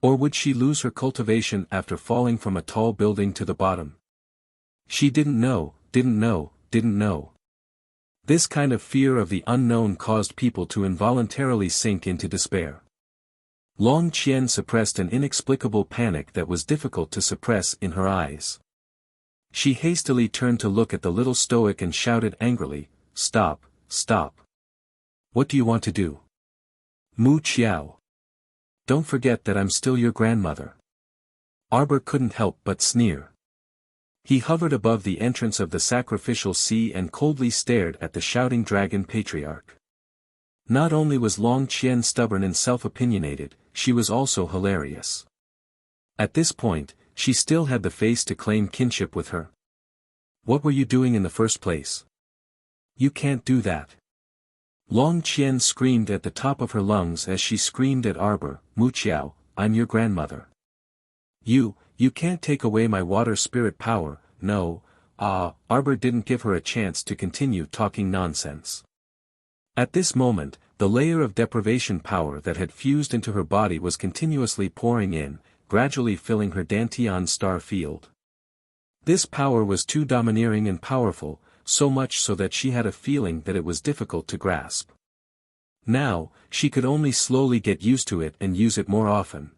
Or would she lose her cultivation after falling from a tall building to the bottom? She didn't know. This kind of fear of the unknown caused people to involuntarily sink into despair. Long Qian suppressed an inexplicable panic that was difficult to suppress in her eyes. She hastily turned to look at the little stoic and shouted angrily, "Stop, stop. What do you want to do? Mu Qiao. Don't forget that I'm still your grandmother." Arbor couldn't help but sneer. He hovered above the entrance of the sacrificial sea and coldly stared at the shouting dragon patriarch. Not only was Long Qian stubborn and self-opinionated, she was also hilarious. At this point, she still had the face to claim kinship with her. What were you doing in the first place? You can't do that. Long Qian screamed at the top of her lungs as she screamed at Arbor, "Mu Qiao, I'm your grandmother. You can't take away my water spirit power, no." Arbor didn't give her a chance to continue talking nonsense. At this moment, the layer of deprivation power that had fused into her body was continuously pouring in, gradually filling her Dantian star field. This power was too domineering and powerful, so much so that she had a feeling that it was difficult to grasp. Now, she could only slowly get used to it and use it more often.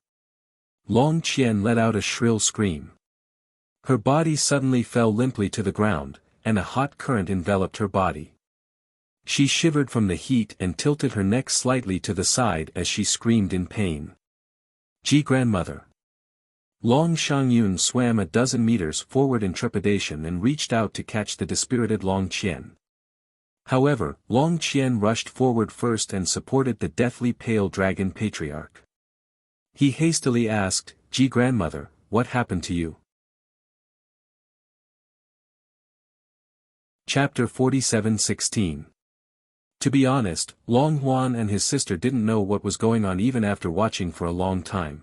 Long Qian let out a shrill scream. Her body suddenly fell limply to the ground, and a hot current enveloped her body. She shivered from the heat and tilted her neck slightly to the side as she screamed in pain. Grandmother. Long Shangyun swam a dozen meters forward in trepidation and reached out to catch the dispirited Long Qian. However, Long Qian rushed forward first and supported the deathly pale dragon patriarch. He hastily asked, Grandmother, what happened to you? Chapter 47:16. To be honest, Long Huan and his sister didn't know what was going on even after watching for a long time.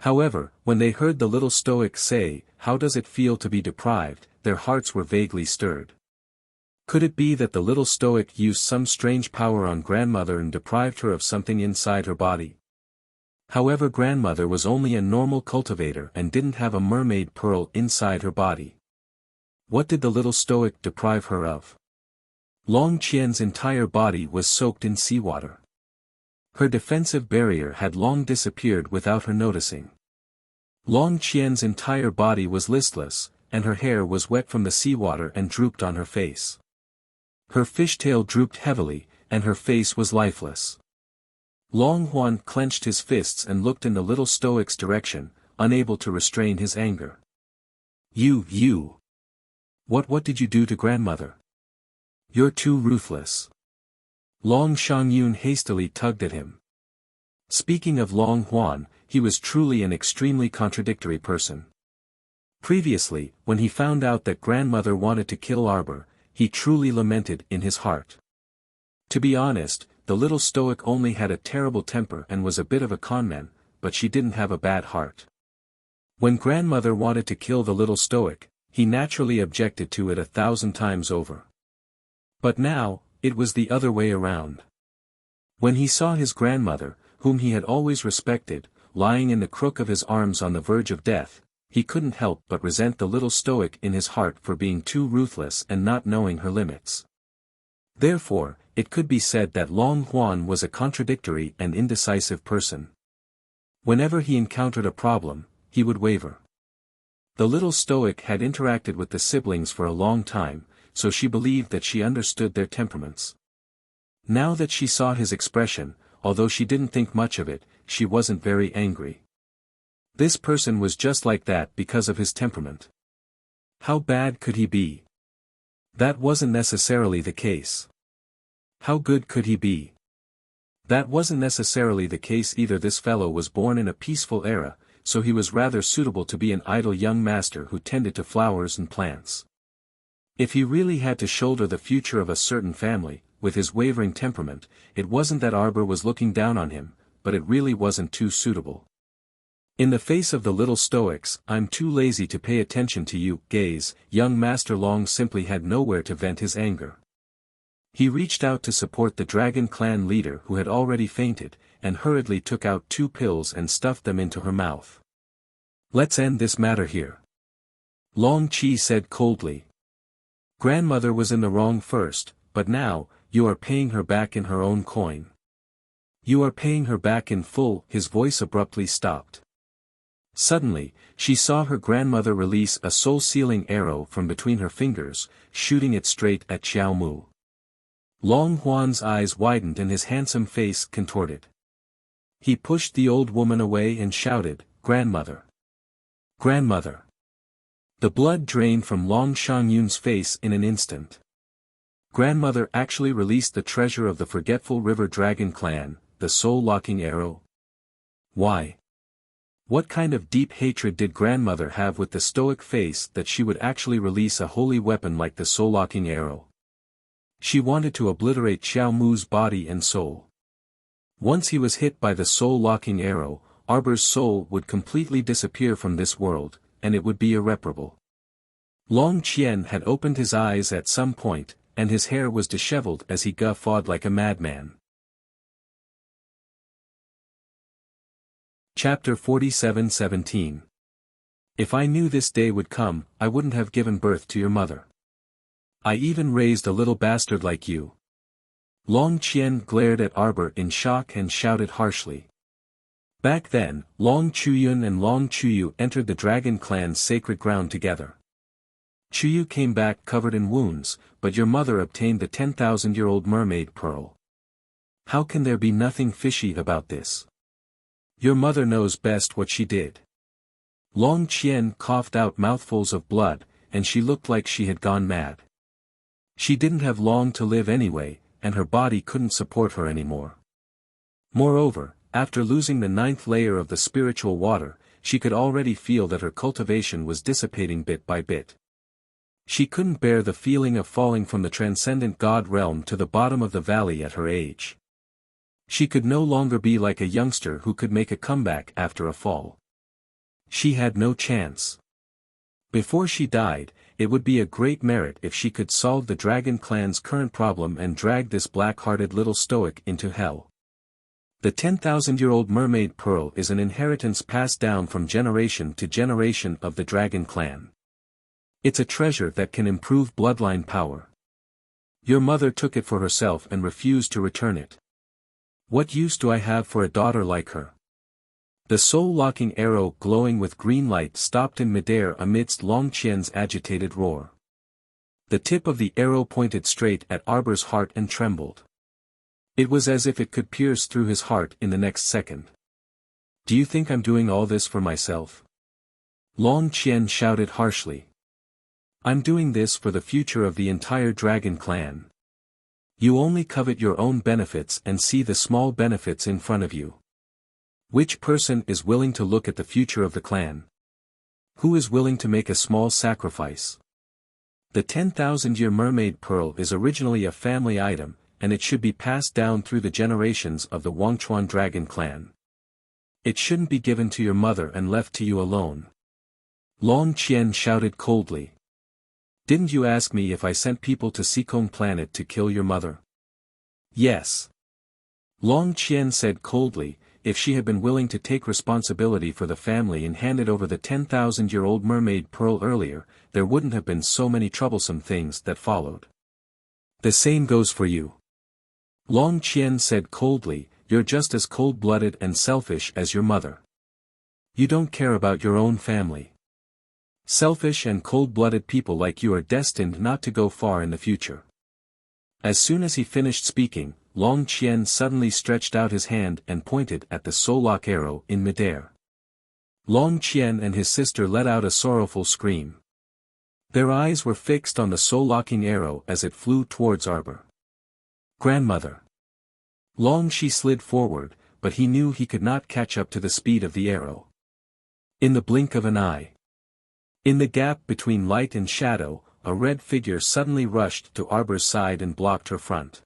However, when they heard the little stoic say, "How does it feel to be deprived?" their hearts were vaguely stirred. Could it be that the little stoic used some strange power on grandmother and deprived her of something inside her body? However, grandmother was only a normal cultivator and didn't have a mermaid pearl inside her body. What did the little stoic deprive her of? Long Qian's entire body was soaked in seawater. Her defensive barrier had long disappeared without her noticing. Long Qian's entire body was listless, and her hair was wet from the seawater and drooped on her face. Her fishtail drooped heavily, and her face was lifeless. Long Huan clenched his fists and looked in the little stoic's direction, unable to restrain his anger. You! What did you do to grandmother? You're too ruthless. Long Shangyun hastily tugged at him. Speaking of Long Huan, he was truly an extremely contradictory person. Previously, when he found out that grandmother wanted to kill Arbor, he truly lamented in his heart. To be honest, the little stoic only had a terrible temper and was a bit of a conman, but she didn't have a bad heart. When grandmother wanted to kill the little stoic, he naturally objected to it 1,000 times over. But now, it was the other way around. When he saw his grandmother, whom he had always respected, lying in the crook of his arms on the verge of death, he couldn't help but resent the little stoic in his heart for being too ruthless and not knowing her limits. Therefore, it could be said that Long Huan was a contradictory and indecisive person. Whenever he encountered a problem, he would waver. The little stoic had interacted with the siblings for a long time, so she believed that she understood their temperaments. Now that she saw his expression, although she didn't think much of it, she wasn't very angry. This person was just like that because of his temperament. How bad could he be? That wasn't necessarily the case. How good could he be? That wasn't necessarily the case either. This fellow was born in a peaceful era, so he was rather suitable to be an idle young master who tended to flowers and plants. If he really had to shoulder the future of a certain family, with his wavering temperament, it wasn't that Arbor was looking down on him, but it really wasn't too suitable. In the face of the little stoics, "I'm too lazy to pay attention to you" gaze, young Master Long simply had nowhere to vent his anger. He reached out to support the Dragon Clan leader who had already fainted, and hurriedly took out 2 pills and stuffed them into her mouth. "Let's end this matter here," Long Chi said coldly. "Grandmother was in the wrong first, but now, you are paying her back in her own coin. You are paying her back in full." His voice abruptly stopped. Suddenly, she saw her grandmother release a soul-sealing arrow from between her fingers, shooting it straight at Xiao Mu. Long Huan's eyes widened and his handsome face contorted. He pushed the old woman away and shouted, "Grandmother! Grandmother!" The blood drained from Long Shangyun's face in an instant. Grandmother actually released the treasure of the forgetful River Dragon Clan, the soul-locking arrow? Why? What kind of deep hatred did grandmother have with the stoic face that she would actually release a holy weapon like the soul-locking arrow? She wanted to obliterate Xiao Mu's body and soul. Once he was hit by the soul-locking arrow, Arbor's soul would completely disappear from this world, and it would be irreparable. Long Qian had opened his eyes at some point, and his hair was disheveled as he guffawed like a madman. Chapter 47:17. If I knew this day would come, I wouldn't have given birth to your mother. I even raised a little bastard like you. Long Qian glared at Arbor in shock and shouted harshly. Back then, Long Chuyun and Long Chuyu entered the Dragon Clan's sacred ground together. Chuyu came back covered in wounds, but your mother obtained the 10,000-year-old mermaid pearl. How can there be nothing fishy about this? Your mother knows best what she did. Long Qian coughed out mouthfuls of blood, and she looked like she had gone mad. She didn't have long to live anyway, and her body couldn't support her anymore. Moreover, after losing the 9th layer of the spiritual water, she could already feel that her cultivation was dissipating bit by bit. She couldn't bear the feeling of falling from the transcendent god realm to the bottom of the valley at her age. She could no longer be like a youngster who could make a comeback after a fall. She had no chance. Before she died, it would be a great merit if she could solve the Dragon Clan's current problem and drag this black-hearted little stoic into hell. The 10,000-year-old mermaid pearl is an inheritance passed down from generation to generation of the Dragon Clan. It's a treasure that can improve bloodline power. Your mother took it for herself and refused to return it. What use do I have for a daughter like her? The soul-locking arrow glowing with green light stopped in midair amidst Long Qian's agitated roar. The tip of the arrow pointed straight at Arbor's heart and trembled. It was as if it could pierce through his heart in the next second. Do you think I'm doing all this for myself? Long Qian shouted harshly. I'm doing this for the future of the entire Dragon Clan. You only covet your own benefits and see the small benefits in front of you. Which person is willing to look at the future of the clan? Who is willing to make a small sacrifice? The 10,000-year mermaid pearl is originally a family item, and it should be passed down through the generations of the Wangchuan dragon clan. It shouldn't be given to your mother and left to you alone. Long Qian shouted coldly. Didn't you ask me if I sent people to Sikong planet to kill your mother? Yes. Long Qian said coldly. If she had been willing to take responsibility for the family and handed over the 10,000-year-old mermaid pearl earlier, there wouldn't have been so many troublesome things that followed. The same goes for you. Long Qian said coldly, you're just as cold-blooded and selfish as your mother. You don't care about your own family. Selfish and cold-blooded people like you are destined not to go far in the future. As soon as he finished speaking, Long Qian suddenly stretched out his hand and pointed at the soul-lock arrow in midair. Long Qian and his sister let out a sorrowful scream. Their eyes were fixed on the soul-locking arrow as it flew towards Arbor. Grandmother. Long Shi slid forward, but he knew he could not catch up to the speed of the arrow. In the blink of an eye. In the gap between light and shadow, a red figure suddenly rushed to Arbor's side and blocked her front.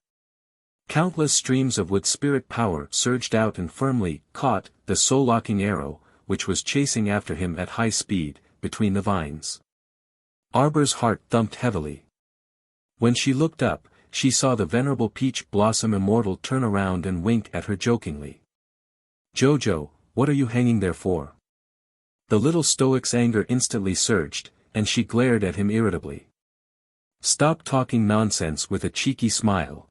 Countless streams of wood spirit power surged out and firmly caught the soul-locking arrow, which was chasing after him at high speed, between the vines. Arbor's heart thumped heavily. When she looked up, she saw the venerable Peach Blossom Immortal turn around and wink at her jokingly. Jojo, what are you hanging there for? The little stoic's anger instantly surged, and she glared at him irritably. Stop talking nonsense with a cheeky smile.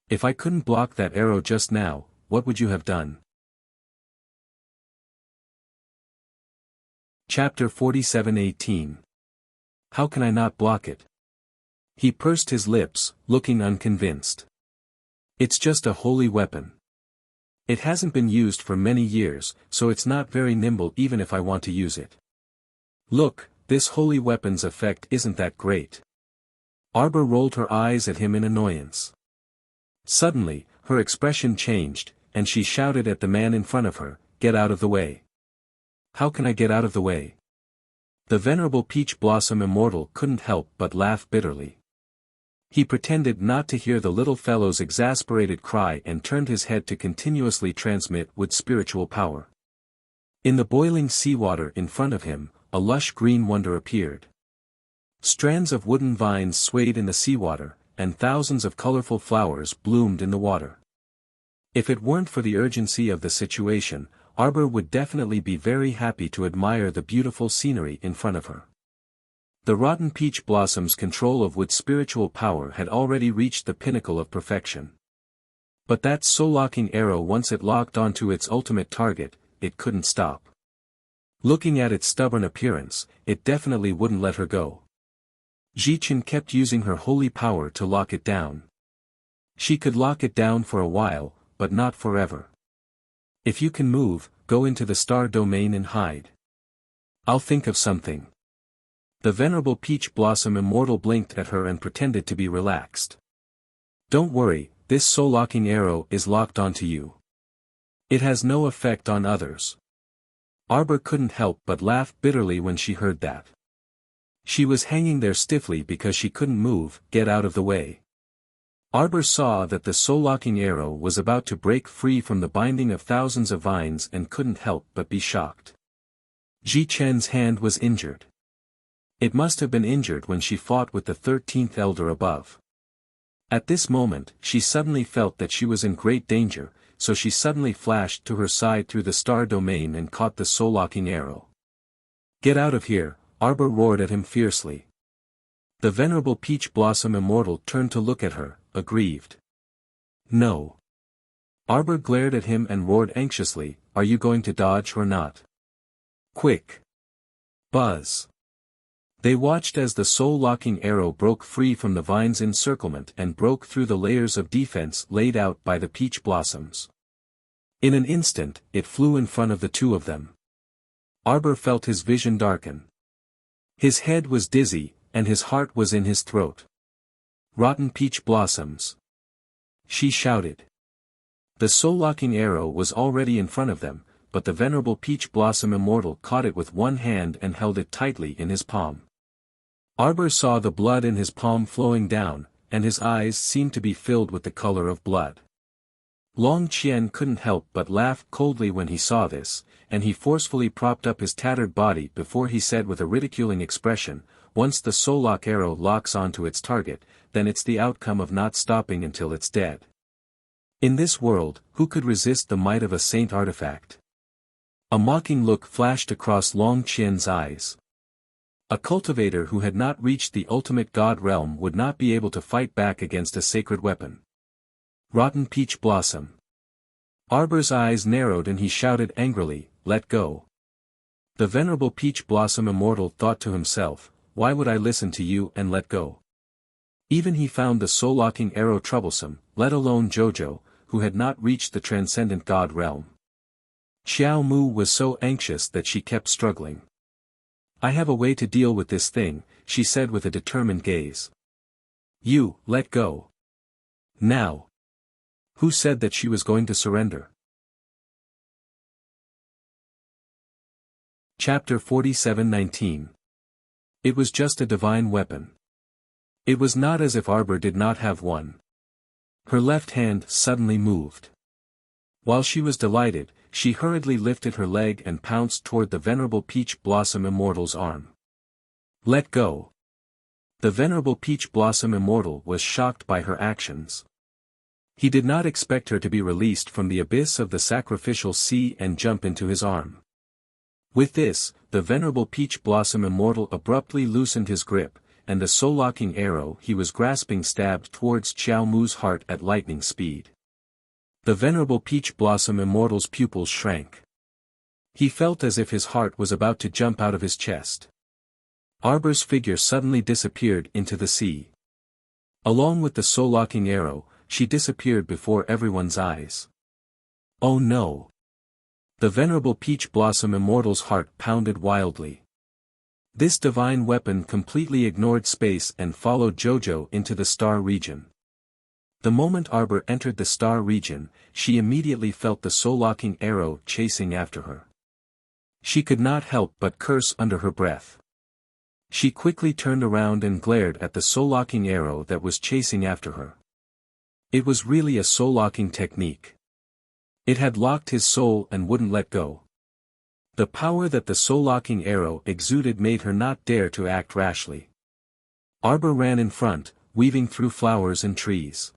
If I couldn't block that arrow just now, what would you have done? Chapter 47:18. How can I not block it? He pursed his lips, looking unconvinced. It's just a holy weapon. It hasn't been used for many years, so it's not very nimble even if I want to use it. Look, this holy weapon's effect isn't that great. Arbor rolled her eyes at him in annoyance. Suddenly, her expression changed, and she shouted at the man in front of her, get out of the way. How can I get out of the way? The venerable Peach Blossom Immortal couldn't help but laugh bitterly. He pretended not to hear the little fellow's exasperated cry and turned his head to continuously transmit wood spiritual power. In the boiling seawater in front of him, a lush green wonder appeared. Strands of wooden vines swayed in the seawater, and thousands of colorful flowers bloomed in the water. If it weren't for the urgency of the situation, Arbor would definitely be very happy to admire the beautiful scenery in front of her. The rotten peach blossom's control of wood spiritual power had already reached the pinnacle of perfection. But that soul-locking arrow, once it locked onto its ultimate target, it couldn't stop. Looking at its stubborn appearance, it definitely wouldn't let her go. Zichen kept using her holy power to lock it down. She could lock it down for a while, but not forever. If you can move, go into the star domain and hide. I'll think of something. The venerable Peach Blossom Immortal blinked at her and pretended to be relaxed. Don't worry, this soul-locking arrow is locked onto you. It has no effect on others. Arbor couldn't help but laugh bitterly when she heard that. She was hanging there stiffly because she couldn't move, get out of the way. Arbor saw that the soul-locking arrow was about to break free from the binding of thousands of vines and couldn't help but be shocked. Zichen's hand was injured. It must have been injured when she fought with the 13th elder above. At this moment, she suddenly felt that she was in great danger, so she suddenly flashed to her side through the star domain and caught the soul-locking arrow. Get out of here, Arbor roared at him fiercely. The venerable Peach Blossom Immortal turned to look at her, aggrieved. No. Arbor glared at him and roared anxiously, are you going to dodge or not? Quick. Buzz. They watched as the soul-locking arrow broke free from the vine's encirclement and broke through the layers of defense laid out by the peach blossoms. In an instant, it flew in front of the two of them. Arbor felt his vision darken. His head was dizzy, and his heart was in his throat. Rotten peach blossoms. She shouted. The soul-locking arrow was already in front of them, but the venerable Peach Blossom Immortal caught it with one hand and held it tightly in his palm. Arbor saw the blood in his palm flowing down, and his eyes seemed to be filled with the color of blood. Long Qian couldn't help but laugh coldly when he saw this, and he forcefully propped up his tattered body before he said with a ridiculing expression, "Once the soul lock arrow locks onto its target, then it's the outcome of not stopping until it's dead." In this world, who could resist the might of a saint artifact? A mocking look flashed across Long Qian's eyes. A cultivator who had not reached the ultimate god realm would not be able to fight back against a sacred weapon. Rotten peach blossom. Arbor's eyes narrowed and he shouted angrily, "Let go." The venerable Peach Blossom Immortal thought to himself, "Why would I listen to you and let go?" Even he found the soul-locking arrow troublesome, let alone Jojo, who had not reached the transcendent god realm. Xiao Mu was so anxious that she kept struggling. "I have a way to deal with this thing," she said with a determined gaze. "You, let go. Now." Who said that she was going to surrender? Chapter 47:19. It was just a divine weapon. It was not as if Arbor did not have one. Her left hand suddenly moved. While she was delighted, she hurriedly lifted her leg and pounced toward the venerable Peach Blossom Immortal's arm. "Let go." The venerable Peach Blossom Immortal was shocked by her actions. He did not expect her to be released from the abyss of the sacrificial sea and jump into his arm. With this, the venerable Peach Blossom Immortal abruptly loosened his grip, and the soul-locking arrow he was grasping stabbed towards Xiao Mu's heart at lightning speed. The venerable Peach Blossom Immortal's pupils shrank. He felt as if his heart was about to jump out of his chest. Arbor's figure suddenly disappeared into the sea. Along with the soul-locking arrow, she disappeared before everyone's eyes. Oh no! The venerable Peach Blossom Immortal's heart pounded wildly. This divine weapon completely ignored space and followed Jojo into the star region. The moment Arbor entered the star region, she immediately felt the soul-locking arrow chasing after her. She could not help but curse under her breath. She quickly turned around and glared at the soul-locking arrow that was chasing after her. It was really a soul-locking technique. It had locked his soul and wouldn't let go. The power that the soul-locking arrow exuded made her not dare to act rashly. Arbor ran in front, weaving through flowers and trees.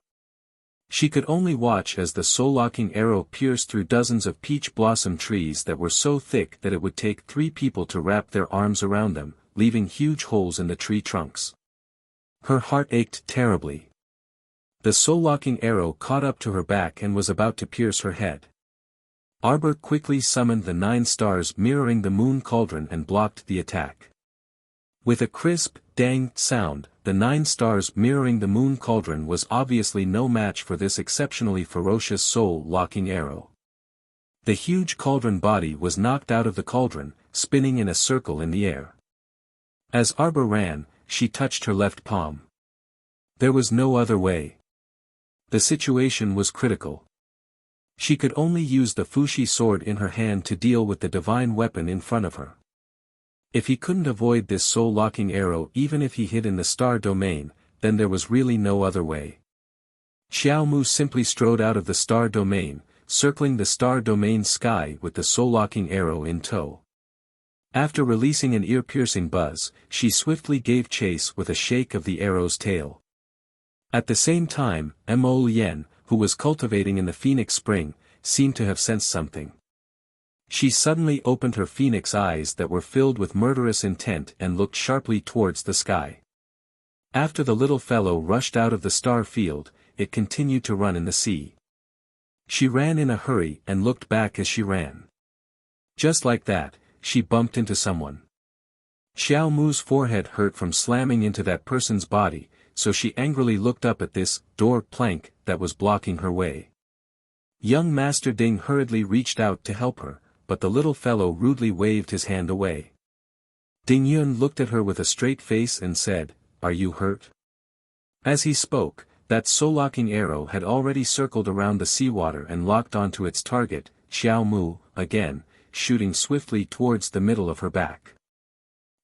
She could only watch as the soul-locking arrow pierced through dozens of peach blossom trees that were so thick that it would take 3 people to wrap their arms around them, leaving huge holes in the tree trunks. Her heart ached terribly. The soul-locking arrow caught up to her back and was about to pierce her head. Arbor quickly summoned the 9 stars mirroring the moon cauldron and blocked the attack. With a crisp, dang sound, the 9 stars mirroring the moon cauldron was obviously no match for this exceptionally ferocious soul-locking arrow. The huge cauldron body was knocked out of the cauldron, spinning in a circle in the air. As Arbor ran, she touched her left palm. There was no other way. The situation was critical. She could only use the Fushi sword in her hand to deal with the divine weapon in front of her. If he couldn't avoid this soul-locking arrow even if he hid in the star domain, then there was really no other way. Xiao Mu simply strode out of the star domain, circling the star domain sky with the soul-locking arrow in tow. After releasing an ear-piercing buzz, she swiftly gave chase with a shake of the arrow's tail. At the same time, Mo Lien, who was cultivating in the Phoenix Spring, seemed to have sensed something. She suddenly opened her phoenix eyes that were filled with murderous intent and looked sharply towards the sky. After the little fellow rushed out of the star field, it continued to run in the sea. She ran in a hurry and looked back as she ran. Just like that, she bumped into someone. Xiao Mu's forehead hurt from slamming into that person's body, so she angrily looked up at this door plank that was blocking her way. Young Master Ding hurriedly reached out to help her, but the little fellow rudely waved his hand away. Ding Yun looked at her with a straight face and said, "Are you hurt?" As he spoke, that soul-locking arrow had already circled around the seawater and locked onto its target, Xiao Mu. Again, shooting swiftly towards the middle of her back.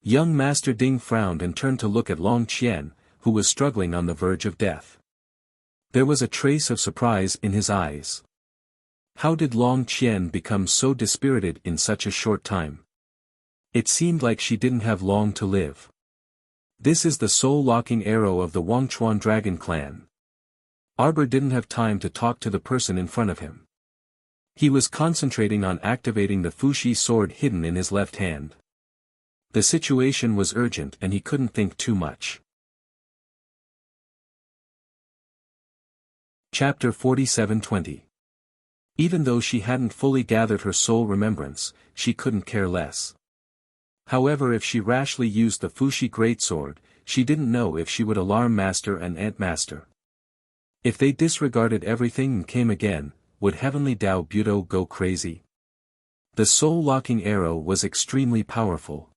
Young Master Ding frowned and turned to look at Long Qian, who was struggling on the verge of death. There was a trace of surprise in his eyes. How did Long Qian become so dispirited in such a short time? It seemed like she didn't have long to live. This is the soul-locking arrow of the Wangchuan dragon clan. Arbor didn't have time to talk to the person in front of him. He was concentrating on activating the Fushi sword hidden in his left hand. The situation was urgent and he couldn't think too much. Chapter 47:20. Even though she hadn't fully gathered her soul remembrance, she couldn't care less. However, if she rashly used the Fushi greatsword, she didn't know if she would alarm Master and Ant Master. If they disregarded everything and came again, would Heavenly Dao Budo go crazy? The soul-locking arrow was extremely powerful.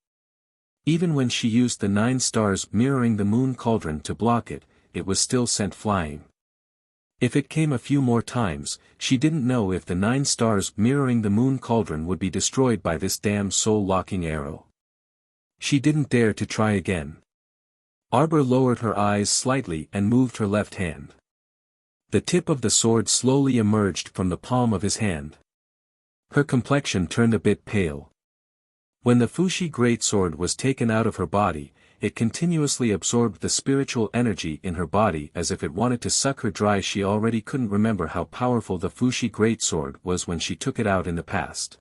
Even when she used the 9 stars mirroring the moon cauldron to block it, it was still sent flying. If it came a few more times, she didn't know if the 9 stars mirroring the moon cauldron would be destroyed by this damn soul-locking arrow. She didn't dare to try again. Arbor lowered her eyes slightly and moved her left hand. The tip of the sword slowly emerged from the palm of his hand. Her complexion turned a bit pale. When the Fushi greatsword was taken out of her body, it continuously absorbed the spiritual energy in her body as if it wanted to suck her dry. She already couldn't remember how powerful the Fushi greatsword was when she took it out in the past.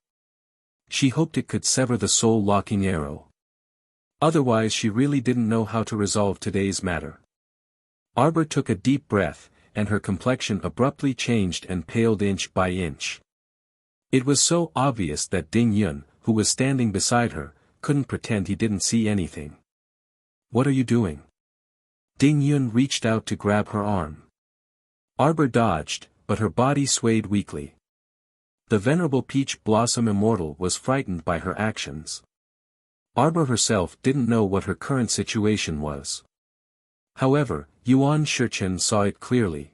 She hoped it could sever the soul-locking arrow. Otherwise she really didn't know how to resolve today's matter. Arbor took a deep breath, and her complexion abruptly changed and paled inch by inch. It was so obvious that Ding Yun, who was standing beside her, couldn't pretend he didn't see anything. "What are you doing?" Ding Yun reached out to grab her arm. Arbor dodged, but her body swayed weakly. The venerable Peach Blossom Immortal was frightened by her actions. Arbor herself didn't know what her current situation was. However, Yuan Shichen saw it clearly.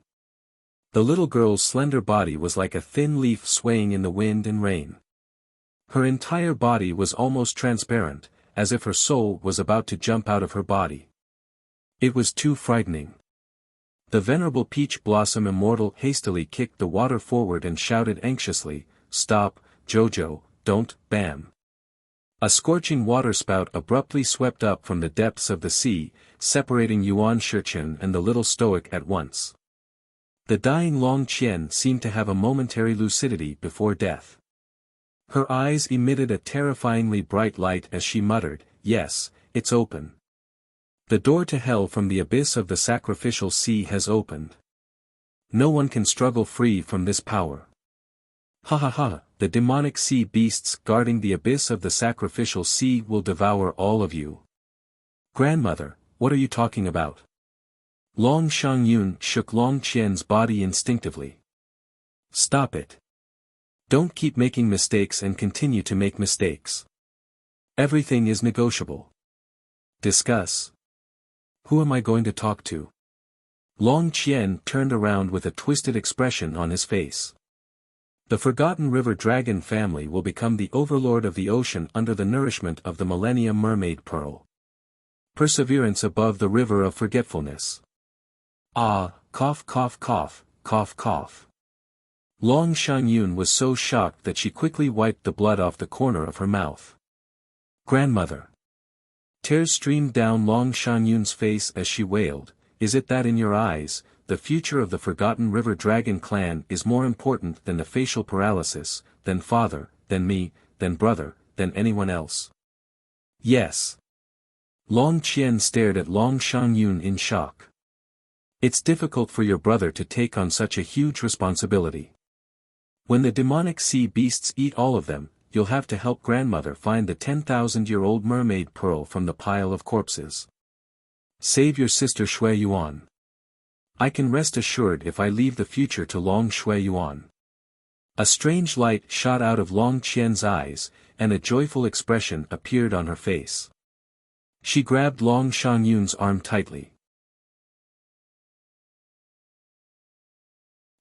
The little girl's slender body was like a thin leaf swaying in the wind and rain. Her entire body was almost transparent, as if her soul was about to jump out of her body. It was too frightening. The venerable Peach Blossom Immortal hastily kicked the water forward and shouted anxiously, "Stop, Jojo, don't!" Bam! A scorching waterspout abruptly swept up from the depths of the sea, separating Yuan Shichen and the little stoic at once. The dying Long Qian seemed to have a momentary lucidity before death. Her eyes emitted a terrifyingly bright light as she muttered, "Yes, it's open. The door to hell from the abyss of the sacrificial sea has opened. No one can struggle free from this power. Ha ha ha, the demonic sea beasts guarding the abyss of the sacrificial sea will devour all of you." "Grandmother, what are you talking about?" Long Shangyun shook Long Qian's body instinctively. "Stop it. Don't keep making mistakes and continue to make mistakes. Everything is negotiable. Discuss. Who am I going to talk to?" Long Qian turned around with a twisted expression on his face. The Forgotten River Dragon family will become the overlord of the ocean under the nourishment of the Millennium Mermaid Pearl. Perseverance above the river of forgetfulness. Ah, cough cough cough, cough cough. Long Shangyun was so shocked that she quickly wiped the blood off the corner of her mouth. "Grandmother." Tears streamed down Long Shangyun's face as she wailed, "Is it that in your eyes, the future of the Forgotten River Dragon clan is more important than the facial paralysis, than father, than me, than brother, than anyone else?" "Yes." Long Qian stared at Long Shangyun in shock. "It's difficult for your brother to take on such a huge responsibility. When the demonic sea beasts eat all of them, you'll have to help grandmother find the 10,000-year-old mermaid pearl from the pile of corpses. Save your sister Shui Yuan. I can rest assured if I leave the future to Long Shui Yuan." A strange light shot out of Long Qian's eyes, and a joyful expression appeared on her face. She grabbed Long Shangyun's arm tightly.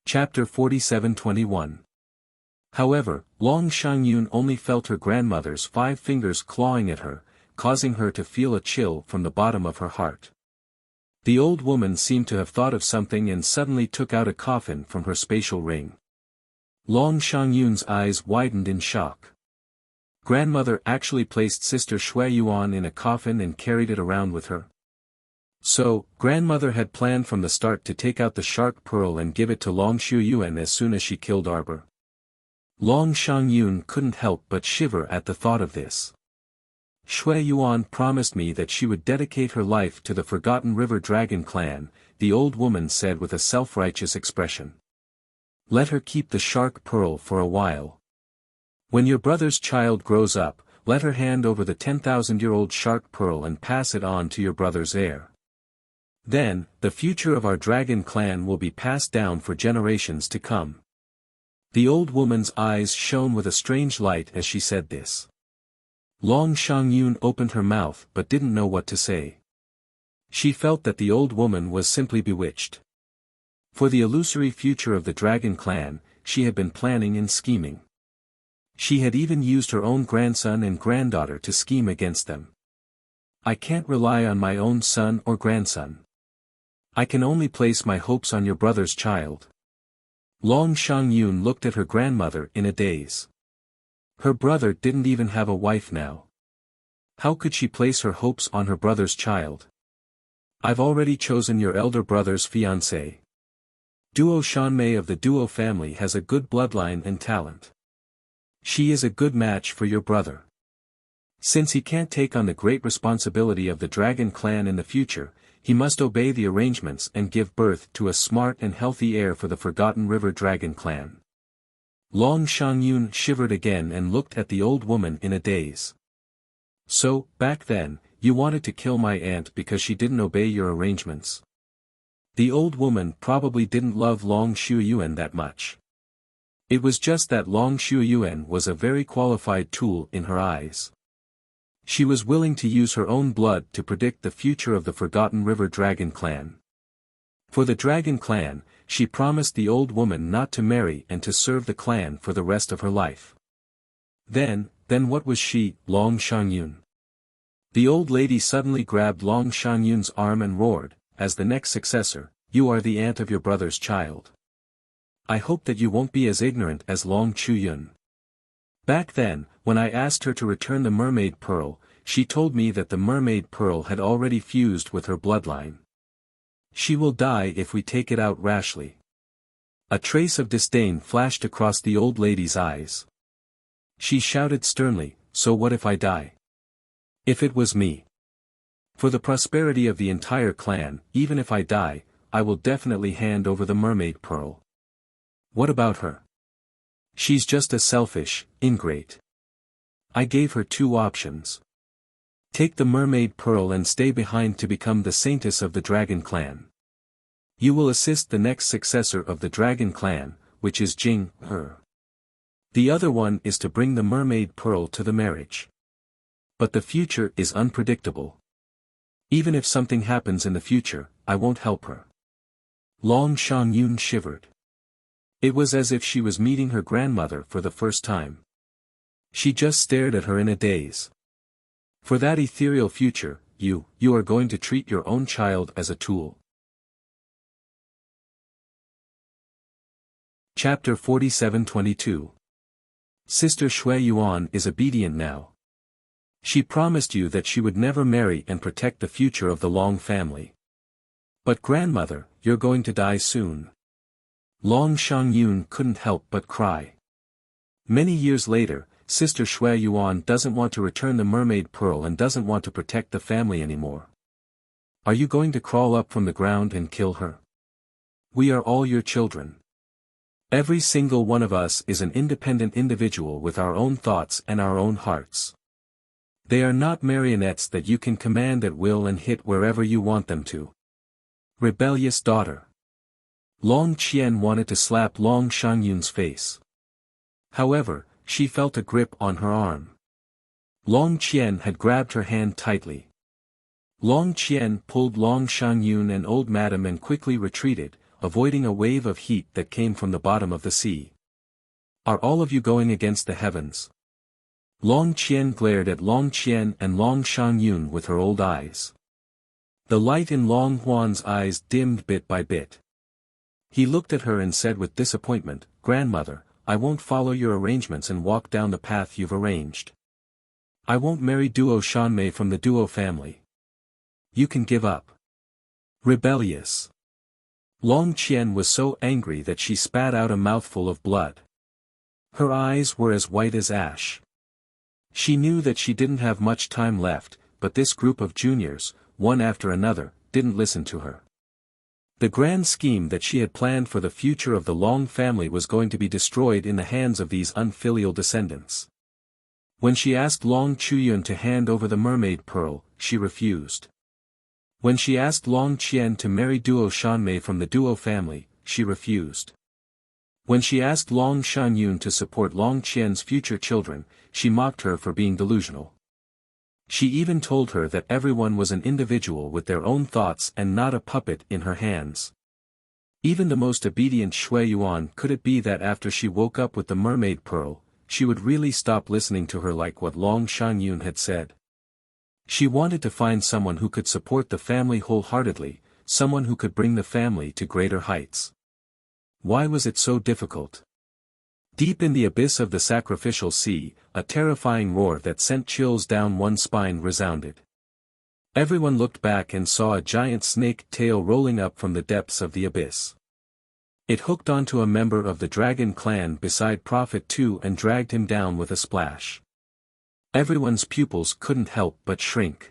Chapter 47:21. However, Long Shangyun only felt her grandmother's 5 fingers clawing at her, causing her to feel a chill from the bottom of her heart. The old woman seemed to have thought of something and suddenly took out a coffin from her spatial ring. Long Shangyun's eyes widened in shock. Grandmother actually placed Sister Shui Yuan in a coffin and carried it around with her. So, grandmother had planned from the start to take out the shark pearl and give it to Long Shuiyuan as soon as she killed Arbor. Long Shangyun couldn't help but shiver at the thought of this. Shui Yuan promised me that she would dedicate her life to the Forgotten River Dragon clan, the old woman said with a self-righteous expression. Let her keep the shark pearl for a while. When your brother's child grows up, let her hand over the 10,000-year-old shark pearl and pass it on to your brother's heir. Then, the future of our dragon clan will be passed down for generations to come. The old woman's eyes shone with a strange light as she said this. Long Shangyun opened her mouth but didn't know what to say. She felt that the old woman was simply bewitched. For the illusory future of the dragon clan, she had been planning and scheming. She had even used her own grandson and granddaughter to scheme against them. I can't rely on my own son or grandson. I can only place my hopes on your brother's child. Long Shangyun looked at her grandmother in a daze. Her brother didn't even have a wife now. How could she place her hopes on her brother's child? I've already chosen your elder brother's fiancé. Duo Shanmei of the Duo family has a good bloodline and talent. She is a good match for your brother. Since he can't take on the great responsibility of the dragon clan in the future, he must obey the arrangements and give birth to a smart and healthy heir for the Forgotten River Dragon clan. Long Shangyun shivered again and looked at the old woman in a daze. So, back then, you wanted to kill my aunt because she didn't obey your arrangements. The old woman probably didn't love Long Shuiyuan that much. It was just that Long Shuiyuan was a very qualified tool in her eyes. She was willing to use her own blood to predict the future of the Forgotten River Dragon clan. For the Dragon clan, she promised the old woman not to marry and to serve the clan for the rest of her life. Then what was she, Long Shangyun? The old lady suddenly grabbed Long Shangyun's arm and roared, as the next successor, you are the aunt of your brother's child. I hope that you won't be as ignorant as Long Chuyun. Back then, when I asked her to return the mermaid pearl, she told me that the mermaid pearl had already fused with her bloodline. She will die if we take it out rashly. A trace of disdain flashed across the old lady's eyes. She shouted sternly, so what if I die? If it was me. For the prosperity of the entire clan, even if I die, I will definitely hand over the mermaid pearl. What about her? She's just a selfish, ingrate. I gave her 2 options. Take the mermaid pearl and stay behind to become the saintess of the dragon clan. You will assist the next successor of the dragon clan, which is Jing, her. The other one is to bring the mermaid pearl to the marriage. But the future is unpredictable. Even if something happens in the future, I won't help her. Long Shangyun shivered. It was as if she was meeting her grandmother for the first time. She just stared at her in a daze. For that ethereal future, you are going to treat your own child as a tool. Chapter 47-22. Sister Shui Yuan is obedient now. She promised you that she would never marry and protect the future of the Long family. But grandmother, you're going to die soon. Long Shangyun couldn't help but cry. Many years later, Sister Shui Yuan doesn't want to return the mermaid pearl and doesn't want to protect the family anymore. Are you going to crawl up from the ground and kill her? We are all your children. Every single one of us is an independent individual with our own thoughts and our own hearts. They are not marionettes that you can command at will and hit wherever you want them to. Rebellious daughter. Long Qian wanted to slap Long Shangyun's face. However, she felt a grip on her arm. Long Qian had grabbed her hand tightly. Long Qian pulled Long Shangyun and old madam and quickly retreated, avoiding a wave of heat that came from the bottom of the sea. Are all of you going against the heavens? Long Qian glared at Long Qian and Long Shangyun with her old eyes. The light in Long Huan's eyes dimmed bit by bit. He looked at her and said with disappointment, "Grandmother, I won't follow your arrangements and walk down the path you've arranged. I won't marry Duo Shanmei from the Duo family. You can give up." Rebellious. Long Qian was so angry that she spat out a mouthful of blood. Her eyes were as white as ash. She knew that she didn't have much time left, but this group of juniors, one after another, didn't listen to her. The grand scheme that she had planned for the future of the Long family was going to be destroyed in the hands of these unfilial descendants. When she asked Long Chuyun to hand over the mermaid pearl, she refused. When she asked Long Qian to marry Duo Shanmei from the Duo family, she refused. When she asked Long Shanyun to support Long Qian's future children, she mocked her for being delusional. She even told her that everyone was an individual with their own thoughts and not a puppet in her hands. Even the most obedient Shui Yuan could it be that after she woke up with the mermaid pearl, she would really stop listening to her like what Long Shanyun had said. She wanted to find someone who could support the family wholeheartedly, someone who could bring the family to greater heights. Why was it so difficult? Deep in the abyss of the sacrificial sea, a terrifying roar that sent chills down one's spine resounded. Everyone looked back and saw a giant snake tail rolling up from the depths of the abyss. It hooked onto a member of the dragon clan beside Prophet 2 and dragged him down with a splash. Everyone's pupils couldn't help but shrink.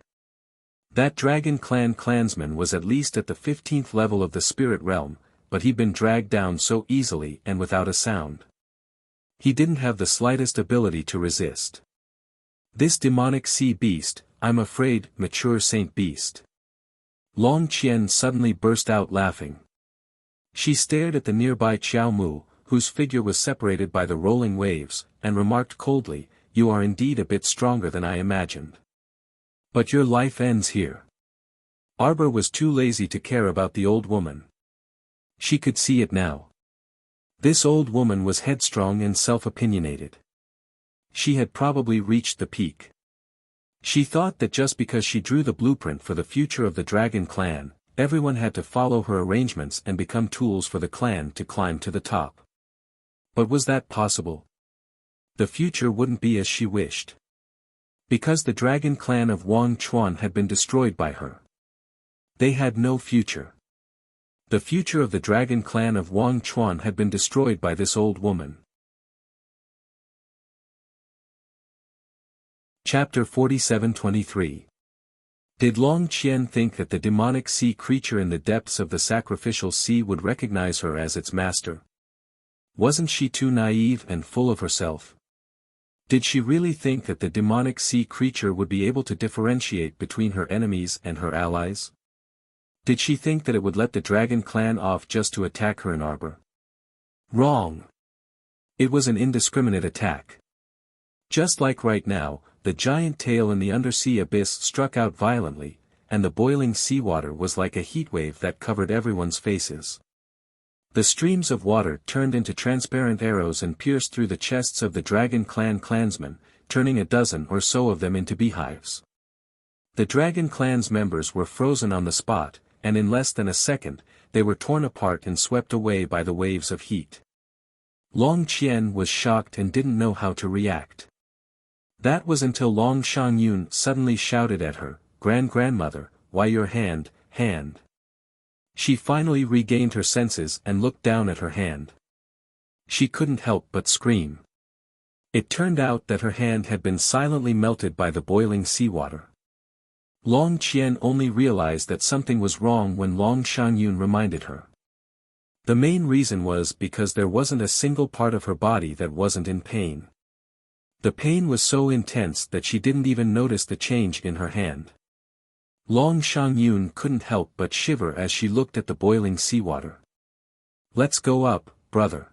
That dragon clan clansman was at least at the 15th level of the spirit realm, but he'd been dragged down so easily and without a sound. He didn't have the slightest ability to resist. This demonic sea beast, I'm afraid, mature saint beast. Long Qian suddenly burst out laughing. She stared at the nearby Qiao Mu, whose figure was separated by the rolling waves, and remarked coldly, "You are indeed a bit stronger than I imagined. But your life ends here." Arbor was too lazy to care about the old woman. She could see it now. This old woman was headstrong and self-opinionated. She had probably reached the peak. She thought that just because she drew the blueprint for the future of the Dragon clan, everyone had to follow her arrangements and become tools for the clan to climb to the top. But was that possible? The future wouldn't be as she wished. Because the Dragon clan of Wang Chuan had been destroyed by her. They had no future. The future of the Dragon clan of Wang Chuan had been destroyed by this old woman. Chapter 47-23. Did Long Qian think that the demonic sea creature in the depths of the sacrificial sea would recognize her as its master? Wasn't she too naive and full of herself? Did she really think that the demonic sea creature would be able to differentiate between her enemies and her allies? Did she think that it would let the Dragon clan off just to attack her in Arbor? Wrong. It was an indiscriminate attack. Just like right now, the giant tail in the undersea abyss struck out violently, and the boiling seawater was like a heatwave that covered everyone's faces. The streams of water turned into transparent arrows and pierced through the chests of the Dragon clan clansmen, turning a dozen or so of them into beehives. The Dragon clan's members were frozen on the spot, and in less than a second, they were torn apart and swept away by the waves of heat. Long Qian was shocked and didn't know how to react. That was until Long Shangyun suddenly shouted at her, "Grandmother, why your hand?" She finally regained her senses and looked down at her hand. She couldn't help but scream. It turned out that her hand had been silently melted by the boiling seawater. Long Qian only realized that something was wrong when Long Shangyun reminded her. The main reason was because there wasn't a single part of her body that wasn't in pain. The pain was so intense that she didn't even notice the change in her hand. Long Shangyun couldn't help but shiver as she looked at the boiling seawater. "Let's go up, brother."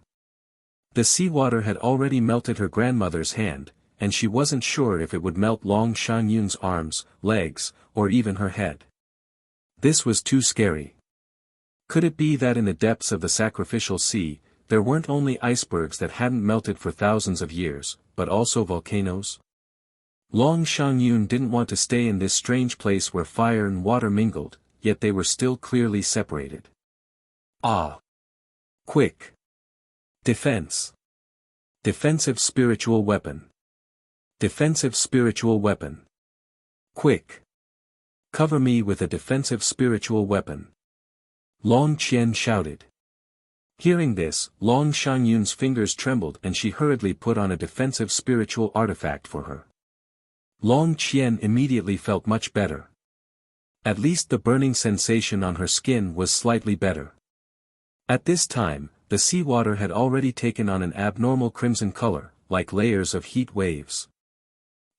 The seawater had already melted her grandmother's hand, and she wasn't sure if it would melt Long Shangyun's arms, legs, or even her head. This was too scary. Could it be that in the depths of the sacrificial sea, there weren't only icebergs that hadn't melted for thousands of years, but also volcanoes? Long Shangyun didn't want to stay in this strange place where fire and water mingled, yet they were still clearly separated. Ah! Quick! Defense! Defensive spiritual weapon! Defensive spiritual weapon! Quick! Cover me with a defensive spiritual weapon! Long Qian shouted. Hearing this, Long Shangyun's fingers trembled and she hurriedly put on a defensive spiritual artifact for her. Long Qian immediately felt much better. At least the burning sensation on her skin was slightly better. At this time, the seawater had already taken on an abnormal crimson color, like layers of heat waves.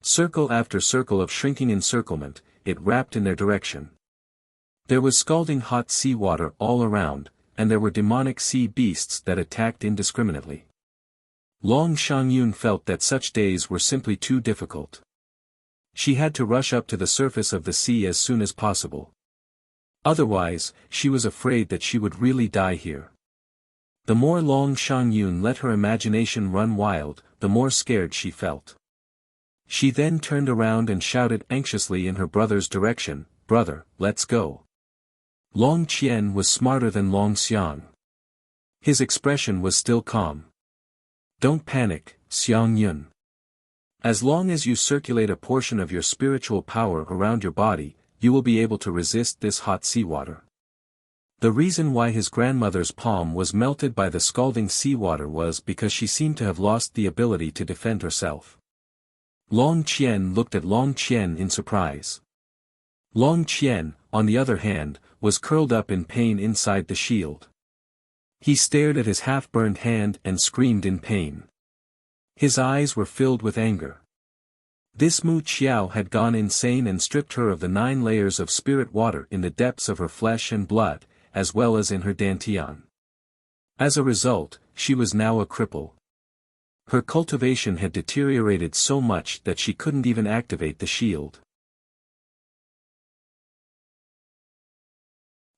Circle after circle of shrinking encirclement, it wrapped in their direction. There was scalding hot seawater all around, and there were demonic sea beasts that attacked indiscriminately. Long Shangyun felt that such days were simply too difficult. She had to rush up to the surface of the sea as soon as possible. Otherwise, she was afraid that she would really die here. The more Long Shangyun let her imagination run wild, the more scared she felt. She then turned around and shouted anxiously in her brother's direction, "Brother, let's go." Long Qian was smarter than Long Xiang. His expression was still calm. "Don't panic, Xiang Yun. As long as you circulate a portion of your spiritual power around your body, you will be able to resist this hot seawater." The reason why his grandmother's palm was melted by the scalding seawater was because she seemed to have lost the ability to defend herself. Long Qian looked at Long Qian in surprise. Long Qian, on the other hand, was curled up in pain inside the shield. He stared at his half-burned hand and screamed in pain. His eyes were filled with anger. This Mu Qiao had gone insane and stripped her of the 9 layers of spirit water in the depths of her flesh and blood, as well as in her dantian. As a result, she was now a cripple. Her cultivation had deteriorated so much that she couldn't even activate the shield.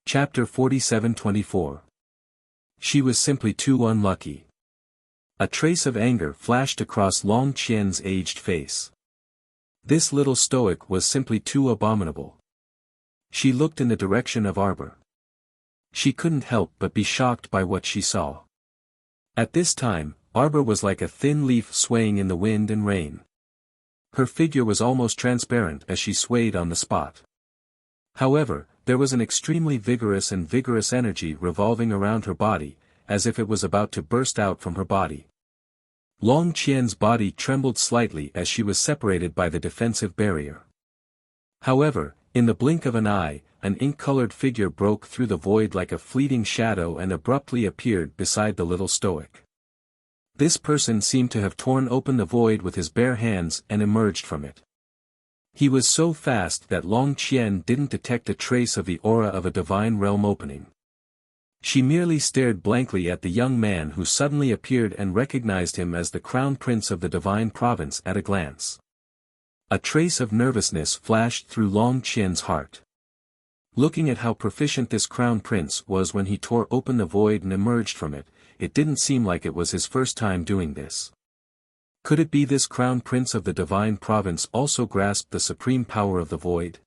Chapter 47-24. She was simply too unlucky. A trace of anger flashed across Long Qian's aged face. This little stoic was simply too abominable. She looked in the direction of Arbor. She couldn't help but be shocked by what she saw. At this time, Arbor was like a thin leaf swaying in the wind and rain. Her figure was almost transparent as she swayed on the spot. However, there was an extremely vigorous energy revolving around her body, as if it was about to burst out from her body. Long Qian's body trembled slightly as she was separated by the defensive barrier. However, in the blink of an eye, an ink-colored figure broke through the void like a fleeting shadow and abruptly appeared beside the little stoic. This person seemed to have torn open the void with his bare hands and emerged from it. He was so fast that Long Qian didn't detect a trace of the aura of a divine realm opening. She merely stared blankly at the young man who suddenly appeared and recognized him as the crown prince of the divine province at a glance. A trace of nervousness flashed through Long Qian's heart. Looking at how proficient this crown prince was when he tore open the void and emerged from it, it didn't seem like it was his first time doing this. Could it be this crown prince of the divine province also grasped the supreme power of the void?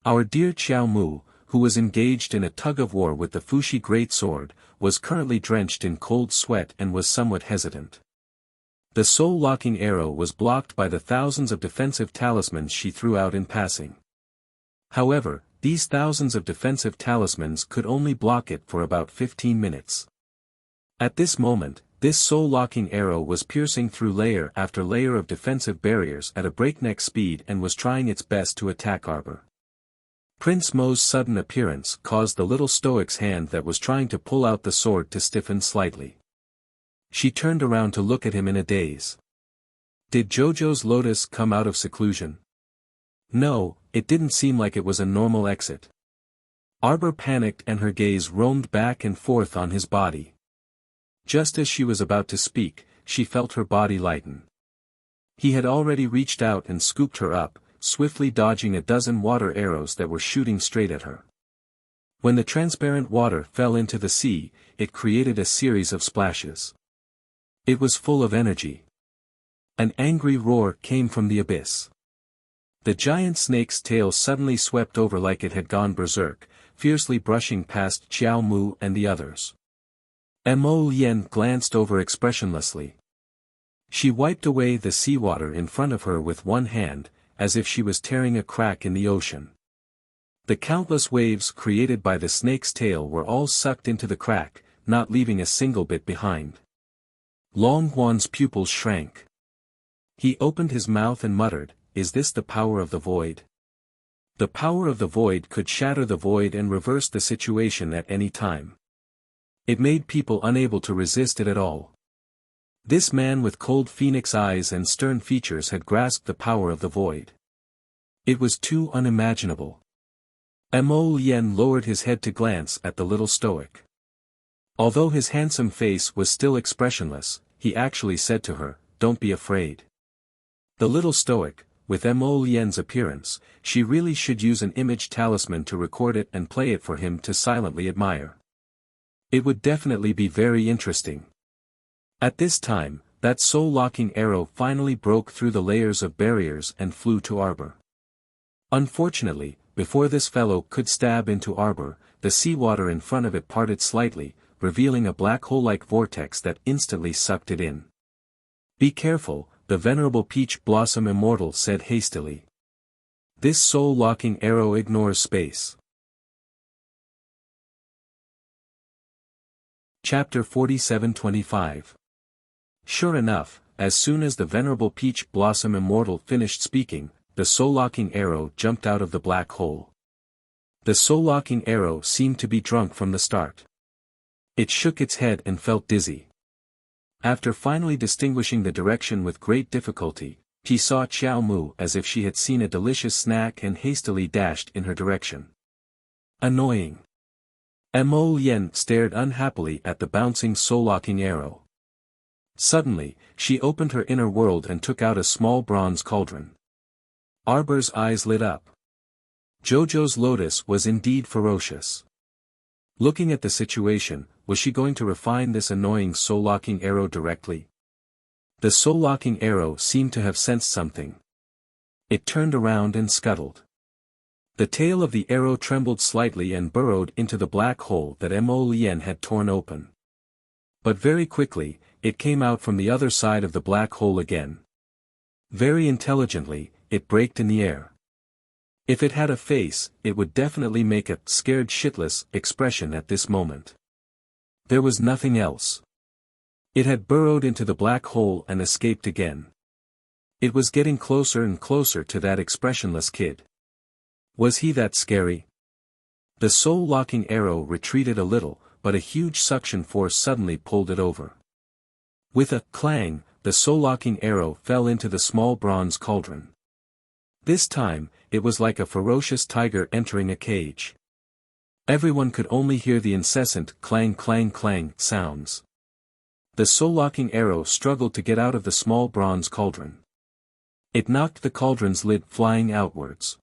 Our dear Qiao Mu, who was engaged in a tug-of-war with the Fushi greatsword, was currently drenched in cold sweat and was somewhat hesitant. The soul-locking arrow was blocked by the thousands of defensive talismans she threw out in passing. However, these thousands of defensive talismans could only block it for about 15 minutes. At this moment, this soul-locking arrow was piercing through layer after layer of defensive barriers at a breakneck speed and was trying its best to attack Arbor. Prince Mo's sudden appearance caused the little stoic's hand that was trying to pull out the sword to stiffen slightly. She turned around to look at him in a daze. Did Jojo's lotus come out of seclusion? No, it didn't seem like it was a normal exit. Arbor panicked and her gaze roamed back and forth on his body. Just as she was about to speak, she felt her body lighten. He had already reached out and scooped her up, swiftly dodging a dozen water arrows that were shooting straight at her. When the transparent water fell into the sea, it created a series of splashes. It was full of energy. An angry roar came from the abyss. The giant snake's tail suddenly swept over like it had gone berserk, fiercely brushing past Xiao Mu and the others. Mo Lien glanced over expressionlessly. She wiped away the seawater in front of her with one hand, as if she was tearing a crack in the ocean. The countless waves created by the snake's tail were all sucked into the crack, not leaving a single bit behind. Long Huan's pupils shrank. He opened his mouth and muttered, "Is this the power of the void?" The power of the void could shatter the void and reverse the situation at any time. It made people unable to resist it at all. This man with cold phoenix eyes and stern features had grasped the power of the void. It was too unimaginable. Mo Lien lowered his head to glance at the little stoic. Although his handsome face was still expressionless, he actually said to her, "Don't be afraid." The little stoic, with Mo Lien's appearance, she really should use an image talisman to record it and play it for him to silently admire. It would definitely be very interesting. At this time, that soul-locking arrow finally broke through the layers of barriers and flew to Arbor. Unfortunately, before this fellow could stab into Arbor, the seawater in front of it parted slightly, revealing a black hole-like vortex that instantly sucked it in. "Be careful," the venerable Peach Blossom Immortal said hastily. "This soul-locking arrow ignores space." Chapter 47-25. Sure enough, as soon as the venerable Peach Blossom Immortal finished speaking, the soul-locking arrow jumped out of the black hole. The soul-locking arrow seemed to be drunk from the start. It shook its head and felt dizzy. After finally distinguishing the direction with great difficulty, she saw Xiao Mu as if she had seen a delicious snack and hastily dashed in her direction. Annoying. Mo Lien stared unhappily at the bouncing soul-locking arrow. Suddenly, she opened her inner world and took out a small bronze cauldron. Arbor's eyes lit up. Jojo's lotus was indeed ferocious. Looking at the situation, was she going to refine this annoying soul-locking arrow directly? The soul-locking arrow seemed to have sensed something. It turned around and scuttled. The tail of the arrow trembled slightly and burrowed into the black hole that Mo Lien had torn open. But very quickly, it came out from the other side of the black hole again. Very intelligently, it braked in the air. If it had a face, it would definitely make a scared shitless expression at this moment. There was nothing else. It had burrowed into the black hole and escaped again. It was getting closer and closer to that expressionless kid. Was he that scary? The soul-locking arrow retreated a little, but a huge suction force suddenly pulled it over. With a clang, the soul-locking arrow fell into the small bronze cauldron. This time, it was like a ferocious tiger entering a cage. Everyone could only hear the incessant clang clang clang sounds. The soul-locking arrow struggled to get out of the small bronze cauldron. It knocked the cauldron's lid flying outwards.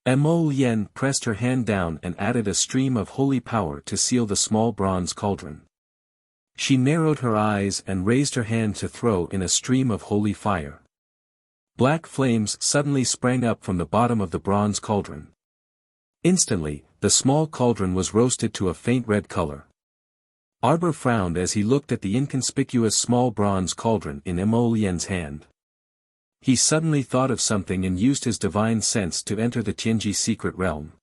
Mo Lien pressed her hand down and added a stream of holy power to seal the small bronze cauldron. She narrowed her eyes and raised her hand to throw in a stream of holy fire. Black flames suddenly sprang up from the bottom of the bronze cauldron. Instantly, the small cauldron was roasted to a faint red color. Arbor frowned as he looked at the inconspicuous small bronze cauldron in Mo Lien's hand. He suddenly thought of something and used his divine sense to enter the Tianji secret realm.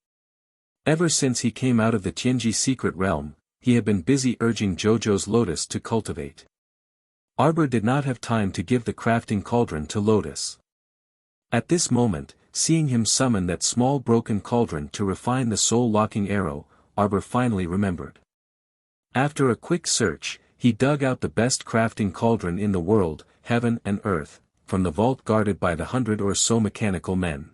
Ever since he came out of the Tianji secret realm, he had been busy urging Jojo's lotus to cultivate. Arbor did not have time to give the crafting cauldron to Lotus. At this moment, seeing him summon that small broken cauldron to refine the soul-locking arrow, Arbor finally remembered. After a quick search, he dug out the best crafting cauldron in the world, heaven and earth, from the vault guarded by the 100 or so mechanical men.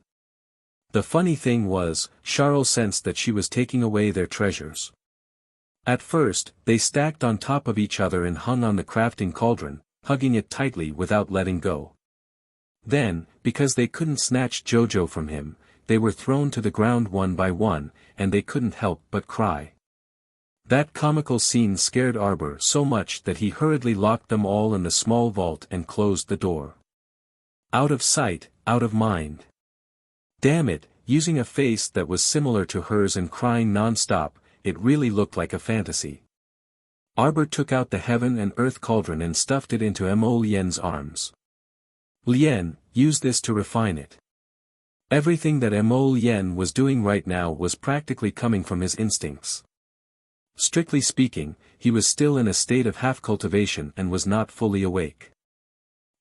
The funny thing was, Charles sensed that she was taking away their treasures. At first, they stacked on top of each other and hung on the crafting cauldron, hugging it tightly without letting go. Then, because they couldn't snatch Jojo from him, they were thrown to the ground one by one, and they couldn't help but cry. That comical scene scared Arbor so much that he hurriedly locked them all in the small vault and closed the door. Out of sight, out of mind. Damn it, using a face that was similar to hers and crying non-stop, it really looked like a fantasy. Arbor took out the heaven and earth cauldron and stuffed it into Mo Lien's arms. Lien, use this to refine it. Everything that Mo Lien was doing right now was practically coming from his instincts. Strictly speaking, he was still in a state of half-cultivation and was not fully awake.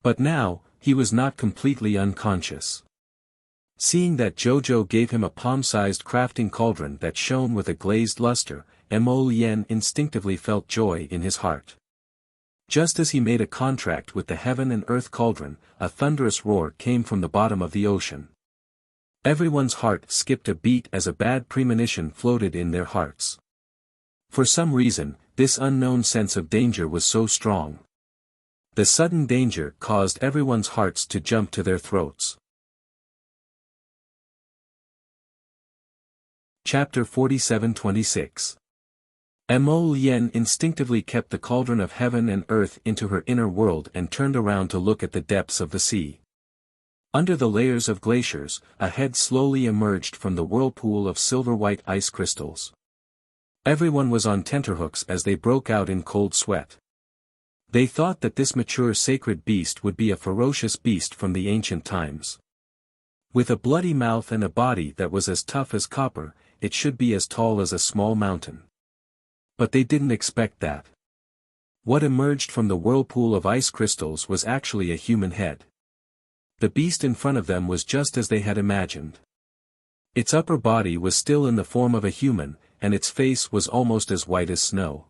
But now, he was not completely unconscious. Seeing that Jojo gave him a palm-sized crafting cauldron that shone with a glazed luster, Mo Lien instinctively felt joy in his heart. Just as he made a contract with the heaven and earth cauldron, a thunderous roar came from the bottom of the ocean. Everyone's heart skipped a beat as a bad premonition floated in their hearts. For some reason, this unknown sense of danger was so strong. The sudden danger caused everyone's hearts to jump to their throats. Chapter 47-26. Mo Lien instinctively kept the cauldron of heaven and earth into her inner world and turned around to look at the depths of the sea. Under the layers of glaciers, a head slowly emerged from the whirlpool of silver-white ice crystals. Everyone was on tenterhooks as they broke out in cold sweat. They thought that this mature sacred beast would be a ferocious beast from the ancient times. With a bloody mouth and a body that was as tough as copper, it should be as tall as a small mountain. But they didn't expect that. What emerged from the whirlpool of ice crystals was actually a human head. The beast in front of them was just as they had imagined. Its upper body was still in the form of a human, and its face was almost as white as snow.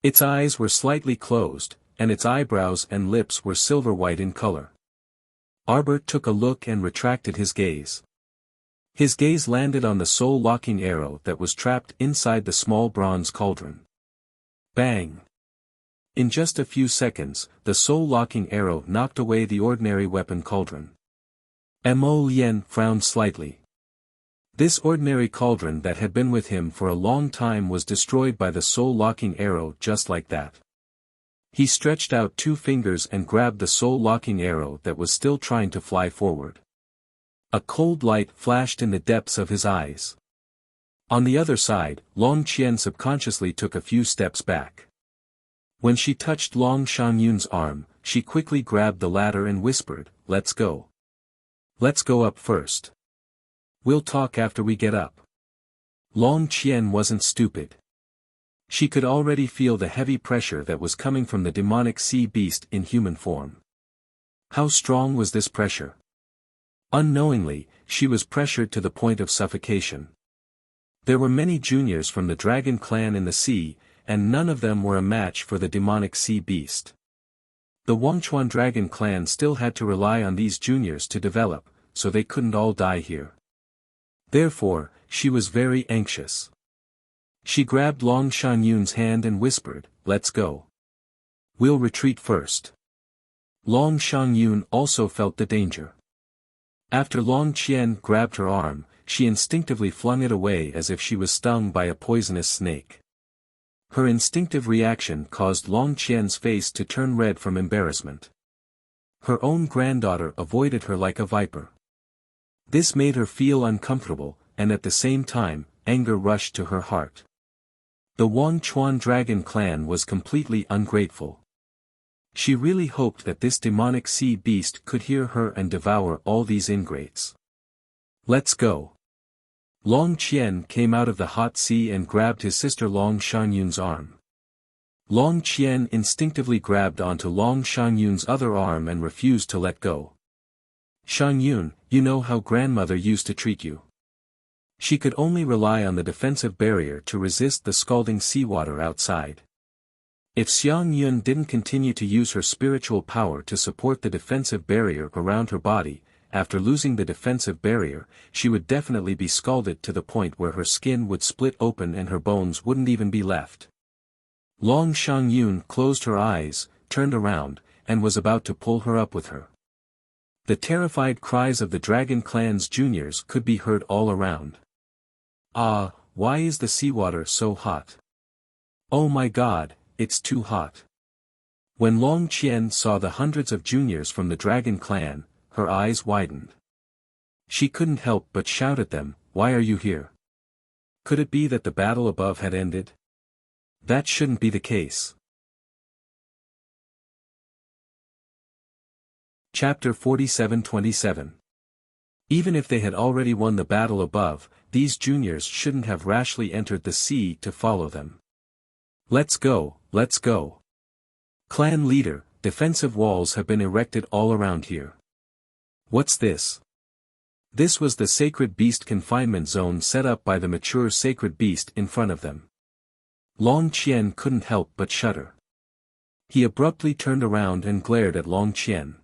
Its eyes were slightly closed, and its eyebrows and lips were silver-white in color. Arbor took a look and retracted his gaze. His gaze landed on the soul-locking arrow that was trapped inside the small bronze cauldron. Bang! In just a few seconds, the soul-locking arrow knocked away the ordinary weapon cauldron. Mo Lien frowned slightly. This ordinary cauldron that had been with him for a long time was destroyed by the soul-locking arrow just like that. He stretched out 2 fingers and grabbed the soul-locking arrow that was still trying to fly forward. A cold light flashed in the depths of his eyes. On the other side, Long Qian subconsciously took a few steps back. When she touched Long Shangyun's arm, she quickly grabbed the ladder and whispered, "Let's go. Let's go up first. We'll talk after we get up." Long Qian wasn't stupid. She could already feel the heavy pressure that was coming from the demonic sea beast in human form. How strong was this pressure? Unknowingly, she was pressured to the point of suffocation. There were many juniors from the dragon clan in the sea, and none of them were a match for the demonic sea beast. The Wangchuan dragon clan still had to rely on these juniors to develop, so they couldn't all die here. Therefore, she was very anxious. She grabbed Long Shangyun's hand and whispered, "Let's go. We'll retreat first." Long Shangyun also felt the danger. After Long Qian grabbed her arm, she instinctively flung it away as if she was stung by a poisonous snake. Her instinctive reaction caused Long Qian's face to turn red from embarrassment. Her own granddaughter avoided her like a viper. This made her feel uncomfortable, and at the same time, anger rushed to her heart. The Wangchuan dragon clan was completely ungrateful. She really hoped that this demonic sea beast could hear her and devour all these ingrates. "Let's go." Long Qian came out of the hot sea and grabbed his sister Long Shangyun's arm. Long Qian instinctively grabbed onto Long Shangyun's other arm and refused to let go. "Shangyun, you know how grandmother used to treat you." She could only rely on the defensive barrier to resist the scalding seawater outside. If Xiangyun didn't continue to use her spiritual power to support the defensive barrier around her body, after losing the defensive barrier, she would definitely be scalded to the point where her skin would split open and her bones wouldn't even be left. Long Shangyun closed her eyes, turned around, and was about to pull her up with her. The terrified cries of the Dragon Clan's juniors could be heard all around. Ah, why is the seawater so hot? Oh my god, it's too hot. When Long Qian saw the hundreds of juniors from the Dragon Clan, her eyes widened. She couldn't help but shout at them, "Why are you here?" Could it be that the battle above had ended? That shouldn't be the case. Chapter 47-27. Even if they had already won the battle above, these juniors shouldn't have rashly entered the sea to follow them. Let's go, let's go. Clan leader, defensive walls have been erected all around here. What's this? This was the sacred beast confinement zone set up by the mature sacred beast in front of them. Long Qian couldn't help but shudder. He abruptly turned around and glared at Long Qian.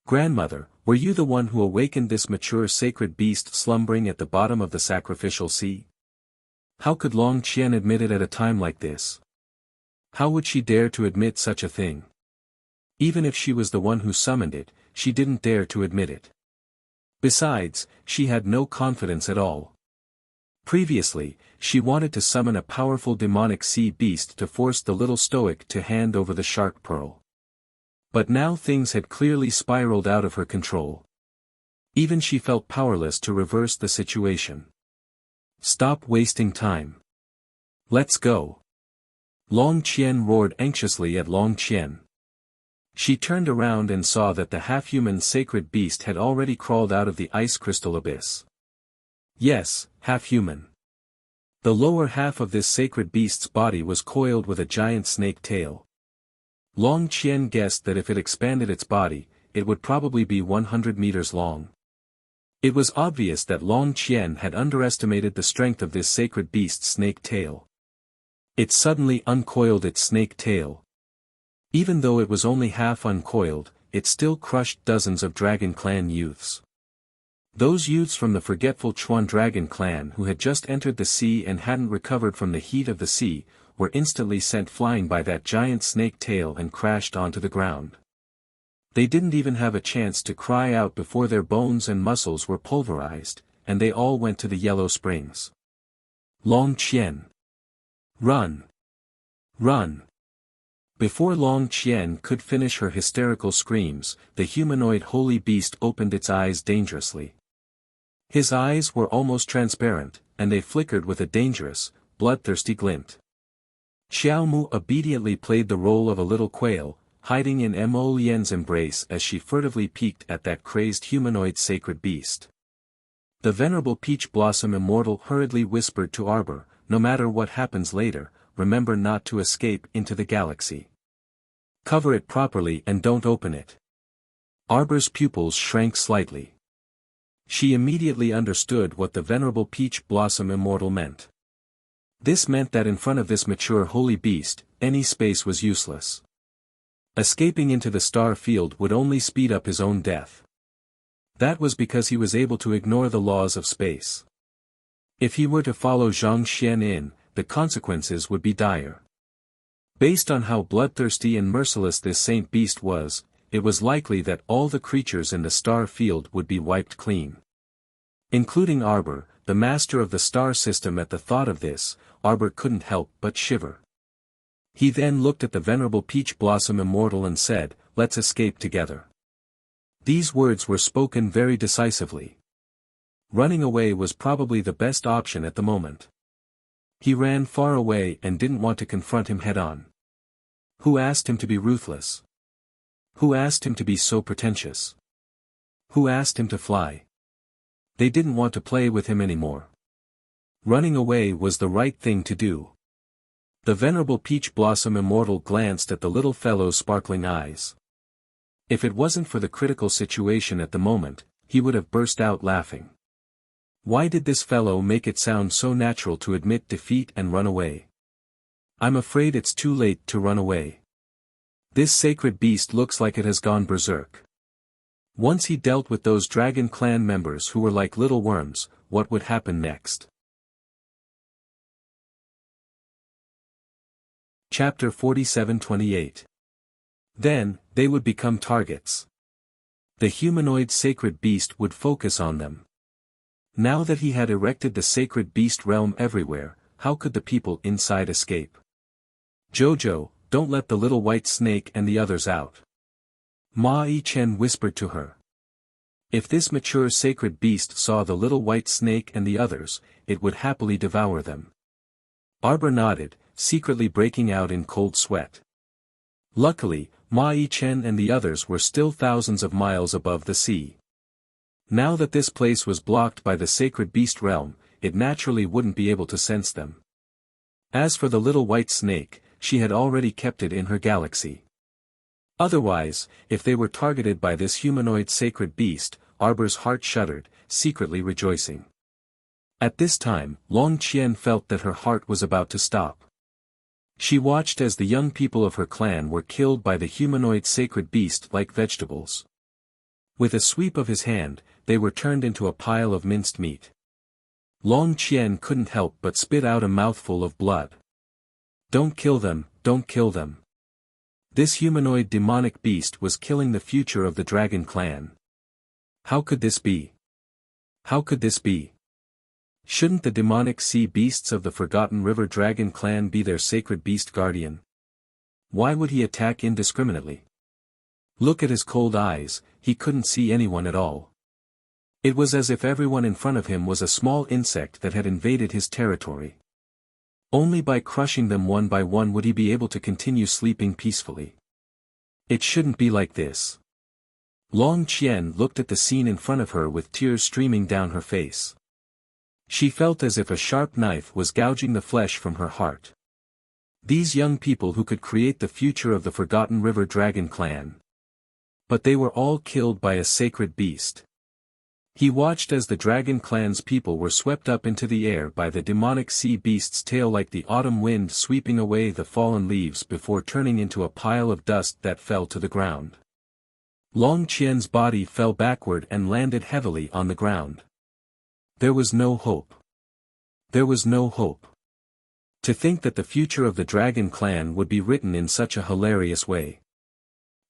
Grandmother, were you the one who awakened this mature sacred beast slumbering at the bottom of the sacrificial sea? How could Long Qian admit it at a time like this? How would she dare to admit such a thing? Even if she was the one who summoned it, she didn't dare to admit it. Besides, she had no confidence at all. Previously, she wanted to summon a powerful demonic sea beast to force the little stoic to hand over the shark pearl. But now things had clearly spiraled out of her control. Even she felt powerless to reverse the situation. Stop wasting time. Let's go. Long Qian roared anxiously at Long Qian. She turned around and saw that the half-human sacred beast had already crawled out of the ice crystal abyss. Yes, half-human. The lower half of this sacred beast's body was coiled with a giant snake tail. Long Qian guessed that if it expanded its body, it would probably be 100 meters long. It was obvious that Long Qian had underestimated the strength of this sacred beast's snake tail. It suddenly uncoiled its snake tail. Even though it was only half uncoiled, it still crushed dozens of Dragon Clan youths. Those youths from the forgetful Chuan Dragon Clan who had just entered the sea and hadn't recovered from the heat of the sea, were instantly sent flying by that giant snake tail and crashed onto the ground. They didn't even have a chance to cry out before their bones and muscles were pulverized, and they all went to the yellow springs. Long Qian. Run! Run! Before Long Qian could finish her hysterical screams, the humanoid holy beast opened its eyes dangerously. His eyes were almost transparent, and they flickered with a dangerous, bloodthirsty glint. Xiaomu obediently played the role of a little quail, hiding in Mo Lian's embrace as she furtively peeked at that crazed humanoid sacred beast. The venerable Peach Blossom Immortal hurriedly whispered to Arbor, "No matter what happens later, remember not to escape into the galaxy. Cover it properly and don't open it." Arbor's pupils shrank slightly. She immediately understood what the venerable Peach Blossom Immortal meant. This meant that in front of this mature holy beast, any space was useless. Escaping into the star field would only speed up his own death. That was because he was able to ignore the laws of space. If he were to follow Zhang Xian in, the consequences would be dire. Based on how bloodthirsty and merciless this saint beast was, it was likely that all the creatures in the star field would be wiped clean. Including Arbor, the master of the star system. At the thought of this, Arbor couldn't help but shiver. He then looked at the venerable Peach Blossom Immortal and said, "Let's escape together." These words were spoken very decisively. Running away was probably the best option at the moment. He ran far away and didn't want to confront him head-on. Who asked him to be ruthless? Who asked him to be so pretentious? Who asked him to fly? They didn't want to play with him anymore. Running away was the right thing to do. The venerable Peach Blossom Immortal glanced at the little fellow's sparkling eyes. If it wasn't for the critical situation at the moment, he would have burst out laughing. Why did this fellow make it sound so natural to admit defeat and run away? I'm afraid it's too late to run away. This sacred beast looks like it has gone berserk. Once he dealt with those Dragon Clan members who were like little worms, what would happen next? Chapter 47-28. Then, they would become targets. The humanoid sacred beast would focus on them. Now that he had erected the sacred beast realm everywhere, how could the people inside escape? Jojo, don't let the little white snake and the others out. Ma Yi-chen whispered to her. If this mature sacred beast saw the little white snake and the others, it would happily devour them. Arbor nodded, secretly breaking out in cold sweat. Luckily, Ma Yi-chen and the others were still thousands of miles above the sea. Now that this place was blocked by the sacred beast realm, it naturally wouldn't be able to sense them. As for the little white snake, she had already kept it in her galaxy. Otherwise, if they were targeted by this humanoid sacred beast, Arbor's heart shuddered, secretly rejoicing. At this time, Long Qian felt that her heart was about to stop. She watched as the young people of her clan were killed by the humanoid sacred beast like vegetables. With a sweep of his hand, they were turned into a pile of minced meat. Long Qian couldn't help but spit out a mouthful of blood. Don't kill them, don't kill them. This humanoid demonic beast was killing the future of the dragon clan. How could this be? How could this be? Shouldn't the demonic sea beasts of the Forgotten River Dragon clan be their sacred beast guardian? Why would he attack indiscriminately? Look at his cold eyes, he couldn't see anyone at all. It was as if everyone in front of him was a small insect that had invaded his territory. Only by crushing them one by one would he be able to continue sleeping peacefully. It shouldn't be like this. Long Qian looked at the scene in front of her with tears streaming down her face. She felt as if a sharp knife was gouging the flesh from her heart. These young people who could create the future of the Forgotten River Dragon clan. But they were all killed by a sacred beast. He watched as the Dragon clan's people were swept up into the air by the demonic sea beast's tail like the autumn wind sweeping away the fallen leaves before turning into a pile of dust that fell to the ground. Long Qian's body fell backward and landed heavily on the ground. There was no hope. There was no hope. To think that the future of the Dragon clan would be written in such a hilarious way.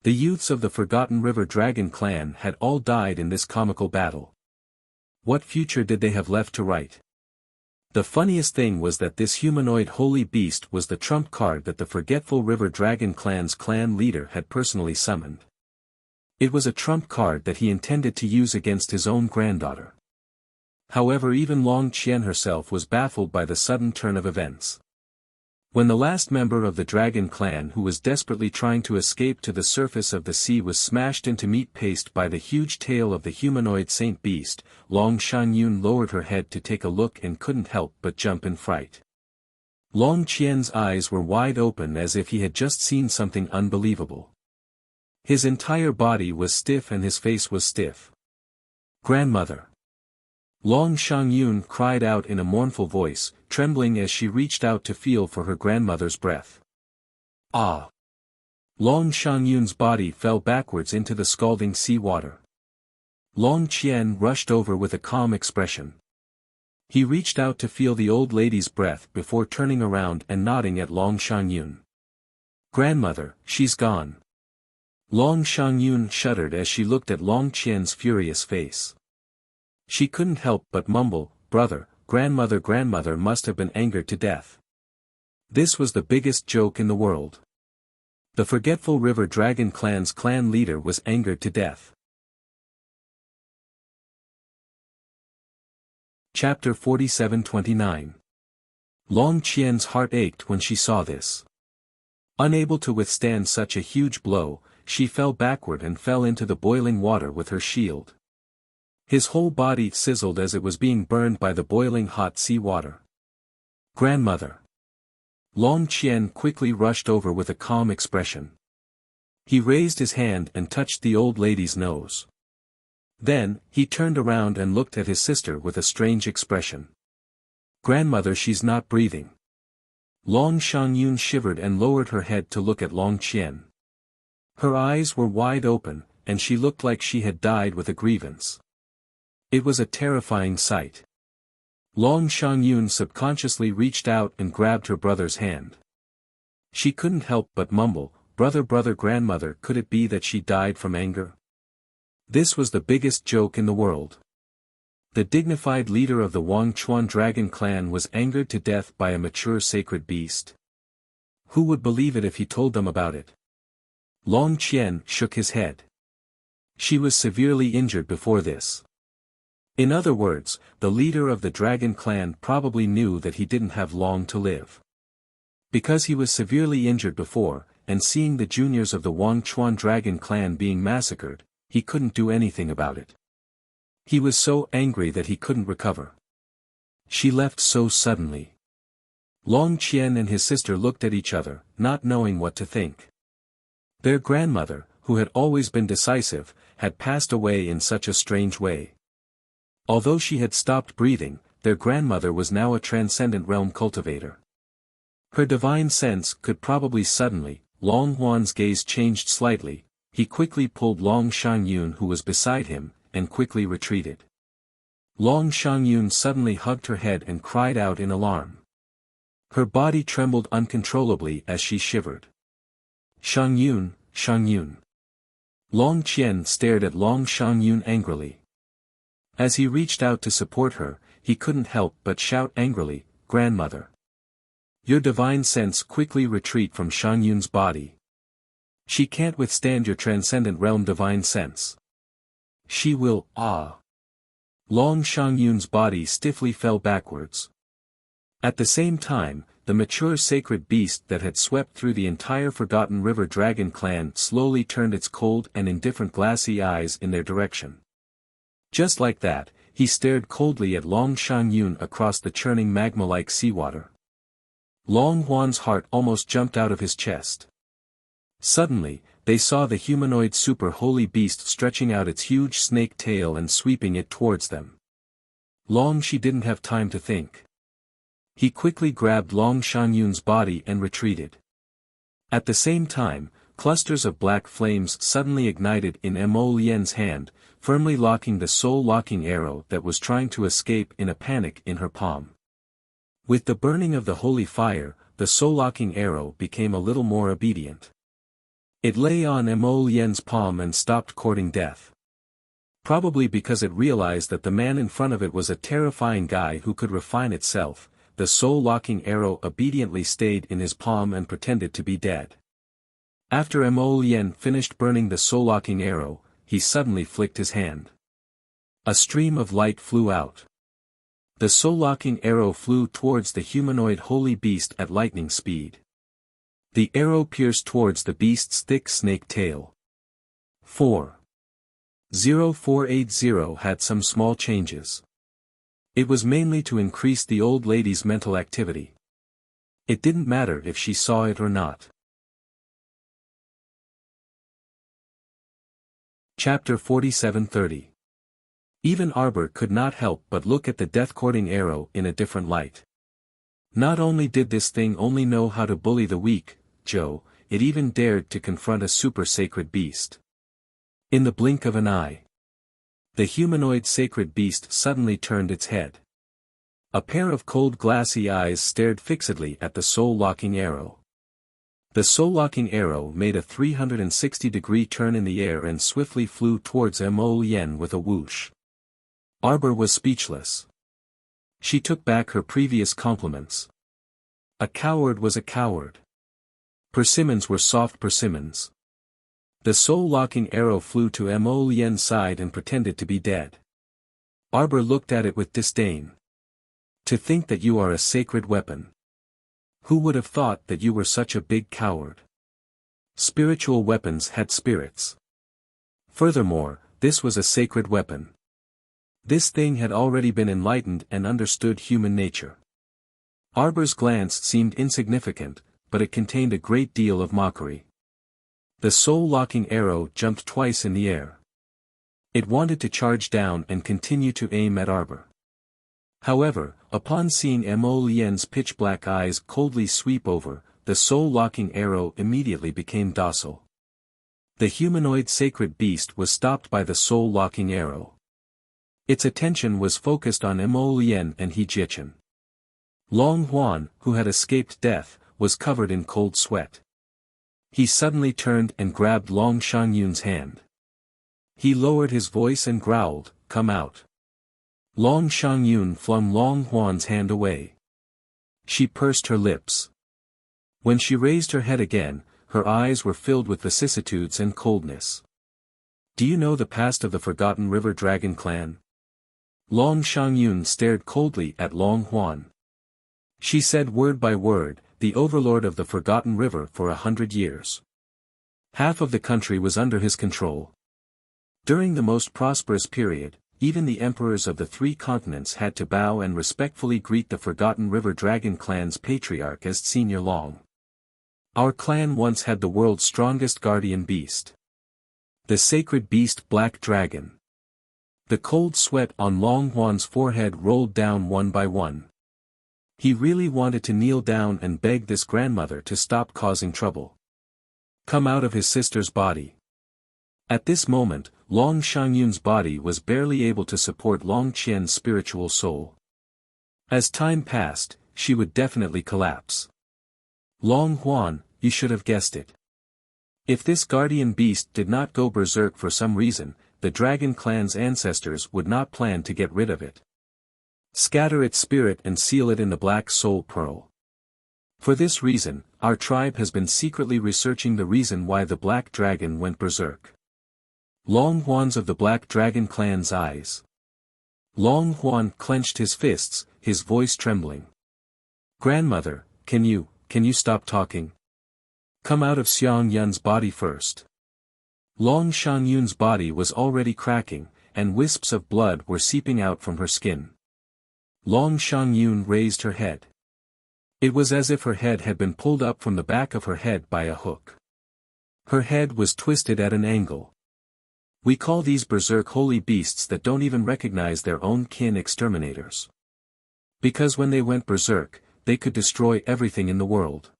The youths of the Forgotten River Dragon clan had all died in this comical battle. What future did they have left to write? The funniest thing was that this humanoid holy beast was the trump card that the Forgetful River Dragon clan's clan leader had personally summoned. It was a trump card that he intended to use against his own granddaughter. However, even Long Qian herself was baffled by the sudden turn of events. When the last member of the Dragon clan who was desperately trying to escape to the surface of the sea was smashed into meat paste by the huge tail of the humanoid saint beast, Long Shangyun lowered her head to take a look and couldn't help but jump in fright. Long Qian's eyes were wide open as if he had just seen something unbelievable. His entire body was stiff and his face was stiff. Grandmother! Long Shangyun cried out in a mournful voice, trembling as she reached out to feel for her grandmother's breath. Ah! Long Shangyun's body fell backwards into the scalding sea water. Long Qian rushed over with a calm expression. He reached out to feel the old lady's breath before turning around and nodding at Long Shangyun. Grandmother, she's gone. Long Shangyun shuddered as she looked at Long Qian's furious face. She couldn't help but mumble, brother, grandmother must have been angered to death. This was the biggest joke in the world. The Forgetful River Dragon clan's clan leader was angered to death. Chapter 47-29. Long Qian's heart ached when she saw this. Unable to withstand such a huge blow, she fell backward and fell into the boiling water with her shield. His whole body sizzled as it was being burned by the boiling hot sea water. Grandmother! Long Qian quickly rushed over with a calm expression. He raised his hand and touched the old lady's nose. Then, he turned around and looked at his sister with a strange expression. Grandmother, she's not breathing. Long Shangyun shivered and lowered her head to look at Long Qian. Her eyes were wide open, and she looked like she had died with a grievance. It was a terrifying sight. Long Shangyun subconsciously reached out and grabbed her brother's hand. She couldn't help but mumble, brother grandmother, could it be that she died from anger? This was the biggest joke in the world. The dignified leader of the Wangchuan dragon clan was angered to death by a mature sacred beast. Who would believe it if he told them about it? Long Qian shook his head. She was severely injured before this. In other words, the leader of the dragon clan probably knew that he didn't have long to live. Because he was severely injured before, and seeing the juniors of the Wangchuan dragon clan being massacred, he couldn't do anything about it. He was so angry that he couldn't recover. She left so suddenly. Long Qian and his sister looked at each other, not knowing what to think. Their grandmother, who had always been decisive, had passed away in such a strange way. Although she had stopped breathing, their grandmother was now a transcendent realm cultivator. Her divine sense could probably suddenly. Long Huan's gaze changed slightly. He quickly pulled Long Shangyun who was beside him, and quickly retreated. Long Shangyun suddenly hugged her head and cried out in alarm. Her body trembled uncontrollably as she shivered. Shangyun, Shangyun. Long Qian stared at Long Shangyun angrily. As he reached out to support her, he couldn't help but shout angrily, "Grandmother! Your divine sense quickly retreat from Shangyun's body. She can't withstand your transcendent realm divine sense. She will, Long Shangyun's body stiffly fell backwards. At the same time, the mature sacred beast that had swept through the entire Forgotten River Dragon clan slowly turned its cold and indifferent glassy eyes in their direction. Just like that, he stared coldly at Long Shangyun across the churning magma-like seawater. Long Huan's heart almost jumped out of his chest. Suddenly, they saw the humanoid super holy beast stretching out its huge snake tail and sweeping it towards them. Long Shi didn't have time to think. He quickly grabbed Long Shangyun's body and retreated. At the same time, clusters of black flames suddenly ignited in Mo Lian's hand, firmly locking the soul-locking arrow that was trying to escape in a panic in her palm. With the burning of the holy fire, the soul-locking arrow became a little more obedient. It lay on Mo Lian's palm and stopped courting death. Probably because it realized that the man in front of it was a terrifying guy who could refine itself, the soul-locking arrow obediently stayed in his palm and pretended to be dead. After Mo Lian finished burning the soul-locking arrow, he suddenly flicked his hand. A stream of light flew out. The soul-locking arrow flew towards the humanoid holy beast at lightning speed. The arrow pierced towards the beast's thick snake tail. 40480 had some small changes. It was mainly to increase the old lady's mental activity. It didn't matter if she saw it or not. Chapter 4730. Even Arbor could not help but look at the death-courting arrow in a different light. Not only did this thing only know how to bully the weak, Joe, it even dared to confront a super-sacred beast. In the blink of an eye, the humanoid sacred beast suddenly turned its head. A pair of cold glassy eyes stared fixedly at the soul-locking arrow. The soul-locking arrow made a 360-degree turn in the air and swiftly flew towards Mo Lian with a whoosh. Arbor was speechless. She took back her previous compliments. A coward was a coward. Persimmons were soft persimmons. The soul-locking arrow flew to Mo Lian's side and pretended to be dead. Arbor looked at it with disdain. To think that you are a sacred weapon. Who would have thought that you were such a big coward? Spiritual weapons had spirits. Furthermore, this was a sacred weapon. This thing had already been enlightened and understood human nature. Arbor's glance seemed insignificant, but it contained a great deal of mockery. The soul-locking arrow jumped twice in the air. It wanted to charge down and continue to aim at Arbor. However, upon seeing Mo Lian's pitch-black eyes coldly sweep over, the soul-locking arrow immediately became docile. The humanoid sacred beast was stopped by the soul-locking arrow. Its attention was focused on Mo Lian and He Jichen. Long Huan, who had escaped death, was covered in cold sweat. He suddenly turned and grabbed Long Shangyun's hand. He lowered his voice and growled, "Come out." Long Shangyun flung Long Huan's hand away. She pursed her lips. When she raised her head again, her eyes were filled with vicissitudes and coldness. "Do you know the past of the Forgotten River Dragon clan?" Long Shangyun stared coldly at Long Huan. She said word by word, "The overlord of the Forgotten River for 100 years. Half of the country was under his control. During the most prosperous period, even the emperors of the 3 continents had to bow and respectfully greet the Forgotten River Dragon clan's patriarch as Senior Long. Our clan once had the world's strongest guardian beast. The sacred beast Black Dragon." The cold sweat on Long Huan's forehead rolled down one by one. He really wanted to kneel down and beg this grandmother to stop causing trouble. Come out of his sister's body. At this moment, Long Shangyun's body was barely able to support Long Qian's spiritual soul. As time passed, she would definitely collapse. "Long Huan, you should have guessed it. If this guardian beast did not go berserk for some reason, the Dragon clan's ancestors would not plan to get rid of it. Scatter its spirit and seal it in the Black Soul Pearl. For this reason, our tribe has been secretly researching the reason why the Black Dragon went berserk." Long Huan's of the Black Dragon clan's eyes. Long Huan clenched his fists, his voice trembling. "Grandmother, can you stop talking? Come out of Xiang Yun's body first." Long Shangyun's body was already cracking, and wisps of blood were seeping out from her skin. Long Shangyun raised her head. It was as if her head had been pulled up from the back of her head by a hook. Her head was twisted at an angle. "We call these berserk holy beasts that don't even recognize their own kin exterminators. Because when they went berserk, they could destroy everything in the world."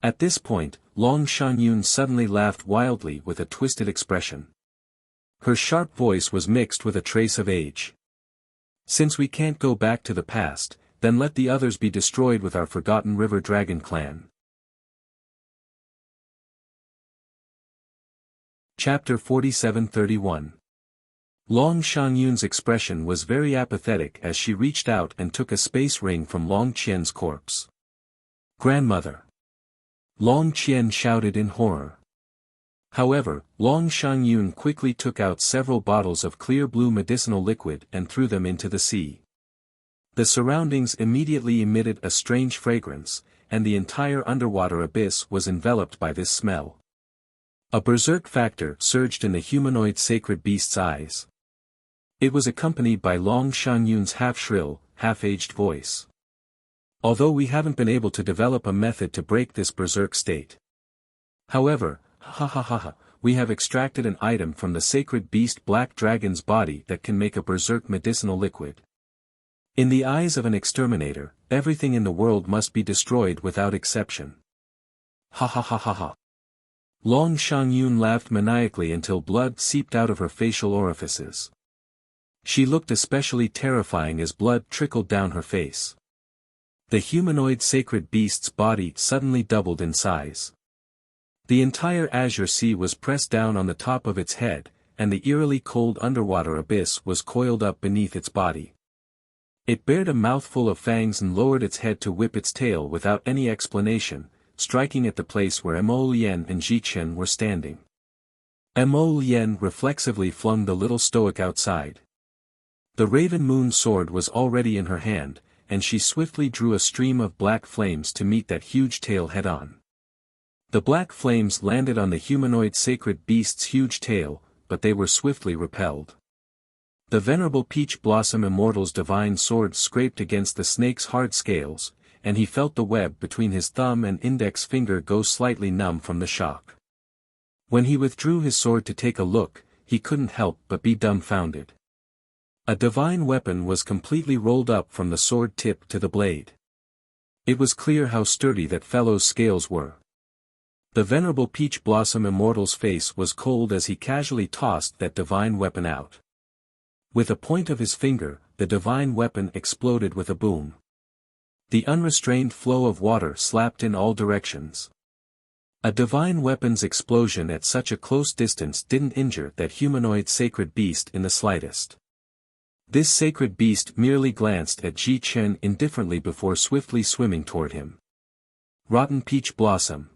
At this point, Long Shangyun suddenly laughed wildly with a twisted expression. Her sharp voice was mixed with a trace of age. "Since we can't go back to the past, then let the others be destroyed with our Forgotten River Dragon clan." Chapter 47-31. Long Shangyun's expression was very apathetic as she reached out and took a space ring from Long Qian's corpse. "Grandmother!" Long Qian shouted in horror. However, Long Shangyun quickly took out several bottles of clear blue medicinal liquid and threw them into the sea. The surroundings immediately emitted a strange fragrance, and the entire underwater abyss was enveloped by this smell. A berserk factor surged in the humanoid sacred beast's eyes. It was accompanied by Long Shangyun's half-shrill, half-aged voice. "Although we haven't been able to develop a method to break this berserk state. However, we have extracted an item from the sacred beast Black Dragon's body that can make a berserk medicinal liquid. In the eyes of an exterminator, everything in the world must be destroyed without exception." Long Shangyun laughed maniacally until blood seeped out of her facial orifices. She looked especially terrifying as blood trickled down her face. The humanoid sacred beast's body suddenly doubled in size. The entire azure sea was pressed down on the top of its head, and the eerily cold underwater abyss was coiled up beneath its body. It bared a mouthful of fangs and lowered its head to whip its tail without any explanation, striking at the place where Mo Lien and Ji Chen were standing. Mo Lien reflexively flung the little stoic outside. The Raven Moon sword was already in her hand, and she swiftly drew a stream of black flames to meet that huge tail head-on. The black flames landed on the humanoid sacred beast's huge tail, but they were swiftly repelled. The venerable Peach Blossom Immortal's divine sword scraped against the snake's hard scales, and he felt the web between his thumb and index finger go slightly numb from the shock. When he withdrew his sword to take a look, he couldn't help but be dumbfounded. A divine weapon was completely rolled up from the sword tip to the blade. It was clear how sturdy that fellow's scales were. The venerable Peach Blossom Immortal's face was cold as he casually tossed that divine weapon out. With a point of his finger, the divine weapon exploded with a boom. The unrestrained flow of water slapped in all directions. A divine weapon's explosion at such a close distance didn't injure that humanoid sacred beast in the slightest. This sacred beast merely glanced at Ji Chen indifferently before swiftly swimming toward him. Rotten peach blossom.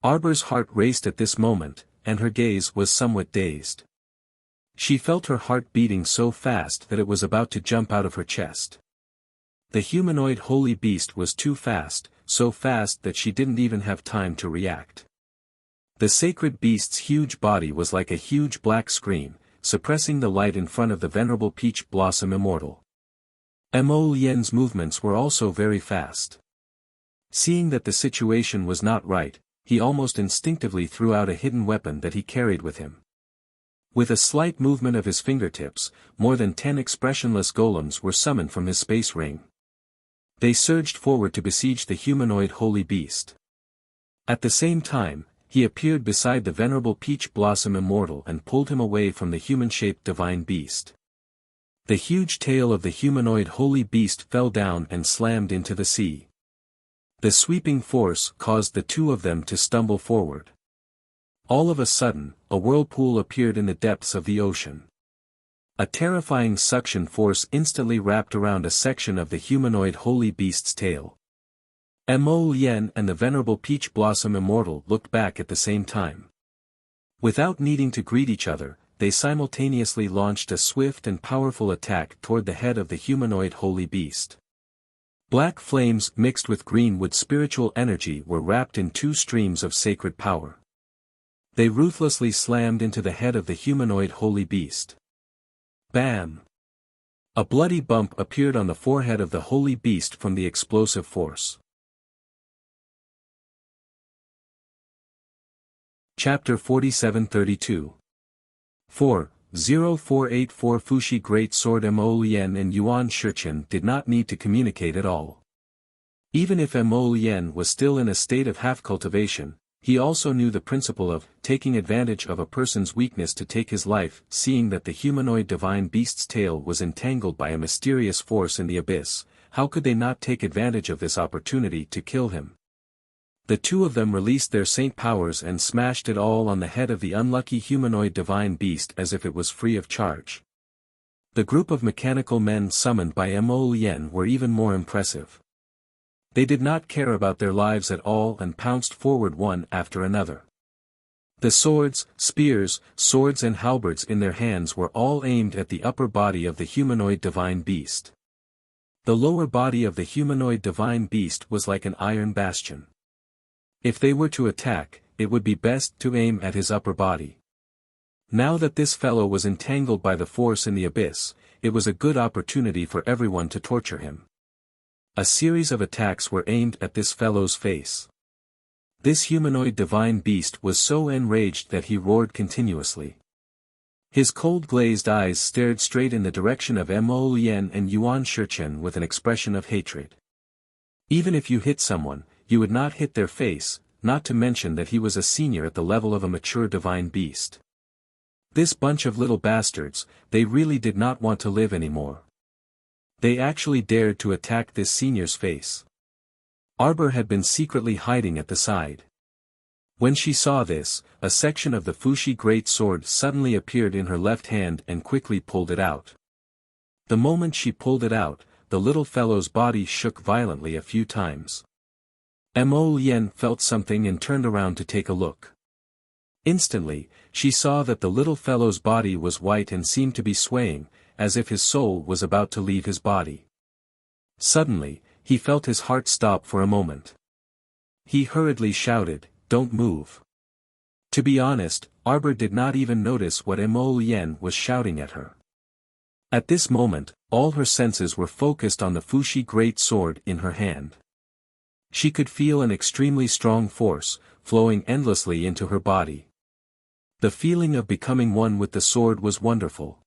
Arbor's heart raced at this moment, and her gaze was somewhat dazed. She felt her heart beating so fast that it was about to jump out of her chest. The humanoid holy beast was too fast, so fast that she didn't even have time to react. The sacred beast's huge body was like a huge black screen, suppressing the light in front of the venerable peach blossom immortal. Mo Lian's movements were also very fast. Seeing that the situation was not right, he almost instinctively threw out a hidden weapon that he carried with him. With a slight movement of his fingertips, more than 10 expressionless golems were summoned from his space ring. They surged forward to besiege the humanoid holy beast. At the same time, he appeared beside the venerable peach blossom immortal and pulled him away from the human-shaped divine beast. The huge tail of the humanoid holy beast fell down and slammed into the sea. The sweeping force caused the two of them to stumble forward. All of a sudden, a whirlpool appeared in the depths of the ocean. A terrifying suction force instantly wrapped around a section of the humanoid holy beast's tail. Mo Lian and the venerable peach blossom immortal looked back at the same time. Without needing to greet each other, they simultaneously launched a swift and powerful attack toward the head of the humanoid holy beast. Black flames mixed with greenwood spiritual energy were wrapped in two streams of sacred power. They ruthlessly slammed into the head of the humanoid holy beast. Bam! A bloody bump appeared on the forehead of the holy beast from the explosive force. Chapter 4732 4:0484 Fushi Great Sword. Mo Lian and Yuan Shichen did not need to communicate at all. Even if Mo Lian was still in a state of half-cultivation, he also knew the principle of taking advantage of a person's weakness to take his life. Seeing that the humanoid divine beast's tail was entangled by a mysterious force in the abyss, how could they not take advantage of this opportunity to kill him? The two of them released their saint powers and smashed it all on the head of the unlucky humanoid divine beast as if it was free of charge. The group of mechanical men summoned by Mo Lian were even more impressive. They did not care about their lives at all and pounced forward one after another. The swords, spears, swords and halberds in their hands were all aimed at the upper body of the humanoid divine beast. The lower body of the humanoid divine beast was like an iron bastion. If they were to attack, it would be best to aim at his upper body. Now that this fellow was entangled by the force in the abyss, it was a good opportunity for everyone to torture him. A series of attacks were aimed at this fellow's face. This humanoid divine beast was so enraged that he roared continuously. His cold glazed eyes stared straight in the direction of Mo Lian and Yuan Shichen with an expression of hatred. Even if you hit someone, you would not hit their face, not to mention that he was a senior at the level of a mature divine beast. This bunch of little bastards, they really did not want to live anymore. They actually dared to attack this senior's face. Arbor had been secretly hiding at the side. When she saw this, a section of the Fushi great sword suddenly appeared in her left hand and quickly pulled it out. The moment she pulled it out, the little fellow's body shook violently a few times. Mo Lian felt something and turned around to take a look. Instantly, she saw that the little fellow's body was white and seemed to be swaying, as if his soul was about to leave his body. Suddenly, he felt his heart stop for a moment. He hurriedly shouted, "Don't move." To be honest, Arbor did not even notice what Mo Lian was shouting at her. At this moment, all her senses were focused on the Fushi great sword in her hand. She could feel an extremely strong force, flowing endlessly into her body. The feeling of becoming one with the sword was wonderful.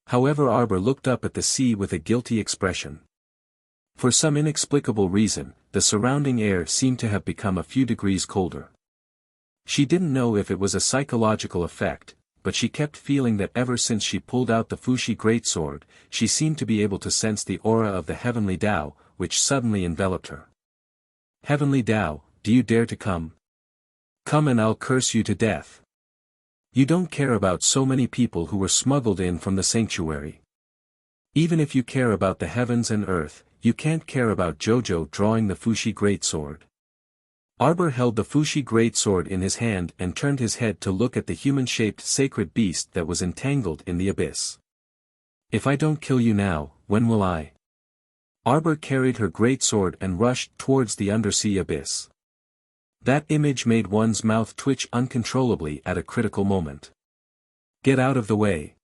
However, Arbor looked up at the sea with a guilty expression. For some inexplicable reason, the surrounding air seemed to have become a few degrees colder. She didn't know if it was a psychological effect, but she kept feeling that ever since she pulled out the Fushi greatsword, she seemed to be able to sense the aura of the heavenly Tao, which suddenly enveloped her. "Heavenly Tao, do you dare to come?" Come and I'll curse you to death. You don't care about so many people who were smuggled in from the sanctuary. Even if you care about the heavens and earth, you can't care about Jojo drawing the Fushi greatsword. Arbor held the Fushi greatsword in his hand and turned his head to look at the human-shaped sacred beast that was entangled in the abyss. If I don't kill you now, when will I? Arbor carried her greatsword and rushed towards the undersea abyss. That image made one's mouth twitch uncontrollably at a critical moment. Get out of the way.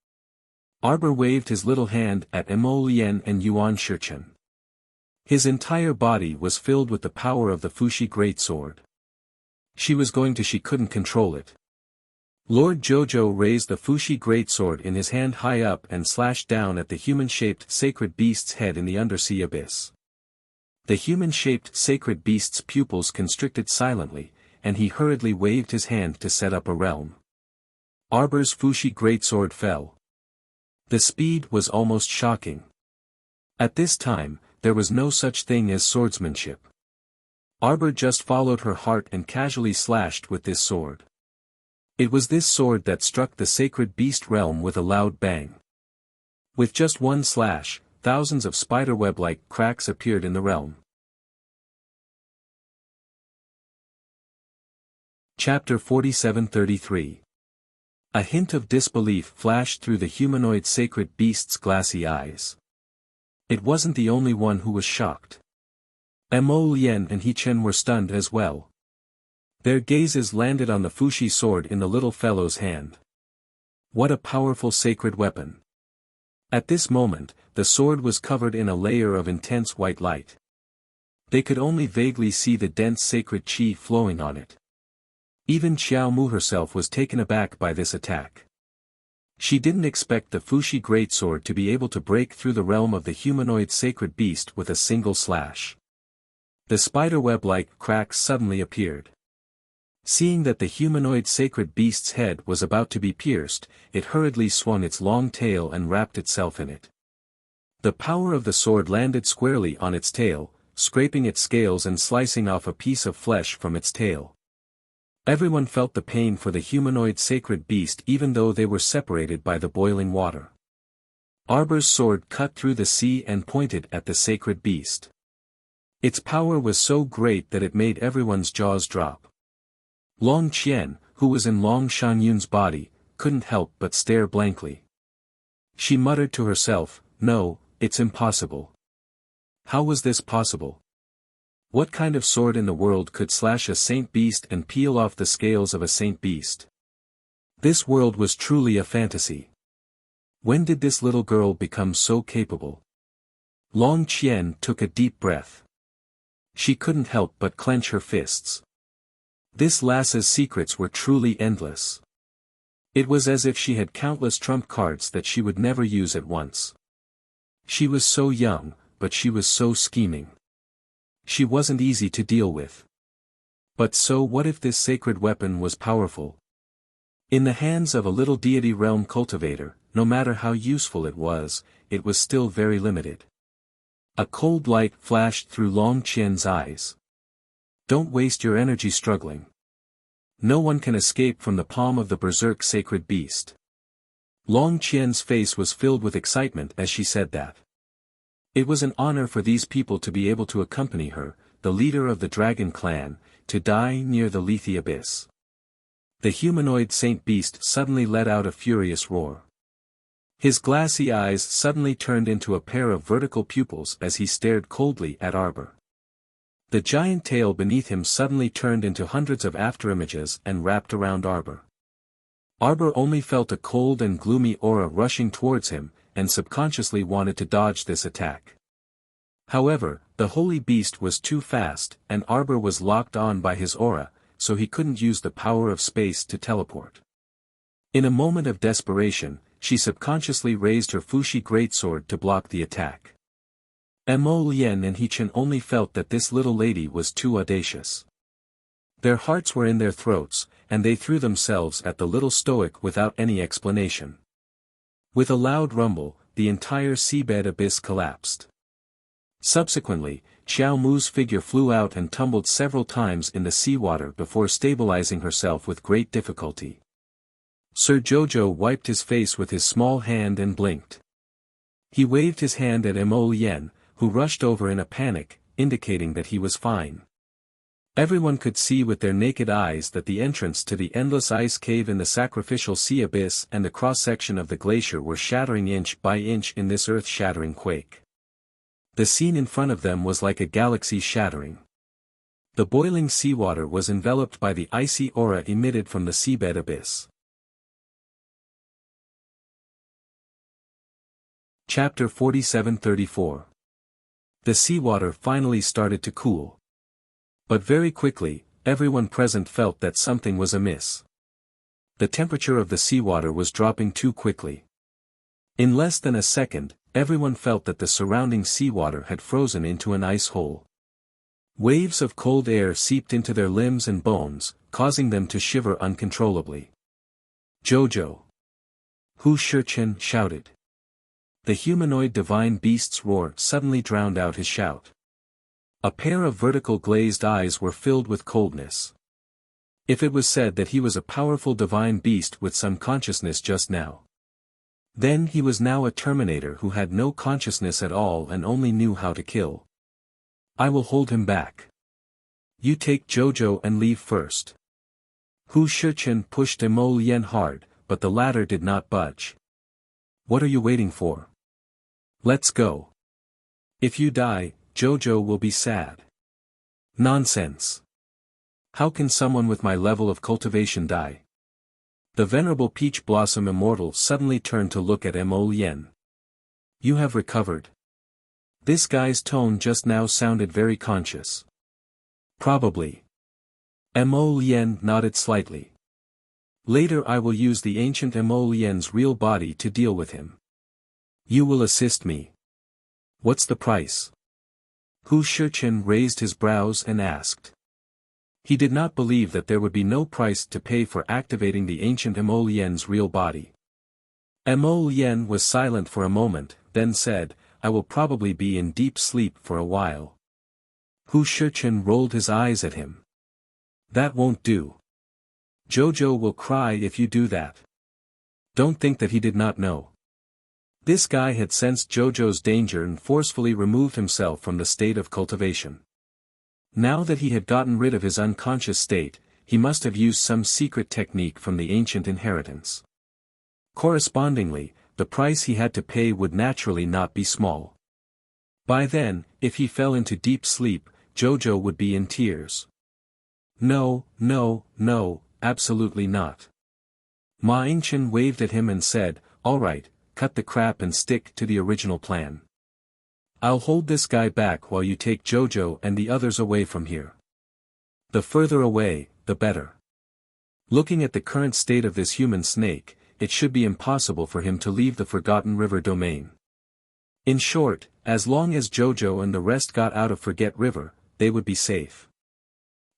Arbor waved his little hand at Emolian and Yuan Shichen. His entire body was filled with the power of the Fushi greatsword. She couldn't control it. Lord Jojo raised the Fushi greatsword in his hand high up and slashed down at the human-shaped sacred beast's head in the undersea abyss. The human-shaped sacred beast's pupils constricted silently, and he hurriedly waved his hand to set up a realm. Arbor's Fushi greatsword fell. The speed was almost shocking. At this time, there was no such thing as swordsmanship. Arbor just followed her heart and casually slashed with this sword. It was this sword that struck the sacred beast realm with a loud bang. With just one slash, thousands of spiderweb-like cracks appeared in the realm. Chapter 47-33. A hint of disbelief flashed through the humanoid sacred beast's glassy eyes. It wasn't the only one who was shocked. Mo Lien and He-Chen were stunned as well. Their gazes landed on the Fushi sword in the little fellow's hand. What a powerful sacred weapon. At this moment, the sword was covered in a layer of intense white light. They could only vaguely see the dense sacred chi flowing on it. Even Xiao Mu herself was taken aback by this attack. She didn't expect the Fushi greatsword to be able to break through the realm of the humanoid sacred beast with a single slash. The spiderweb-like cracks suddenly appeared. Seeing that the humanoid sacred beast's head was about to be pierced, it hurriedly swung its long tail and wrapped itself in it. The power of the sword landed squarely on its tail, scraping its scales and slicing off a piece of flesh from its tail. Everyone felt the pain for the humanoid sacred beast even though they were separated by the boiling water. Arbor's sword cut through the sea and pointed at the sacred beast. Its power was so great that it made everyone's jaws drop. Long Qian, who was in Long Shanyun's body, couldn't help but stare blankly. She muttered to herself, "No, it's impossible. How was this possible? What kind of sword in the world could slash a saint beast and peel off the scales of a saint beast? This world was truly a fantasy. When did this little girl become so capable?" Long Qian took a deep breath. She couldn't help but clench her fists. This lass's secrets were truly endless. It was as if she had countless trump cards that she would never use at once. She was so young, but she was so scheming. She wasn't easy to deal with. But so what if this sacred weapon was powerful? In the hands of a little deity realm cultivator, no matter how useful it was still very limited. A cold light flashed through Long Qian's eyes. Don't waste your energy struggling. No one can escape from the palm of the berserk sacred beast. Long Qian's face was filled with excitement as she said that. It was an honor for these people to be able to accompany her, the leader of the dragon clan, to die near the Lethe abyss. The humanoid saint beast suddenly let out a furious roar. His glassy eyes suddenly turned into a pair of vertical pupils as he stared coldly at Arbor. The giant tail beneath him suddenly turned into hundreds of afterimages and wrapped around Arbor. Arbor only felt a cold and gloomy aura rushing towards him, and subconsciously wanted to dodge this attack. However, the holy beast was too fast, and Arbor was locked on by his aura, so he couldn't use the power of space to teleport. In a moment of desperation, she subconsciously raised her Fushi greatsword to block the attack. Mo Lien and He-Chen only felt that this little lady was too audacious. Their hearts were in their throats, and they threw themselves at the little stoic without any explanation. With a loud rumble, the entire seabed abyss collapsed. Subsequently, Xiao Mu's figure flew out and tumbled several times in the seawater before stabilizing herself with great difficulty. Sir Jojo wiped his face with his small hand and blinked. He waved his hand at Mo Lien, who rushed over in a panic, indicating that he was fine. Everyone could see with their naked eyes that the entrance to the endless ice cave in the sacrificial sea abyss and the cross-section of the glacier were shattering inch by inch in this earth-shattering quake. The scene in front of them was like a galaxy shattering. The boiling seawater was enveloped by the icy aura emitted from the seabed abyss. Chapter 47-34. The seawater finally started to cool. But very quickly, everyone present felt that something was amiss. The temperature of the seawater was dropping too quickly. In less than a second, everyone felt that the surrounding seawater had frozen into an ice hole. Waves of cold air seeped into their limbs and bones, causing them to shiver uncontrollably. Jojo! Hu Shichen shouted. The humanoid divine beast's roar suddenly drowned out his shout. A pair of vertical glazed eyes were filled with coldness. If it was said that he was a powerful divine beast with some consciousness just now, then he was now a Terminator who had no consciousness at all and only knew how to kill. I will hold him back. You take Jojo and leave first. Hu Shichen pushed Mo Lien hard, but the latter did not budge. What are you waiting for? Let's go. If you die, Jojo will be sad. Nonsense. How can someone with my level of cultivation die? The venerable Peach Blossom Immortal suddenly turned to look at Mo Lien. You have recovered. This guy's tone just now sounded very conscious. Probably. Mo Lien nodded slightly. Later I will use the ancient Mo Lien's real body to deal with him. You will assist me. What's the price? Hu Shichen raised his brows and asked. He did not believe that there would be no price to pay for activating the ancient Mo Lien's real body. Mo Lien was silent for a moment, then said, I will probably be in deep sleep for a while. Hu Shichen rolled his eyes at him. That won't do. Jojo will cry if you do that. Don't think that he did not know. This guy had sensed Jojo's danger and forcefully removed himself from the state of cultivation. Now that he had gotten rid of his unconscious state, he must have used some secret technique from the ancient inheritance. Correspondingly, the price he had to pay would naturally not be small. By then, if he fell into deep sleep, Jojo would be in tears. No, no, no, absolutely not. Ma Yingchen waved at him and said, all right, cut the crap and stick to the original plan. I'll hold this guy back while you take Jojo and the others away from here. The further away, the better. Looking at the current state of this human snake, it should be impossible for him to leave the Forgotten River domain. In short, as long as Jojo and the rest got out of Forget River, they would be safe.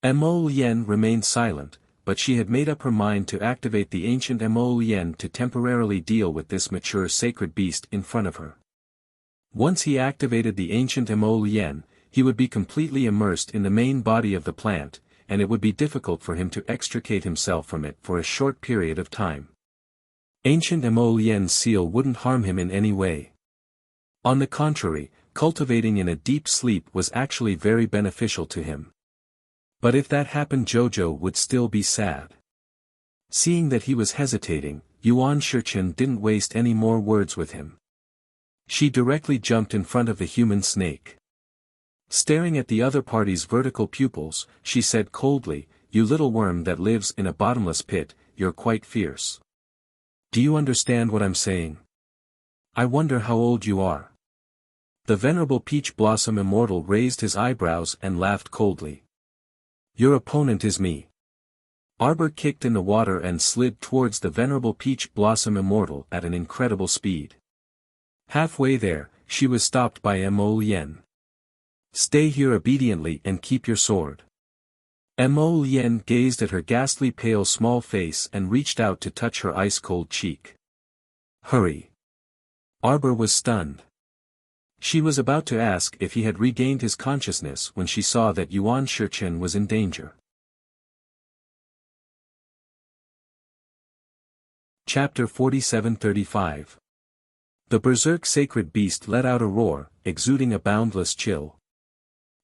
Mo Lien remained silent, but she had made up her mind to activate the ancient Mo Lien to temporarily deal with this mature sacred beast in front of her. Once he activated the ancient Mo Lien, he would be completely immersed in the main body of the plant, and it would be difficult for him to extricate himself from it for a short period of time. Ancient Mo Lien's seal wouldn't harm him in any way. On the contrary, cultivating in a deep sleep was actually very beneficial to him. But if that happened, Jojo would still be sad. Seeing that he was hesitating, Yuan Shichen didn't waste any more words with him. She directly jumped in front of the human snake. Staring at the other party's vertical pupils, she said coldly, "You little worm that lives in a bottomless pit, you're quite fierce. Do you understand what I'm saying? I wonder how old you are." The venerable Peach Blossom Immortal raised his eyebrows and laughed coldly. "Your opponent is me." Arbor kicked in the water and slid towards the venerable Peach Blossom Immortal at an incredible speed. Halfway there, she was stopped by Mo Lien. "Stay here obediently and keep your sword." Mo Lien gazed at her ghastly pale small face and reached out to touch her ice-cold cheek. "Hurry." Arbor was stunned. She was about to ask if he had regained his consciousness when she saw that Yuan Shichen was in danger. Chapter 47-35. The berserk sacred beast let out a roar, exuding a boundless chill.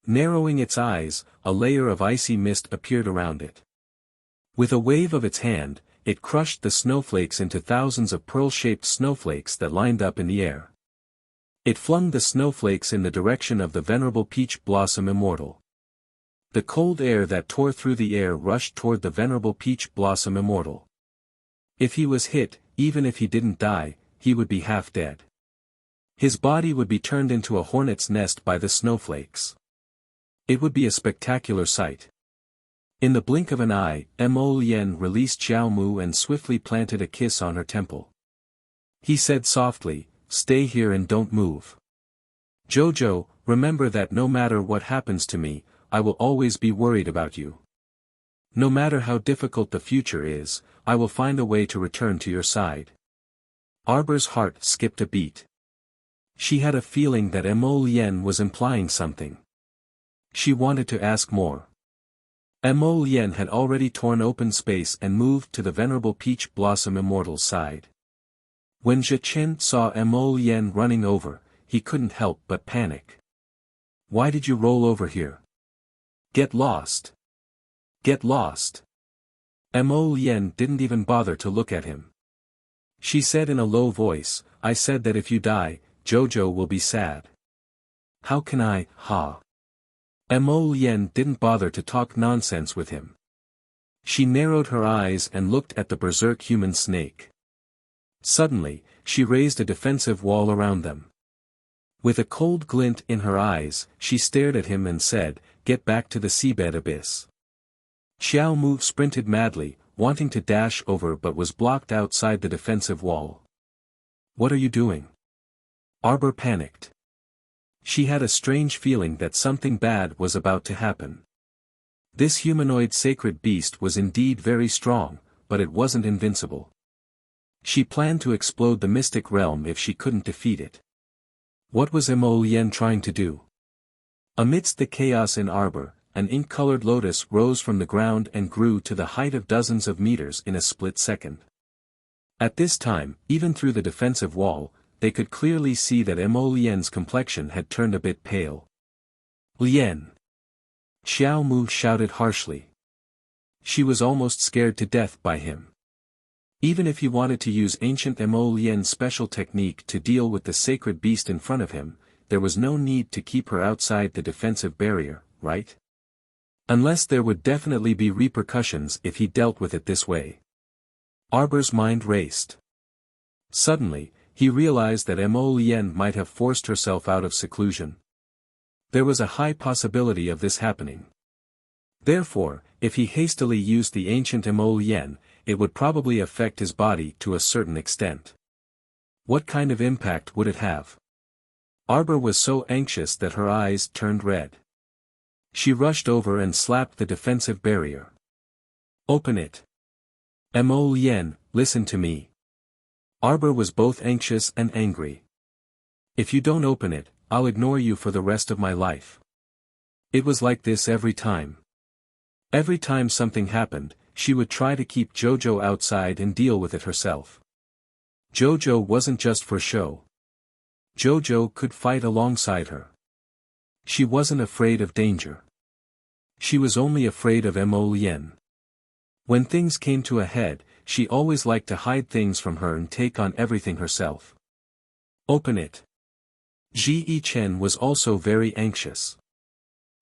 Narrowing its eyes, a layer of icy mist appeared around it. With a wave of its hand, it crushed the snowflakes into thousands of pearl-shaped snowflakes that lined up in the air. It flung the snowflakes in the direction of the venerable peach blossom immortal. The cold air that tore through the air rushed toward the venerable peach blossom immortal. If he was hit, even if he didn't die, he would be half dead. His body would be turned into a hornet's nest by the snowflakes. It would be a spectacular sight. In the blink of an eye, Mo Lien released Xiao Mu and swiftly planted a kiss on her temple. He said softly, "Stay here and don't move. Jojo, remember that no matter what happens to me, I will always be worried about you. No matter how difficult the future is, I will find a way to return to your side." Arbor's heart skipped a beat. She had a feeling that Mo Lien was implying something. She wanted to ask more. Mo Lien had already torn open space and moved to the venerable peach blossom immortal's side. When Zhe Chen saw Mo Lien running over, he couldn't help but panic. "Why did you roll over here? Get lost. Get lost." Mo Lien didn't even bother to look at him. She said in a low voice, "I said that if you die, Jojo will be sad." "How can I, ha?" Mo Lien didn't bother to talk nonsense with him. She narrowed her eyes and looked at the berserk human snake. Suddenly, she raised a defensive wall around them. With a cold glint in her eyes, she stared at him and said, "Get back to the seabed abyss." Xiao Mu sprinted madly, wanting to dash over but was blocked outside the defensive wall. "What are you doing?" Arbor panicked. She had a strange feeling that something bad was about to happen. This humanoid sacred beast was indeed very strong, but it wasn't invincible. She planned to explode the mystic realm if she couldn't defeat it. What was Mo Lien trying to do? Amidst the chaos in Arbor, an ink-colored lotus rose from the ground and grew to the height of dozens of meters in a split second. At this time, even through the defensive wall, they could clearly see that Mo Lien's complexion had turned a bit pale. "Lien!" Xiao Mu shouted harshly. She was almost scared to death by him. Even if he wanted to use ancient Mo Lien's special technique to deal with the sacred beast in front of him, there was no need to keep her outside the defensive barrier, right? Unless there would definitely be repercussions if he dealt with it this way. Arbor's mind raced. Suddenly, he realized that Mo Lien might have forced herself out of seclusion. There was a high possibility of this happening. Therefore, if he hastily used the ancient Mo Lien, it would probably affect his body to a certain extent. What kind of impact would it have? Arbor was so anxious that her eyes turned red. She rushed over and slapped the defensive barrier. "Open it. Mo Lien, listen to me." Arbor was both anxious and angry. "If you don't open it, I'll ignore you for the rest of my life." It was like this every time. Every time something happened, she would try to keep Jojo outside and deal with it herself. Jojo wasn't just for show. Jojo could fight alongside her. She wasn't afraid of danger. She was only afraid of Mo Lien. When things came to a head, she always liked to hide things from her and take on everything herself. "Open it." Ji Chen was also very anxious.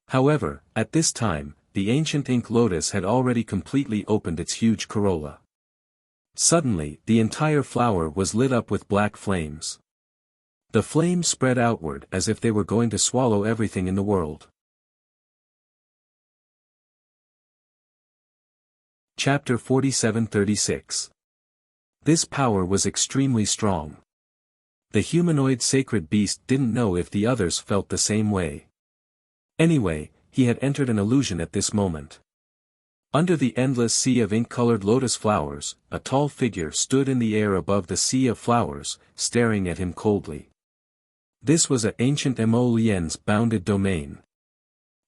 However, at this time, the ancient ink lotus had already completely opened its huge corolla. Suddenly, the entire flower was lit up with black flames. The flames spread outward as if they were going to swallow everything in the world. Chapter 47-36. This power was extremely strong. The humanoid sacred beast didn't know if the others felt the same way. Anyway, he had entered an illusion at this moment. Under the endless sea of ink-colored lotus flowers, a tall figure stood in the air above the sea of flowers, staring at him coldly. This was ancient Mo Lien's bounded domain.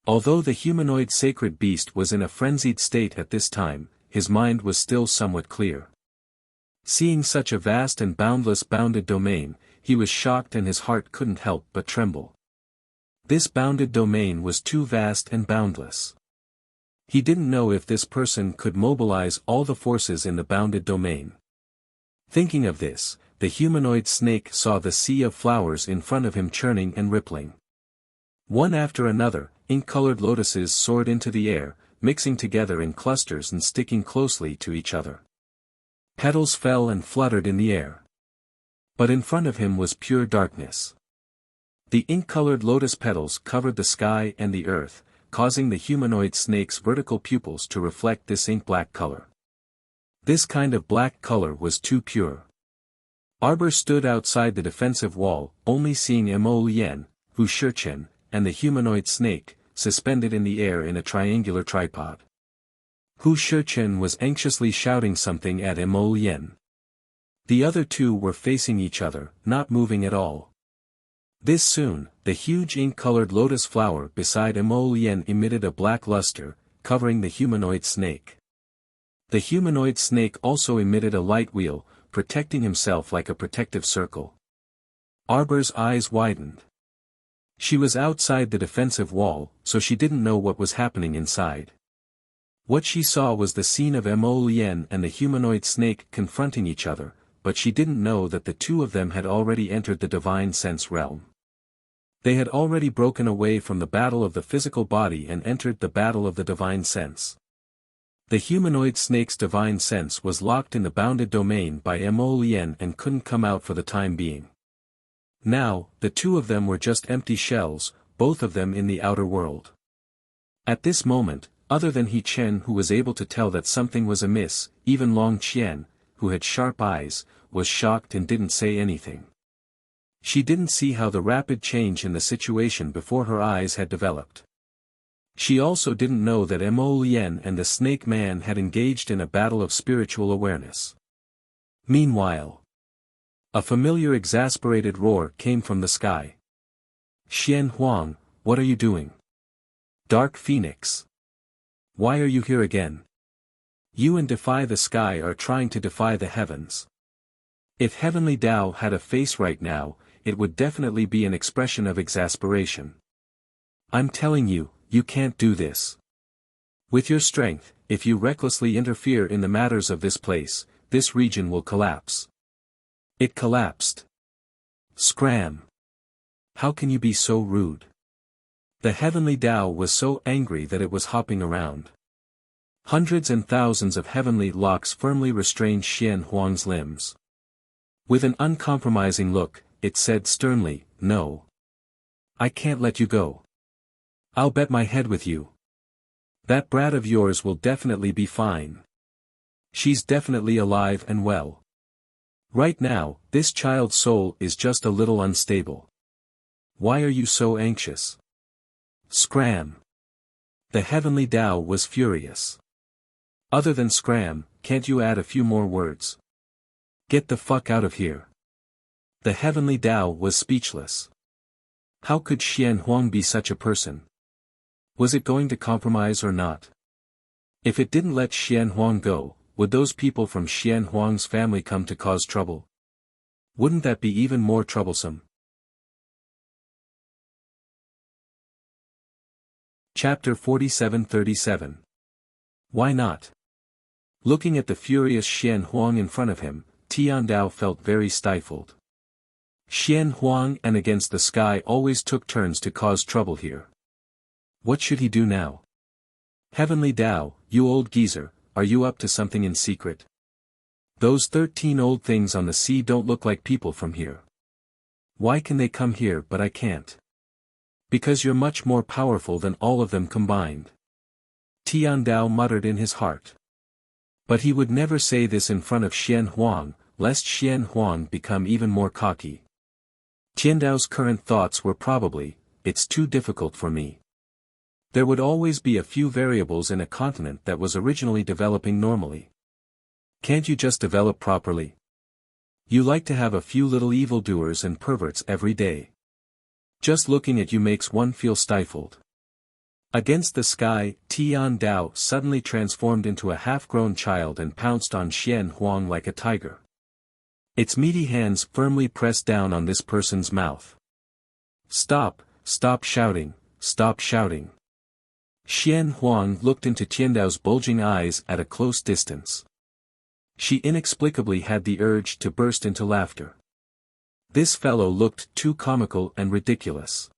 Although the humanoid sacred beast was in a frenzied state at this time, his mind was still somewhat clear. Seeing such a vast and boundless bounded domain, he was shocked and his heart couldn't help but tremble. This bounded domain was too vast and boundless. He didn't know if this person could mobilize all the forces in the bounded domain. Thinking of this, the humanoid snake saw the sea of flowers in front of him churning and rippling. One after another, ink-colored lotuses soared into the air, mixing together in clusters and sticking closely to each other. Petals fell and fluttered in the air. But in front of him was pure darkness. The ink-colored lotus petals covered the sky and the earth, causing the humanoid snake's vertical pupils to reflect this ink-black color. This kind of black color was too pure. Arbor stood outside the defensive wall, only seeing Mo Lien, Hu Shichen, and the humanoid snake, suspended in the air in a triangular tripod. Hu Shichen was anxiously shouting something at Mo Lien. The other two were facing each other, not moving at all. This soon, the huge ink-colored lotus flower beside Mo Lien emitted a black luster, covering the humanoid snake. The humanoid snake also emitted a light wheel, protecting himself like a protective circle. Arbor's eyes widened. She was outside the defensive wall, so she didn't know what was happening inside. What she saw was the scene of Mo Lien and the humanoid snake confronting each other, but she didn't know that the two of them had already entered the divine sense realm. They had already broken away from the battle of the physical body and entered the battle of the divine sense. The humanoid snake's divine sense was locked in the bounded domain by Mo Lien and couldn't come out for the time being. Now, the two of them were just empty shells, both of them in the outer world. At this moment, other than He Chen who was able to tell that something was amiss, even Long Qian, who had sharp eyes, was shocked and didn't say anything. She didn't see how the rapid change in the situation before her eyes had developed. She also didn't know that Mo Lien and the Snake Man had engaged in a battle of spiritual awareness. Meanwhile, a familiar exasperated roar came from the sky. Xian Huang, what are you doing? Dark Phoenix. Why are you here again? You and Defy the Sky are trying to defy the heavens. If Heavenly Tao had a face right now, it would definitely be an expression of exasperation. I'm telling you, you can't do this. With your strength, if you recklessly interfere in the matters of this place, this region will collapse. It collapsed. Scram! How can you be so rude? The Heavenly Tao was so angry that it was hopping around. Hundreds and thousands of heavenly locks firmly restrained Xian Huang's limbs. With an uncompromising look, it said sternly, "No. I can't let you go. I'll bet my head with you. That brat of yours will definitely be fine. She's definitely alive and well. Right now, this child's soul is just a little unstable. Why are you so anxious?" Scram! The Heavenly Tao was furious. Other than scram, can't you add a few more words? Get the fuck out of here. The Heavenly Tao was speechless. How could Xian Huang be such a person? Was it going to compromise or not? If it didn't let Xian Huang go, would those people from Xian Huang's family come to cause trouble? Wouldn't that be even more troublesome? Chapter 47-37. Why not? Looking at the furious Xian Huang in front of him, Tiandao felt very stifled. Xian Huang and Against the Sky always took turns to cause trouble here. What should he do now? Heavenly Tao, you old geezer, are you up to something in secret? Those 13 old things on the sea don't look like people from here. Why can they come here but I can't? Because you're much more powerful than all of them combined. Tiandao muttered in his heart. But he would never say this in front of Xian Huang, lest Xian Huang become even more cocky. Tiandao's current thoughts were probably, it's too difficult for me. There would always be a few variables in a continent that was originally developing normally. Can't you just develop properly? You like to have a few little evildoers and perverts every day. Just looking at you makes one feel stifled. Against the sky, Tian Dao suddenly transformed into a half-grown child and pounced on Xian Huang like a tiger. Its meaty hands firmly pressed down on this person's mouth. Stop, stop shouting, stop shouting. Xian Huang looked into Tian Dao's bulging eyes at a close distance. She inexplicably had the urge to burst into laughter. This fellow looked too comical and ridiculous.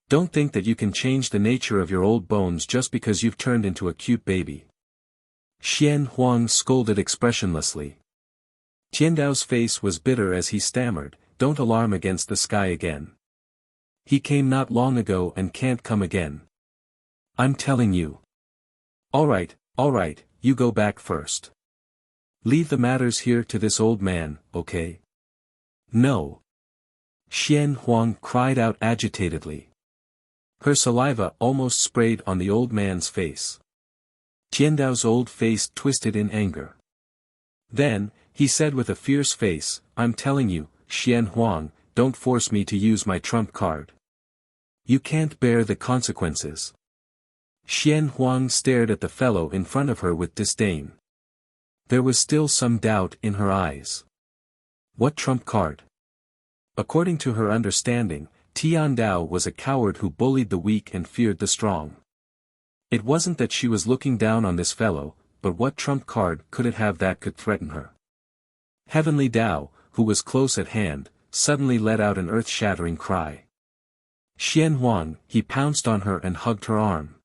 Don't think that you can change the nature of your old bones just because you've turned into a cute baby. Xian Huang scolded expressionlessly. Tian Dao's face was bitter as he stammered, "Don't alarm against the sky again. He came not long ago and can't come again. I'm telling you." All right, you go back first. Leave the matters here to this old man, okay? No. Xian Huang cried out agitatedly. Her saliva almost sprayed on the old man's face. Tian Dao's old face twisted in anger. Then, he said with a fierce face, "I'm telling you, Xian Huang, don't force me to use my trump card. You can't bear the consequences." Xian Huang stared at the fellow in front of her with disdain. There was still some doubt in her eyes. What trump card? According to her understanding, Tian Dao was a coward who bullied the weak and feared the strong. It wasn't that she was looking down on this fellow, but what trump card could it have that could threaten her? Heavenly Dao, who was close at hand, suddenly let out an earth-shattering cry. Xian Huang, he pounced on her and hugged her arm.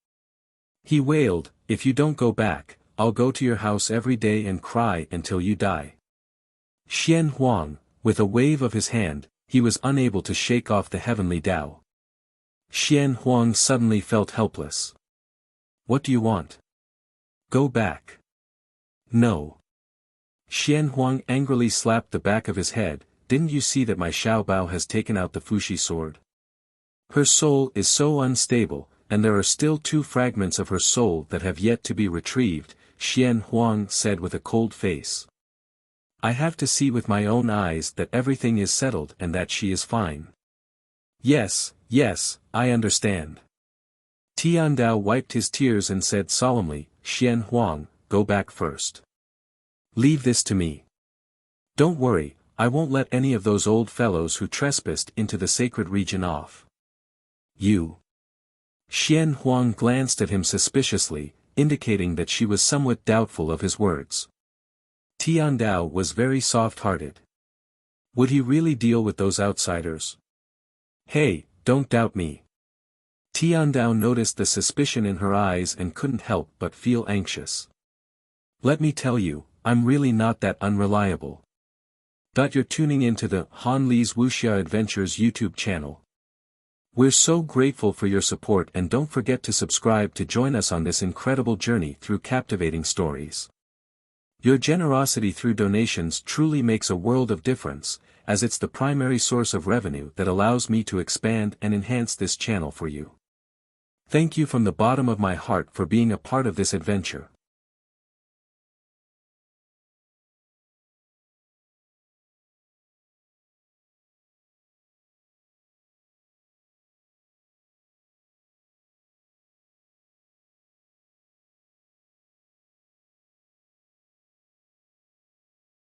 He wailed, "If you don't go back, I'll go to your house every day and cry until you die." Xian Huang, with a wave of his hand, he was unable to shake off the heavenly Dao. Xian Huang suddenly felt helpless. "What do you want? Go back." "No." Xian Huang angrily slapped the back of his head, "Didn't you see that my Xiao Bao has taken out the Fushi sword? Her soul is so unstable, and there are still 2 fragments of her soul that have yet to be retrieved," Xian Huang said with a cold face. "I have to see with my own eyes that everything is settled and that she is fine." Yes, I understand." Tian Dao wiped his tears and said solemnly, "Xian Huang, go back first. Leave this to me. Don't worry, I won't let any of those old fellows who trespassed into the sacred region off. You." Xian Huang glanced at him suspiciously, indicating that she was somewhat doubtful of his words. Tian Dao was very soft-hearted. Would he really deal with those outsiders? "Hey, don't doubt me." Tian Dao noticed the suspicion in her eyes and couldn't help but feel anxious. "Let me tell you, I'm really not that unreliable." You're tuning into the Han Li's Wuxia Adventures YouTube channel. We're so grateful for your support, and don't forget to subscribe to join us on this incredible journey through captivating stories. Your generosity through donations truly makes a world of difference, as it's the primary source of revenue that allows me to expand and enhance this channel for you. Thank you from the bottom of my heart for being a part of this adventure.